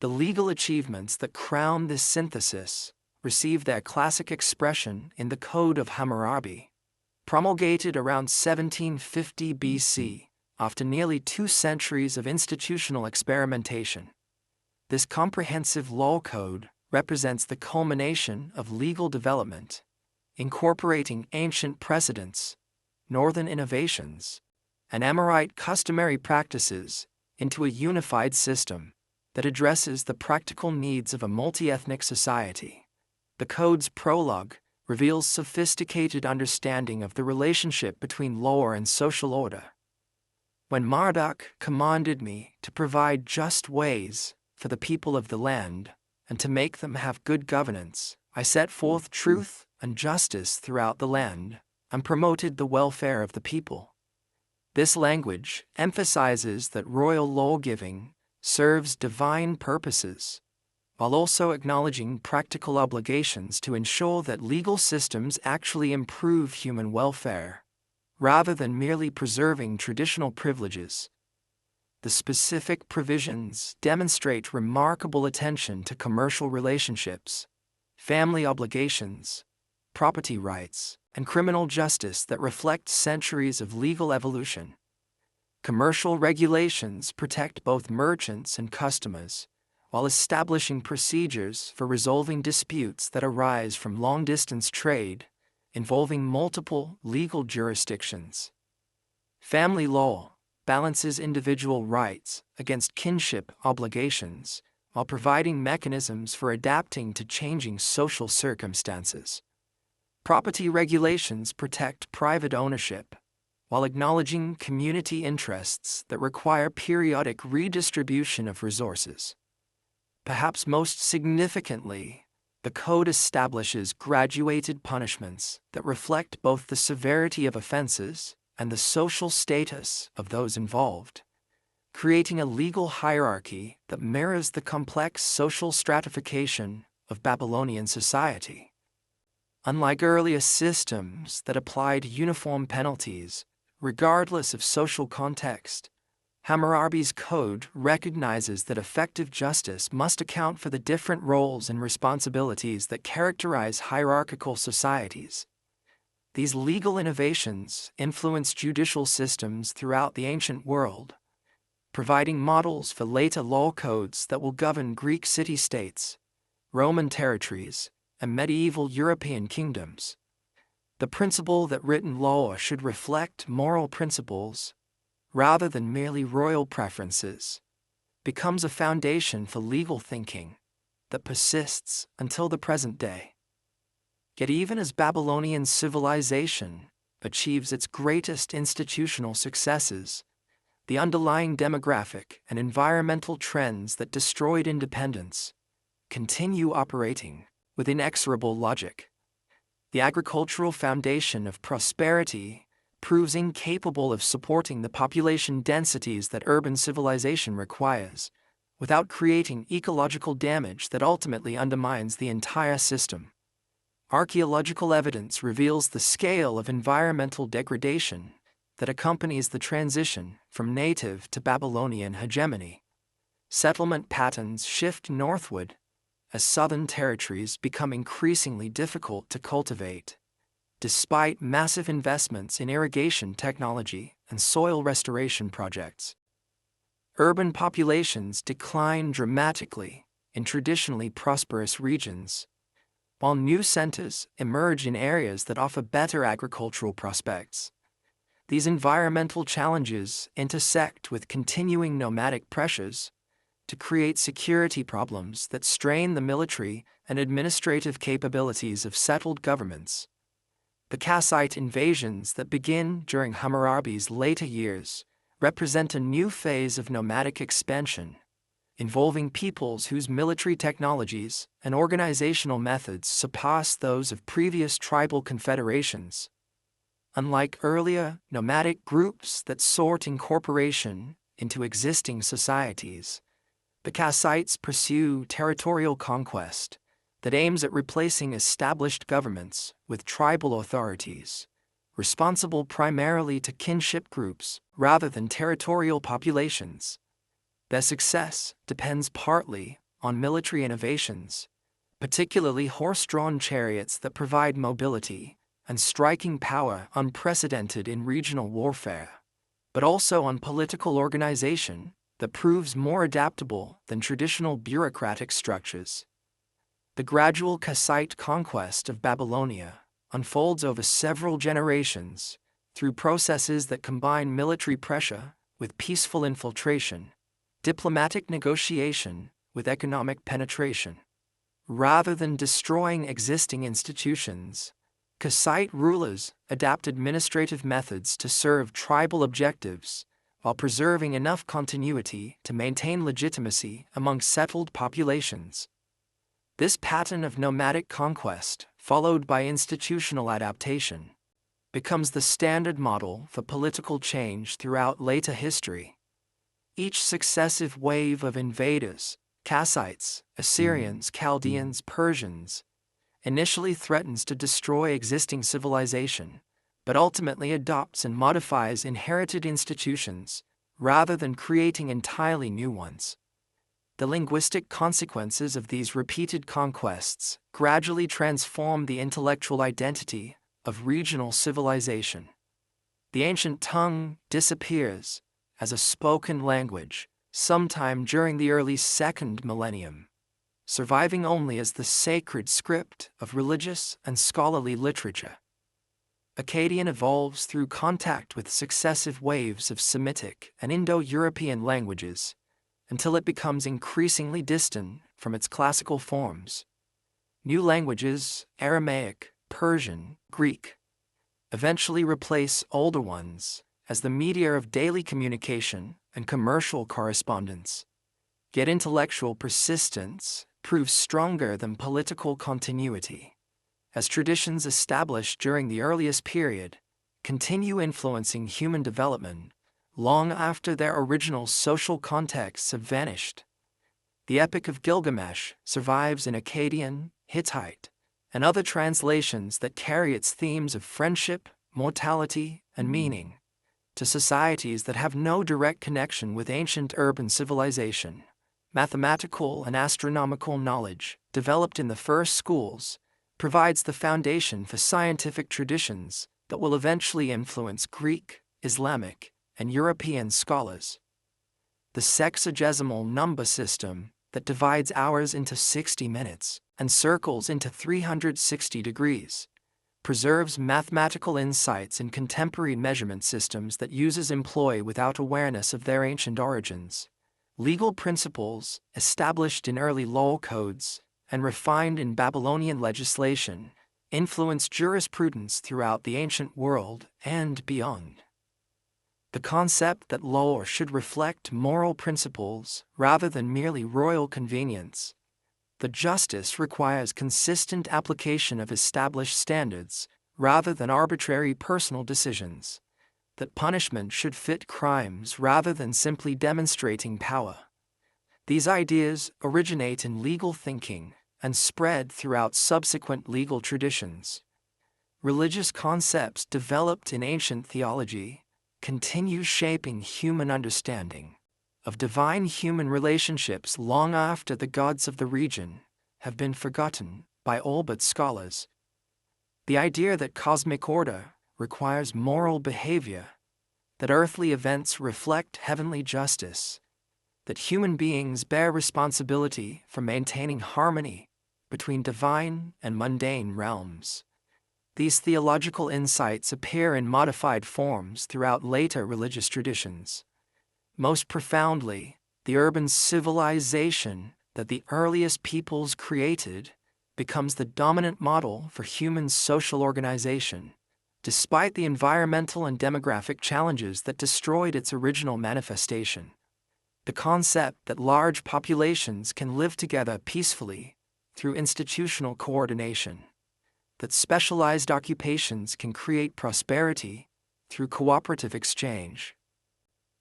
The legal achievements that crown this synthesis receive their classic expression in the Code of Hammurabi, promulgated around 1750 BC, after nearly 2 centuries of institutional experimentation. This comprehensive law code represents the culmination of legal development, incorporating ancient precedents, northern innovations, and Amorite customary practices into a unified system that addresses the practical needs of a multi-ethnic society. The code's prologue reveals sophisticated understanding of the relationship between law and social order. When Marduk commanded me to provide just ways for the people of the land and to make them have good governance, I set forth truth and justice throughout the land and promoted the welfare of the people. This language emphasizes that royal law-giving serves divine purposes, while also acknowledging practical obligations to ensure that legal systems actually improve human welfare, rather than merely preserving traditional privileges. The specific provisions demonstrate remarkable attention to commercial relationships, family obligations, property rights, and criminal justice that reflect centuries of legal evolution. Commercial regulations protect both merchants and customers, while establishing procedures for resolving disputes that arise from long-distance trade involving multiple legal jurisdictions. Family law balances individual rights against kinship obligations while providing mechanisms for adapting to changing social circumstances. Property regulations protect private ownership while acknowledging community interests that require periodic redistribution of resources. Perhaps most significantly, the code establishes graduated punishments that reflect both the severity of offenses and the social status of those involved, creating a legal hierarchy that mirrors the complex social stratification of Babylonian society. Unlike earlier systems that applied uniform penalties regardless of social context, Hammurabi's code recognizes that effective justice must account for the different roles and responsibilities that characterize hierarchical societies. These legal innovations influenced judicial systems throughout the ancient world, providing models for later law codes that will govern Greek city-states, Roman territories, and medieval European kingdoms. The principle that written law should reflect moral principles, rather than merely royal preferences, becomes a foundation for legal thinking that persists until the present day. Yet even as Babylonian civilization achieves its greatest institutional successes, the underlying demographic and environmental trends that destroyed independence continue operating with inexorable logic. The agricultural foundation of prosperity proves incapable of supporting the population densities that urban civilization requires, without creating ecological damage that ultimately undermines the entire system. Archaeological evidence reveals the scale of environmental degradation that accompanies the transition from native to Babylonian hegemony. Settlement patterns shift northward as southern territories become increasingly difficult to cultivate. Despite massive investments in irrigation technology and soil restoration projects, urban populations decline dramatically in traditionally prosperous regions, while new centers emerge in areas that offer better agricultural prospects. These environmental challenges intersect with continuing nomadic pressures to create security problems that strain the military and administrative capabilities of settled governments. The Kassite invasions that begin during Hammurabi's later years represent a new phase of nomadic expansion, involving peoples whose military technologies and organizational methods surpass those of previous tribal confederations. Unlike earlier nomadic groups that sought incorporation into existing societies, the Kassites pursue territorial conquest that aims at replacing established governments with tribal authorities, responsible primarily to kinship groups rather than territorial populations. Their success depends partly on military innovations, particularly horse-drawn chariots that provide mobility and striking power unprecedented in regional warfare, but also on political organization that proves more adaptable than traditional bureaucratic structures. The gradual Kassite conquest of Babylonia unfolds over several generations through processes that combine military pressure with peaceful infiltration, diplomatic negotiation with economic penetration. Rather than destroying existing institutions, Kassite rulers adapted administrative methods to serve tribal objectives while preserving enough continuity to maintain legitimacy among settled populations. This pattern of nomadic conquest, followed by institutional adaptation, becomes the standard model for political change throughout later history. Each successive wave of invaders, Kassites, Assyrians, Chaldeans, Persians, initially threatens to destroy existing civilization, but ultimately adopts and modifies inherited institutions rather than creating entirely new ones. The linguistic consequences of these repeated conquests gradually transform the intellectual identity of regional civilization. The ancient tongue disappears as a spoken language sometime during the early second millennium, surviving only as the sacred script of religious and scholarly literature. Akkadian evolves through contact with successive waves of Semitic and Indo-European languages, until it becomes increasingly distant from its classical forms. New languages, Aramaic, Persian, Greek, eventually replace older ones as the media of daily communication and commercial correspondence. Yet intellectual persistence proves stronger than political continuity, as traditions established during the earliest period continue influencing human development long after their original social contexts have vanished. The Epic of Gilgamesh survives in Akkadian, Hittite, and other translations that carry its themes of friendship, mortality, and meaning, to societies that have no direct connection with ancient urban civilization. Mathematical and astronomical knowledge, developed in the first schools, provides the foundation for scientific traditions that will eventually influence Greek, Islamic, and European scholars. The sexagesimal number system that divides hours into 60 minutes and circles into 360 degrees preserves mathematical insights in contemporary measurement systems that users employ without awareness of their ancient origins. Legal principles, established in early law codes and refined in Babylonian legislation, influenced jurisprudence throughout the ancient world and beyond. The concept that law should reflect moral principles rather than merely royal convenience. The justice requires consistent application of established standards rather than arbitrary personal decisions. That punishment should fit crimes rather than simply demonstrating power. These ideas originate in legal thinking and spread throughout subsequent legal traditions. Religious concepts developed in ancient theology continue shaping human understanding of divine-human relationships long after the gods of the region have been forgotten by all but scholars. The idea that cosmic order requires moral behavior, that earthly events reflect heavenly justice, that human beings bear responsibility for maintaining harmony between divine and mundane realms. These theological insights appear in modified forms throughout later religious traditions. Most profoundly, the urban civilization that the earliest peoples created becomes the dominant model for human social organization, despite the environmental and demographic challenges that destroyed its original manifestation. The concept that large populations can live together peacefully through institutional coordination, that specialized occupations can create prosperity through cooperative exchange,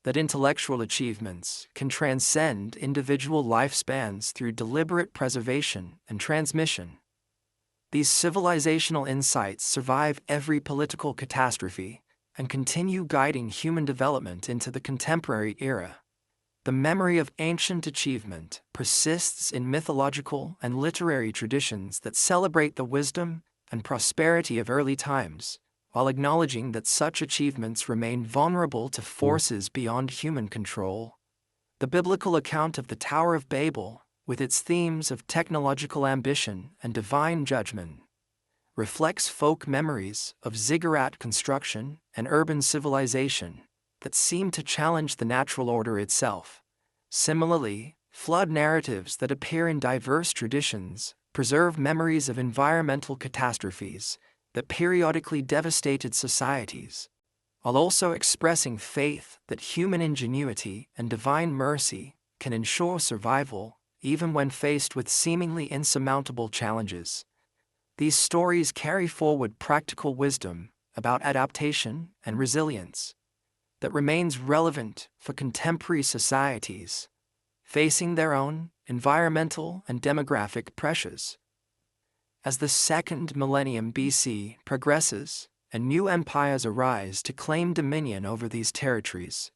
that intellectual achievements can transcend individual lifespans through deliberate preservation and transmission. These civilizational insights survive every political catastrophe and continue guiding human development into the contemporary era. The memory of ancient achievement persists in mythological and literary traditions that celebrate the wisdom and prosperity of early times, while acknowledging that such achievements remain vulnerable to forces beyond human control. The biblical account of the Tower of Babel, with its themes of technological ambition and divine judgment, reflects folk memories of ziggurat construction and urban civilization that seem to challenge the natural order itself. Similarly, flood narratives that appear in diverse traditions preserve memories of environmental catastrophes that periodically devastated societies, while also expressing faith that human ingenuity and divine mercy can ensure survival even when faced with seemingly insurmountable challenges. These stories carry forward practical wisdom about adaptation and resilience that remains relevant for contemporary societies facing their own environmental and demographic pressures. As the second millennium BC progresses and new empires arise to claim dominion over these territories,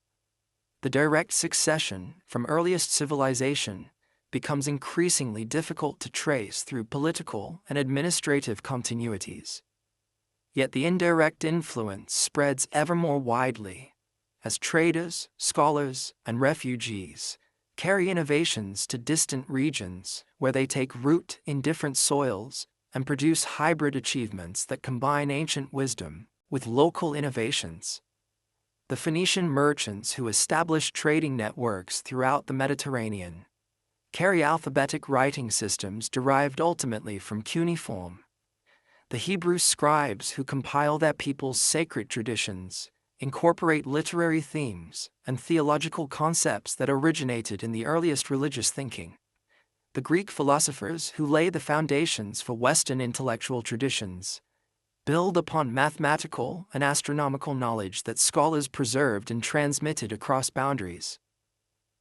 the direct succession from earliest civilization becomes increasingly difficult to trace through political and administrative continuities. Yet the indirect influence spreads ever more widely as traders, scholars, and refugees carry innovations to distant regions where they take root in different soils and produce hybrid achievements that combine ancient wisdom with local innovations. The Phoenician merchants who established trading networks throughout the Mediterranean carry alphabetic writing systems derived ultimately from cuneiform. The Hebrew scribes who compile their people's sacred traditions incorporate literary themes and theological concepts that originated in the earliest religious thinking. The Greek philosophers who lay the foundations for Western intellectual traditions build upon mathematical and astronomical knowledge that scholars preserved and transmitted across boundaries.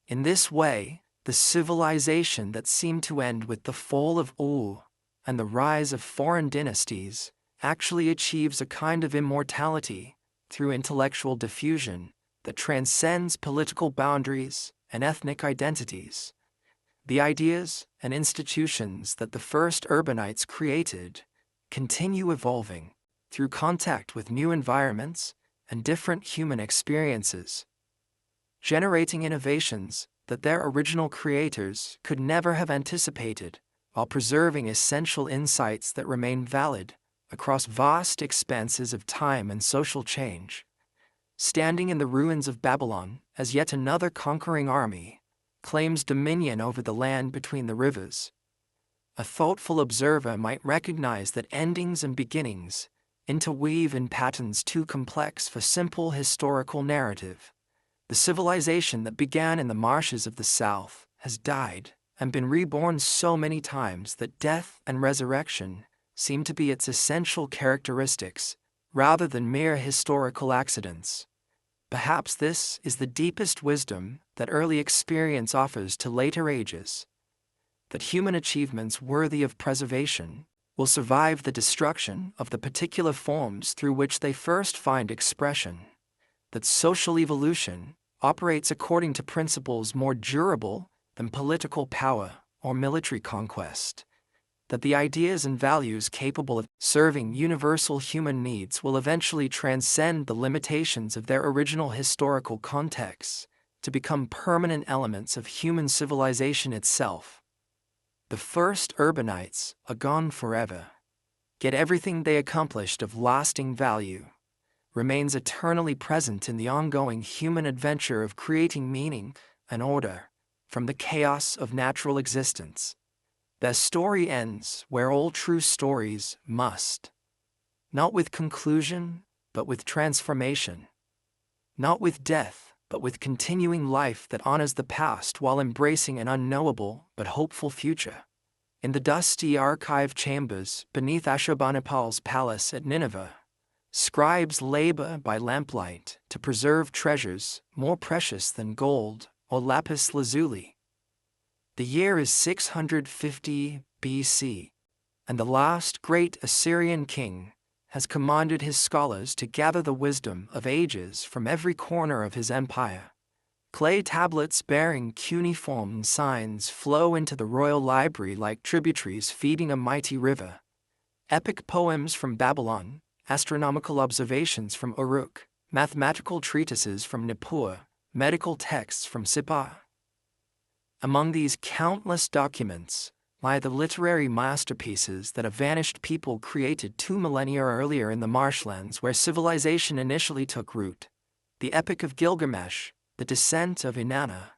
In this way, the civilization that seemed to end with the fall of Ur and the rise of foreign dynasties actually achieves a kind of immortality through intellectual diffusion that transcends political boundaries and ethnic identities. The ideas and institutions that the first urbanites created continue evolving through contact with new environments and different human experiences, generating innovations that their original creators could never have anticipated, while preserving essential insights that remain valid across vast expanses of time and social change. Standing in the ruins of Babylon as yet another conquering army claims dominion over the land between the rivers, a thoughtful observer might recognize that endings and beginnings interweave in patterns too complex for simple historical narrative. The civilization that began in the marshes of the South has died and been reborn so many times that death and resurrection seem to be its essential characteristics, rather than mere historical accidents. Perhaps this is the deepest wisdom that early experience offers to later ages, that human achievements worthy of preservation will survive the destruction of the particular forms through which they first find expression, that social evolution operates according to principles more durable than political power or military conquest, that the ideas and values capable of serving universal human needs will eventually transcend the limitations of their original historical contexts to become permanent elements of human civilization itself. The first urbanites are gone forever, yet everything they accomplished of lasting value remains eternally present in the ongoing human adventure of creating meaning and order from the chaos of natural existence. Their story ends where all true stories must, not with conclusion, but with transformation, not with death, but with continuing life that honors the past while embracing an unknowable but hopeful future. In the dusty archive chambers beneath Ashurbanipal's palace at Nineveh, scribes labor by lamplight to preserve treasures more precious than gold or lapis lazuli. The year is 650 BC, and the last great Assyrian king has commanded his scholars to gather the wisdom of ages from every corner of his empire. Clay tablets bearing cuneiform signs flow into the royal library like tributaries feeding a mighty river. Epic poems from Babylon, astronomical observations from Uruk, mathematical treatises from Nippur, medical texts from Sippar. Among these countless documents lie the literary masterpieces that a vanished people created 2 millennia earlier in the marshlands where civilization initially took root. The Epic of Gilgamesh, the Descent of Inanna,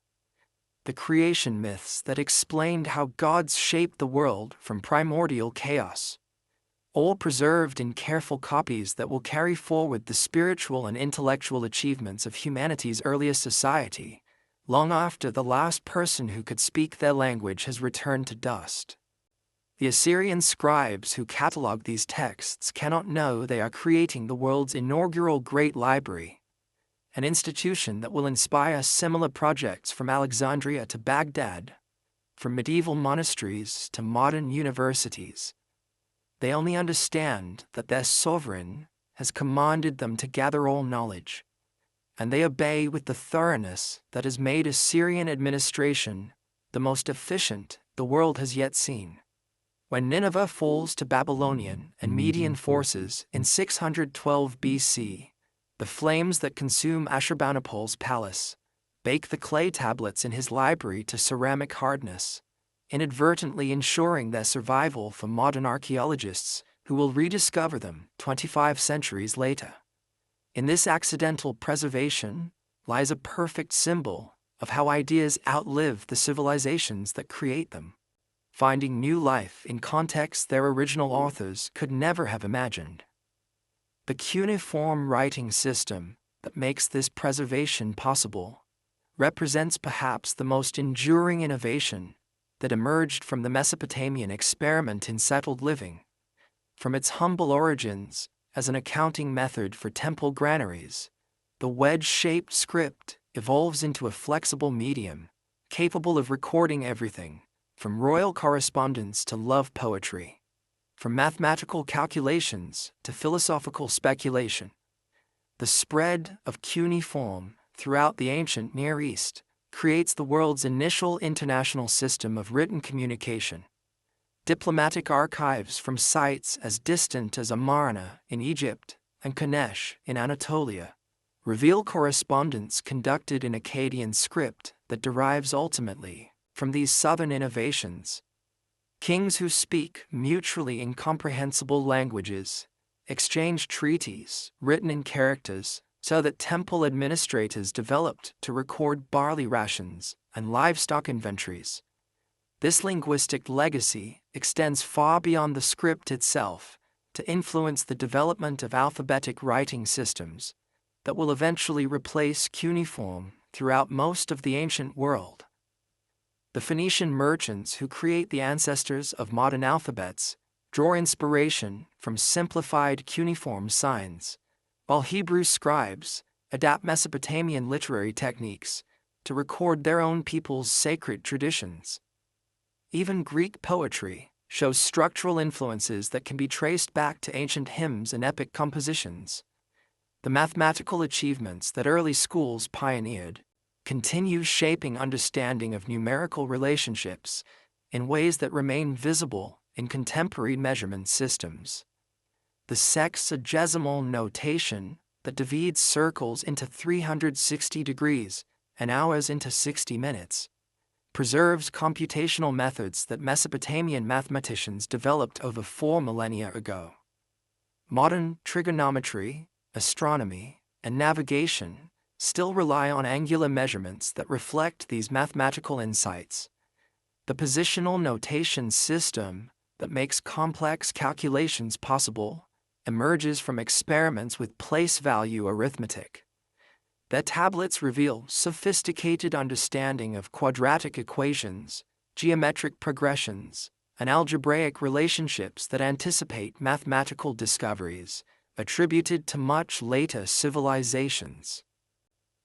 the creation myths that explained how gods shaped the world from primordial chaos, all preserved in careful copies that will carry forward the spiritual and intellectual achievements of humanity's earliest society, long after the last person who could speak their language has returned to dust. The Assyrian scribes who catalog these texts cannot know they are creating the world's inaugural Great Library, an institution that will inspire similar projects from Alexandria to Baghdad, from medieval monasteries to modern universities. They only understand that their sovereign has commanded them to gather all knowledge, and they obey with the thoroughness that has made Assyrian administration the most efficient the world has yet seen. When Nineveh falls to Babylonian and Median forces in 612 BC, the flames that consume Ashurbanipal's palace bake the clay tablets in his library to ceramic hardness, inadvertently ensuring their survival for modern archaeologists who will rediscover them 25 centuries later. In this accidental preservation lies a perfect symbol of how ideas outlive the civilizations that create them, finding new life in contexts their original authors could never have imagined. The cuneiform writing system that makes this preservation possible represents perhaps the most enduring innovation that emerged from the Mesopotamian experiment in settled living. From its humble origins as an accounting method for temple granaries, the wedge-shaped script evolves into a flexible medium, capable of recording everything, from royal correspondence to love poetry, from mathematical calculations to philosophical speculation. The spread of cuneiform throughout the ancient Near East creates the world's initial international system of written communication. Diplomatic archives from sites as distant as Amarna in Egypt and Kanesh in Anatolia reveal correspondence conducted in Akkadian script that derives ultimately from these southern innovations. Kings who speak mutually incomprehensible languages exchange treaties written in characters so that temple administrators developed to record barley rations and livestock inventories. This linguistic legacy extends far beyond the script itself to influence the development of alphabetic writing systems that will eventually replace cuneiform throughout most of the ancient world. The Phoenician merchants who create the ancestors of modern alphabets draw inspiration from simplified cuneiform signs, while Hebrew scribes adapt Mesopotamian literary techniques to record their own people's sacred traditions. Even Greek poetry shows structural influences that can be traced back to ancient hymns and epic compositions. The mathematical achievements that early schools pioneered continue shaping understanding of numerical relationships in ways that remain visible in contemporary measurement systems. The sexagesimal notation that divides circles into 360 degrees and hours into 60 minutes preserves computational methods that Mesopotamian mathematicians developed over 4 millennia ago. Modern trigonometry, astronomy, and navigation still rely on angular measurements that reflect these mathematical insights. The positional notation system that makes complex calculations possible emerges from experiments with place value arithmetic. Their tablets reveal sophisticated understanding of quadratic equations, geometric progressions, and algebraic relationships that anticipate mathematical discoveries attributed to much later civilizations.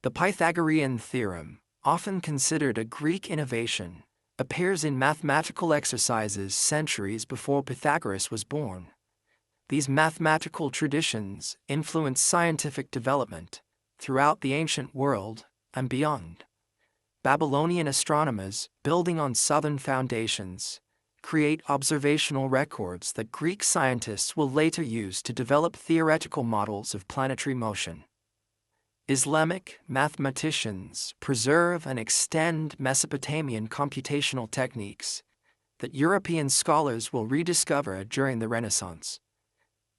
The Pythagorean theorem, often considered a Greek innovation, appears in mathematical exercises centuries before Pythagoras was born. These mathematical traditions influence scientific development throughout the ancient world and beyond. Babylonian astronomers, building on southern foundations, create observational records that Greek scientists will later use to develop theoretical models of planetary motion. Islamic mathematicians preserve and extend Mesopotamian computational techniques that European scholars will rediscover during the Renaissance.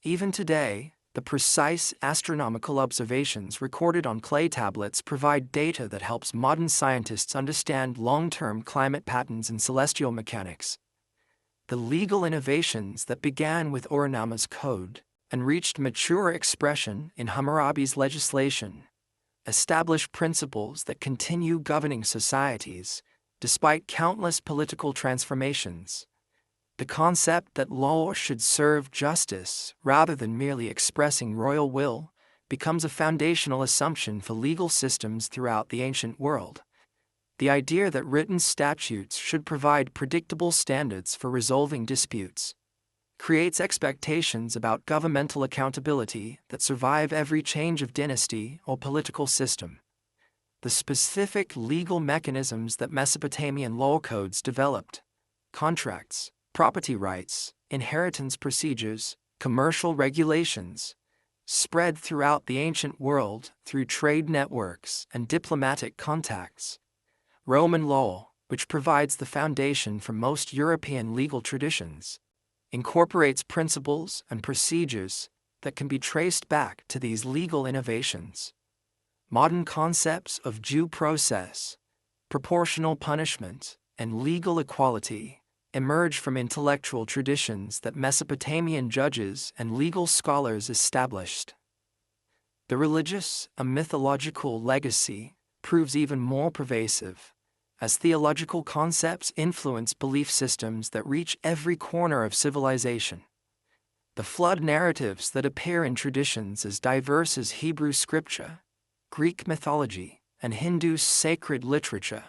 Even today, the precise astronomical observations recorded on clay tablets provide data that helps modern scientists understand long-term climate patterns and celestial mechanics. The legal innovations that began with Ur-Namma's code and reached mature expression in Hammurabi's legislation establish principles that continue governing societies despite countless political transformations. The concept that law should serve justice rather than merely expressing royal will becomes a foundational assumption for legal systems throughout the ancient world. The idea that written statutes should provide predictable standards for resolving disputes creates expectations about governmental accountability that survive every change of dynasty or political system. The specific legal mechanisms that Mesopotamian law codes developed, contracts, property rights, inheritance procedures, commercial regulations, spread throughout the ancient world through trade networks and diplomatic contacts. Roman law, which provides the foundation for most European legal traditions, incorporates principles and procedures that can be traced back to these legal innovations. Modern concepts of due process, proportional punishment, and legal equality emerge from intellectual traditions that Mesopotamian judges and legal scholars established. The religious and mythological legacy proves even more pervasive, as theological concepts influence belief systems that reach every corner of civilization. The flood narratives that appear in traditions as diverse as Hebrew scripture, Greek mythology, and Hindu sacred literature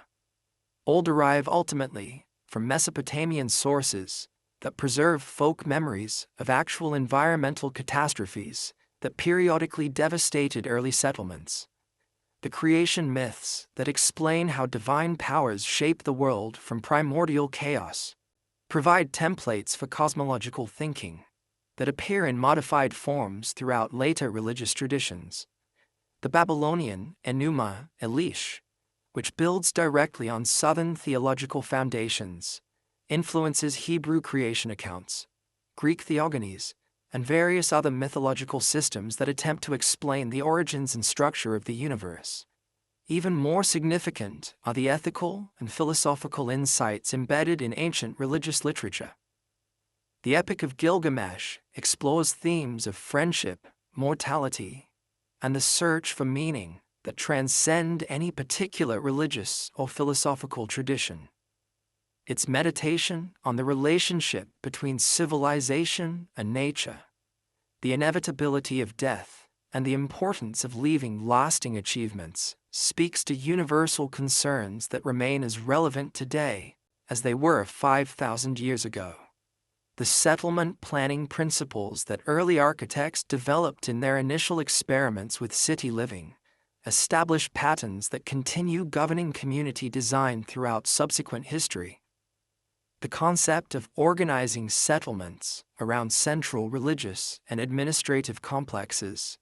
all derive ultimately from Mesopotamian sources that preserve folk memories of actual environmental catastrophes that periodically devastated early settlements, the creation myths that explain how divine powers shape the world from primordial chaos, provide templates for cosmological thinking that appear in modified forms throughout later religious traditions. The Babylonian Enuma Elish, which builds directly on Southern theological foundations, influences Hebrew creation accounts, Greek theogonies, and various other mythological systems that attempt to explain the origins and structure of the universe. Even more significant are the ethical and philosophical insights embedded in ancient religious literature. The Epic of Gilgamesh explores themes of friendship, mortality, and the search for meaning that transcend any particular religious or philosophical tradition. Its meditation on the relationship between civilization and nature, the inevitability of death, and the importance of leaving lasting achievements speaks to universal concerns that remain as relevant today as they were 5,000 years ago. The settlement planning principles that early architects developed in their initial experiments with city living establish patterns that continue governing community design throughout subsequent history. The concept of organizing settlements around central religious and administrative complexes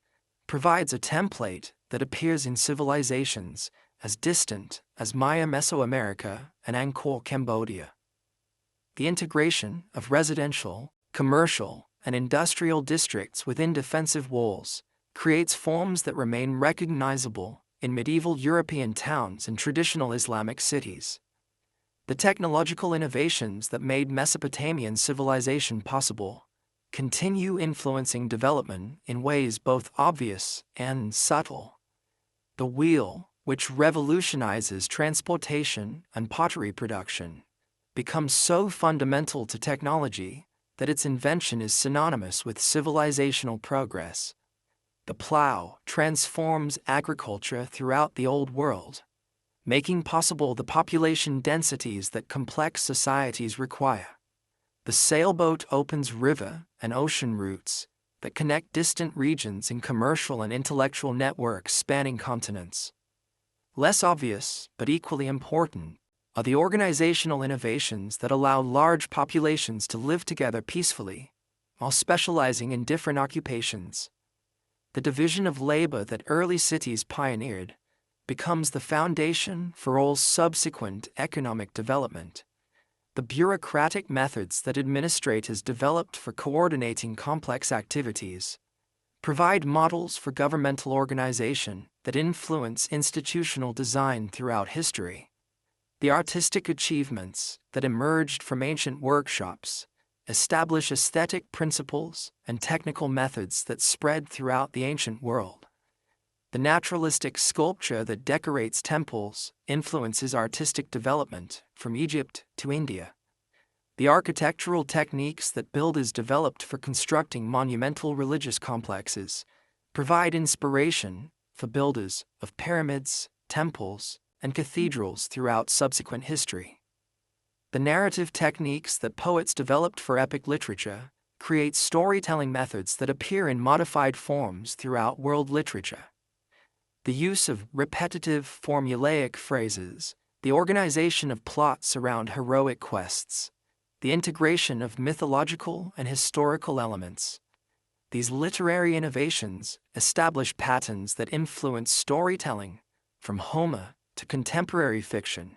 provides a template that appears in civilizations as distant as Maya Mesoamerica and Angkor Cambodia. The integration of residential, commercial, and industrial districts within defensive walls creates forms that remain recognizable in medieval European towns and traditional Islamic cities. The technological innovations that made Mesopotamian civilization possible continue influencing development in ways both obvious and subtle. The wheel, which revolutionizes transportation and pottery production, becomes so fundamental to technology that its invention is synonymous with civilizational progress. The plow transforms agriculture throughout the Old World, making possible the population densities that complex societies require. The sailboat opens river and ocean routes that connect distant regions in commercial and intellectual networks spanning continents. Less obvious, but equally important, are the organizational innovations that allow large populations to live together peacefully, while specializing in different occupations. The division of labor that early cities pioneered becomes the foundation for all subsequent economic development. The bureaucratic methods that administrators developed for coordinating complex activities provide models for governmental organization that influence institutional design throughout history. The artistic achievements that emerged from ancient workshops establish aesthetic principles and technical methods that spread throughout the ancient world. The naturalistic sculpture that decorates temples influences artistic development from Egypt to India. The architectural techniques that builders developed for constructing monumental religious complexes provide inspiration for builders of pyramids, temples, and cathedrals throughout subsequent history. The narrative techniques that poets developed for epic literature create storytelling methods that appear in modified forms throughout world literature. The use of repetitive, formulaic phrases, the organization of plots around heroic quests, the integration of mythological and historical elements. These literary innovations establish patterns that influence storytelling from Homer to contemporary fiction.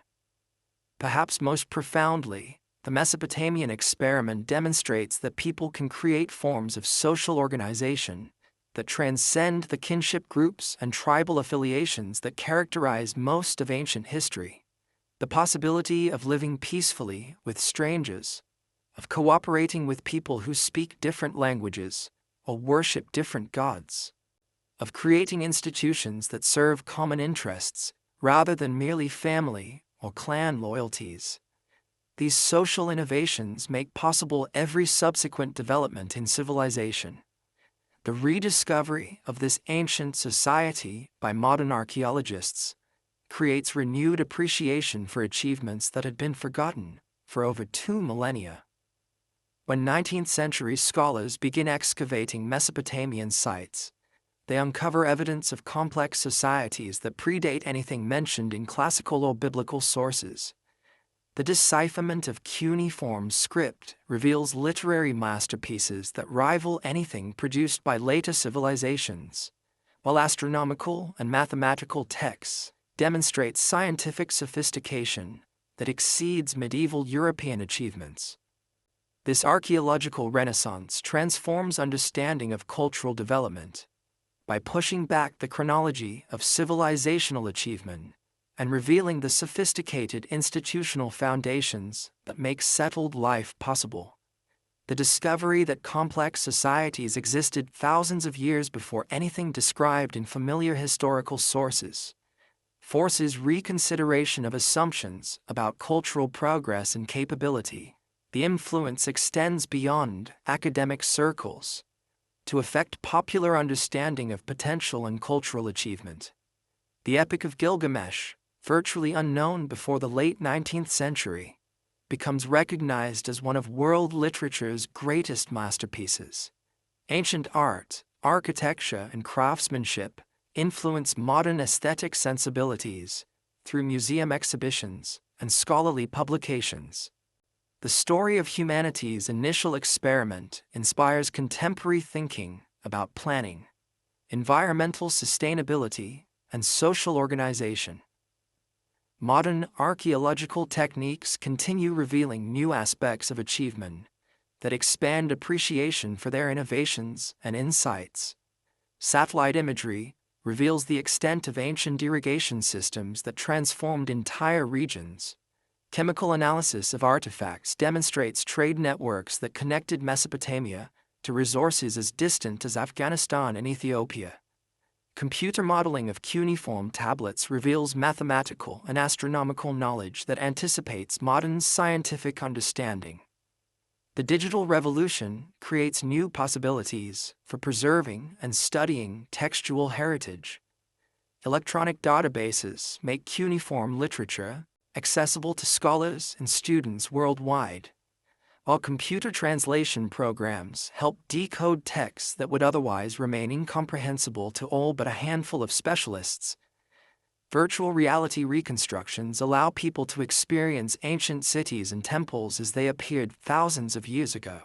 Perhaps most profoundly, the Mesopotamian experiment demonstrates that people can create forms of social organization that transcend the kinship groups and tribal affiliations that characterize most of ancient history. The possibility of living peacefully with strangers, of cooperating with people who speak different languages or worship different gods, of creating institutions that serve common interests rather than merely family or clan loyalties. These social innovations make possible every subsequent development in civilization. The rediscovery of this ancient society by modern archaeologists creates renewed appreciation for achievements that had been forgotten for over 2 millennia. When 19th-century scholars begin excavating Mesopotamian sites, they uncover evidence of complex societies that predate anything mentioned in classical or biblical sources. The decipherment of cuneiform script reveals literary masterpieces that rival anything produced by later civilizations, while astronomical and mathematical texts demonstrate scientific sophistication that exceeds medieval European achievements. This archaeological renaissance transforms understanding of cultural development by pushing back the chronology of civilizational achievement and revealing the sophisticated institutional foundations that make settled life possible. The discovery that complex societies existed thousands of years before anything described in familiar historical sources forces reconsideration of assumptions about cultural progress and capability. The influence extends beyond academic circles to affect popular understanding of potential and cultural achievement. The Epic of Gilgamesh, virtually unknown before the late 19th century, becomes recognized as one of world literature's greatest masterpieces. Ancient art, architecture, and craftsmanship influence modern aesthetic sensibilities through museum exhibitions and scholarly publications. The story of humanity's initial experiment inspires contemporary thinking about planning, environmental sustainability, and social organization. Modern archaeological techniques continue revealing new aspects of achievement that expand appreciation for their innovations and insights. Satellite imagery reveals the extent of ancient irrigation systems that transformed entire regions. Chemical analysis of artifacts demonstrates trade networks that connected Mesopotamia to resources as distant as Afghanistan and Ethiopia. Computer modeling of cuneiform tablets reveals mathematical and astronomical knowledge that anticipates modern scientific understanding. The digital revolution creates new possibilities for preserving and studying textual heritage. Electronic databases make cuneiform literature accessible to scholars and students worldwide, while computer translation programs help decode texts that would otherwise remain incomprehensible to all but a handful of specialists. Virtual reality reconstructions allow people to experience ancient cities and temples as they appeared thousands of years ago.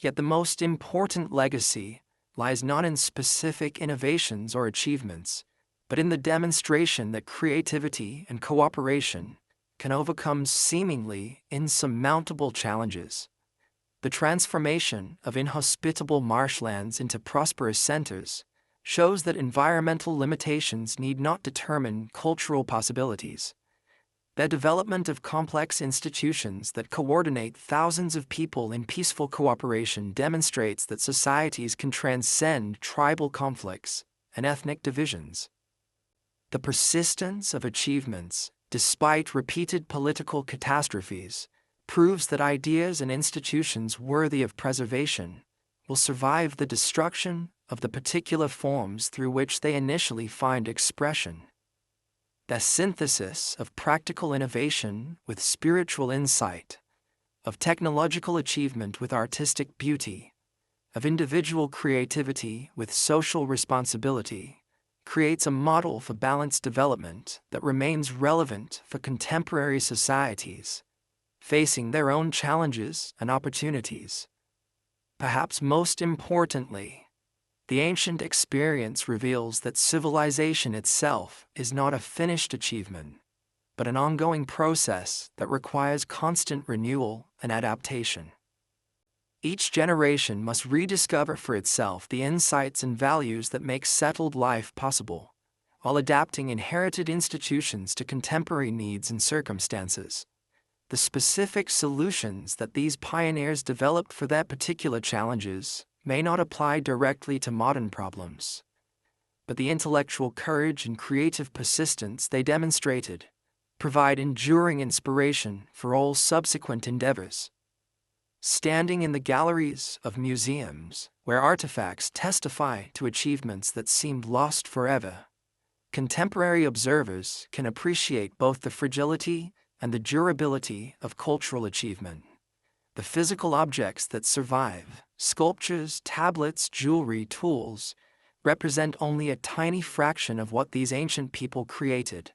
Yet the most important legacy lies not in specific innovations or achievements, but in the demonstration that creativity and cooperation can overcome seemingly insurmountable challenges. The transformation of inhospitable marshlands into prosperous centers shows that environmental limitations need not determine cultural possibilities. The development of complex institutions that coordinate thousands of people in peaceful cooperation demonstrates that societies can transcend tribal conflicts and ethnic divisions. The persistence of achievements, despite repeated political catastrophes, proves that ideas and institutions worthy of preservation will survive the destruction of the particular forms through which they initially find expression. The synthesis of practical innovation with spiritual insight, of technological achievement with artistic beauty, of individual creativity with social responsibility, creates a model for balanced development that remains relevant for contemporary societies, facing their own challenges and opportunities. Perhaps most importantly, the ancient experience reveals that civilization itself is not a finished achievement, but an ongoing process that requires constant renewal and adaptation. Each generation must rediscover for itself the insights and values that make settled life possible, while adapting inherited institutions to contemporary needs and circumstances. The specific solutions that these pioneers developed for their particular challenges may not apply directly to modern problems, but the intellectual courage and creative persistence they demonstrated provide enduring inspiration for all subsequent endeavors. Standing in the galleries of museums, where artifacts testify to achievements that seemed lost forever, contemporary observers can appreciate both the fragility and the durability of cultural achievement. The physical objects that survive, sculptures, tablets, jewelry, tools, represent only a tiny fraction of what these ancient people created.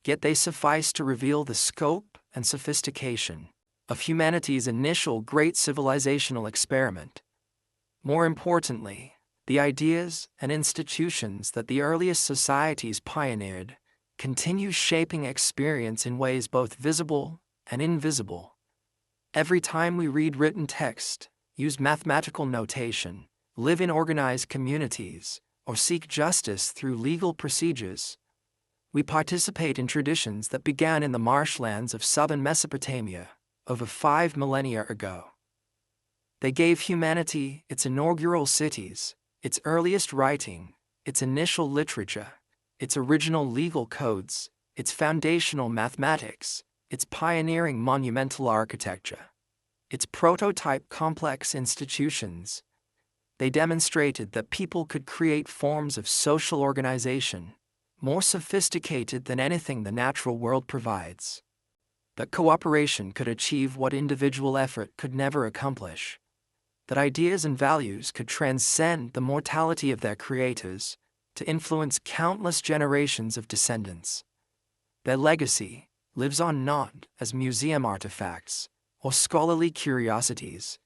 Yet they suffice to reveal the scope and sophistication of humanity's initial great civilizational experiment. More importantly, the ideas and institutions that the earliest societies pioneered continue shaping experience in ways both visible and invisible. Every time we read written text, use mathematical notation, live in organized communities, or seek justice through legal procedures, we participate in traditions that began in the marshlands of southern Mesopotamia over 5 millennia ago. They gave humanity its inaugural cities, its earliest writing, its initial literature, its original legal codes, its foundational mathematics, its pioneering monumental architecture, its prototype complex institutions. They demonstrated that people could create forms of social organization more sophisticated than anything the natural world provides. That cooperation could achieve what individual effort could never accomplish. That ideas and values could transcend the mortality of their creators to influence countless generations of descendants. Their legacy lives on not as museum artifacts or scholarly curiosities,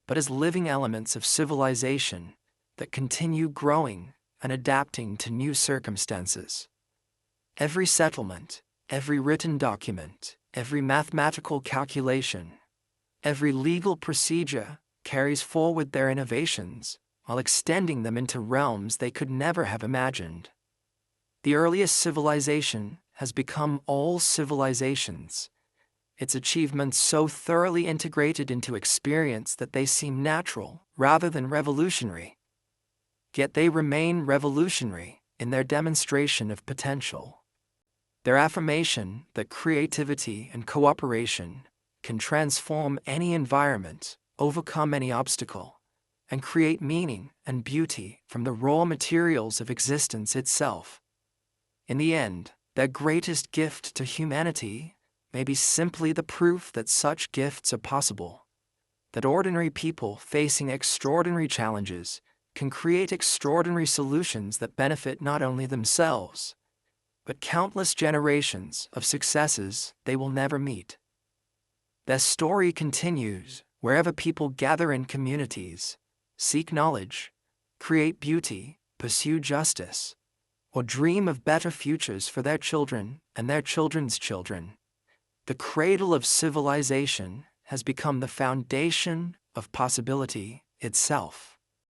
but as living elements of civilization that continue growing and adapting to new circumstances. Every settlement, every written document, every mathematical calculation, every legal procedure carries forward their innovations while extending them into realms they could never have imagined. The earliest civilization has become all civilizations, its achievements so thoroughly integrated into experience that they seem natural rather than revolutionary. Yet they remain revolutionary in their demonstration of potential. Their affirmation that creativity and cooperation can transform any environment, overcome any obstacle, and create meaning and beauty from the raw materials of existence itself. In the end, their greatest gift to humanity may be simply the proof that such gifts are possible, that ordinary people facing extraordinary challenges can create extraordinary solutions that benefit not only themselves, but countless generations of successes they will never meet. Their story continues wherever people gather in communities, seek knowledge, create beauty, pursue justice, or dream of better futures for their children and their children's children. The cradle of civilization has become the foundation of possibility itself.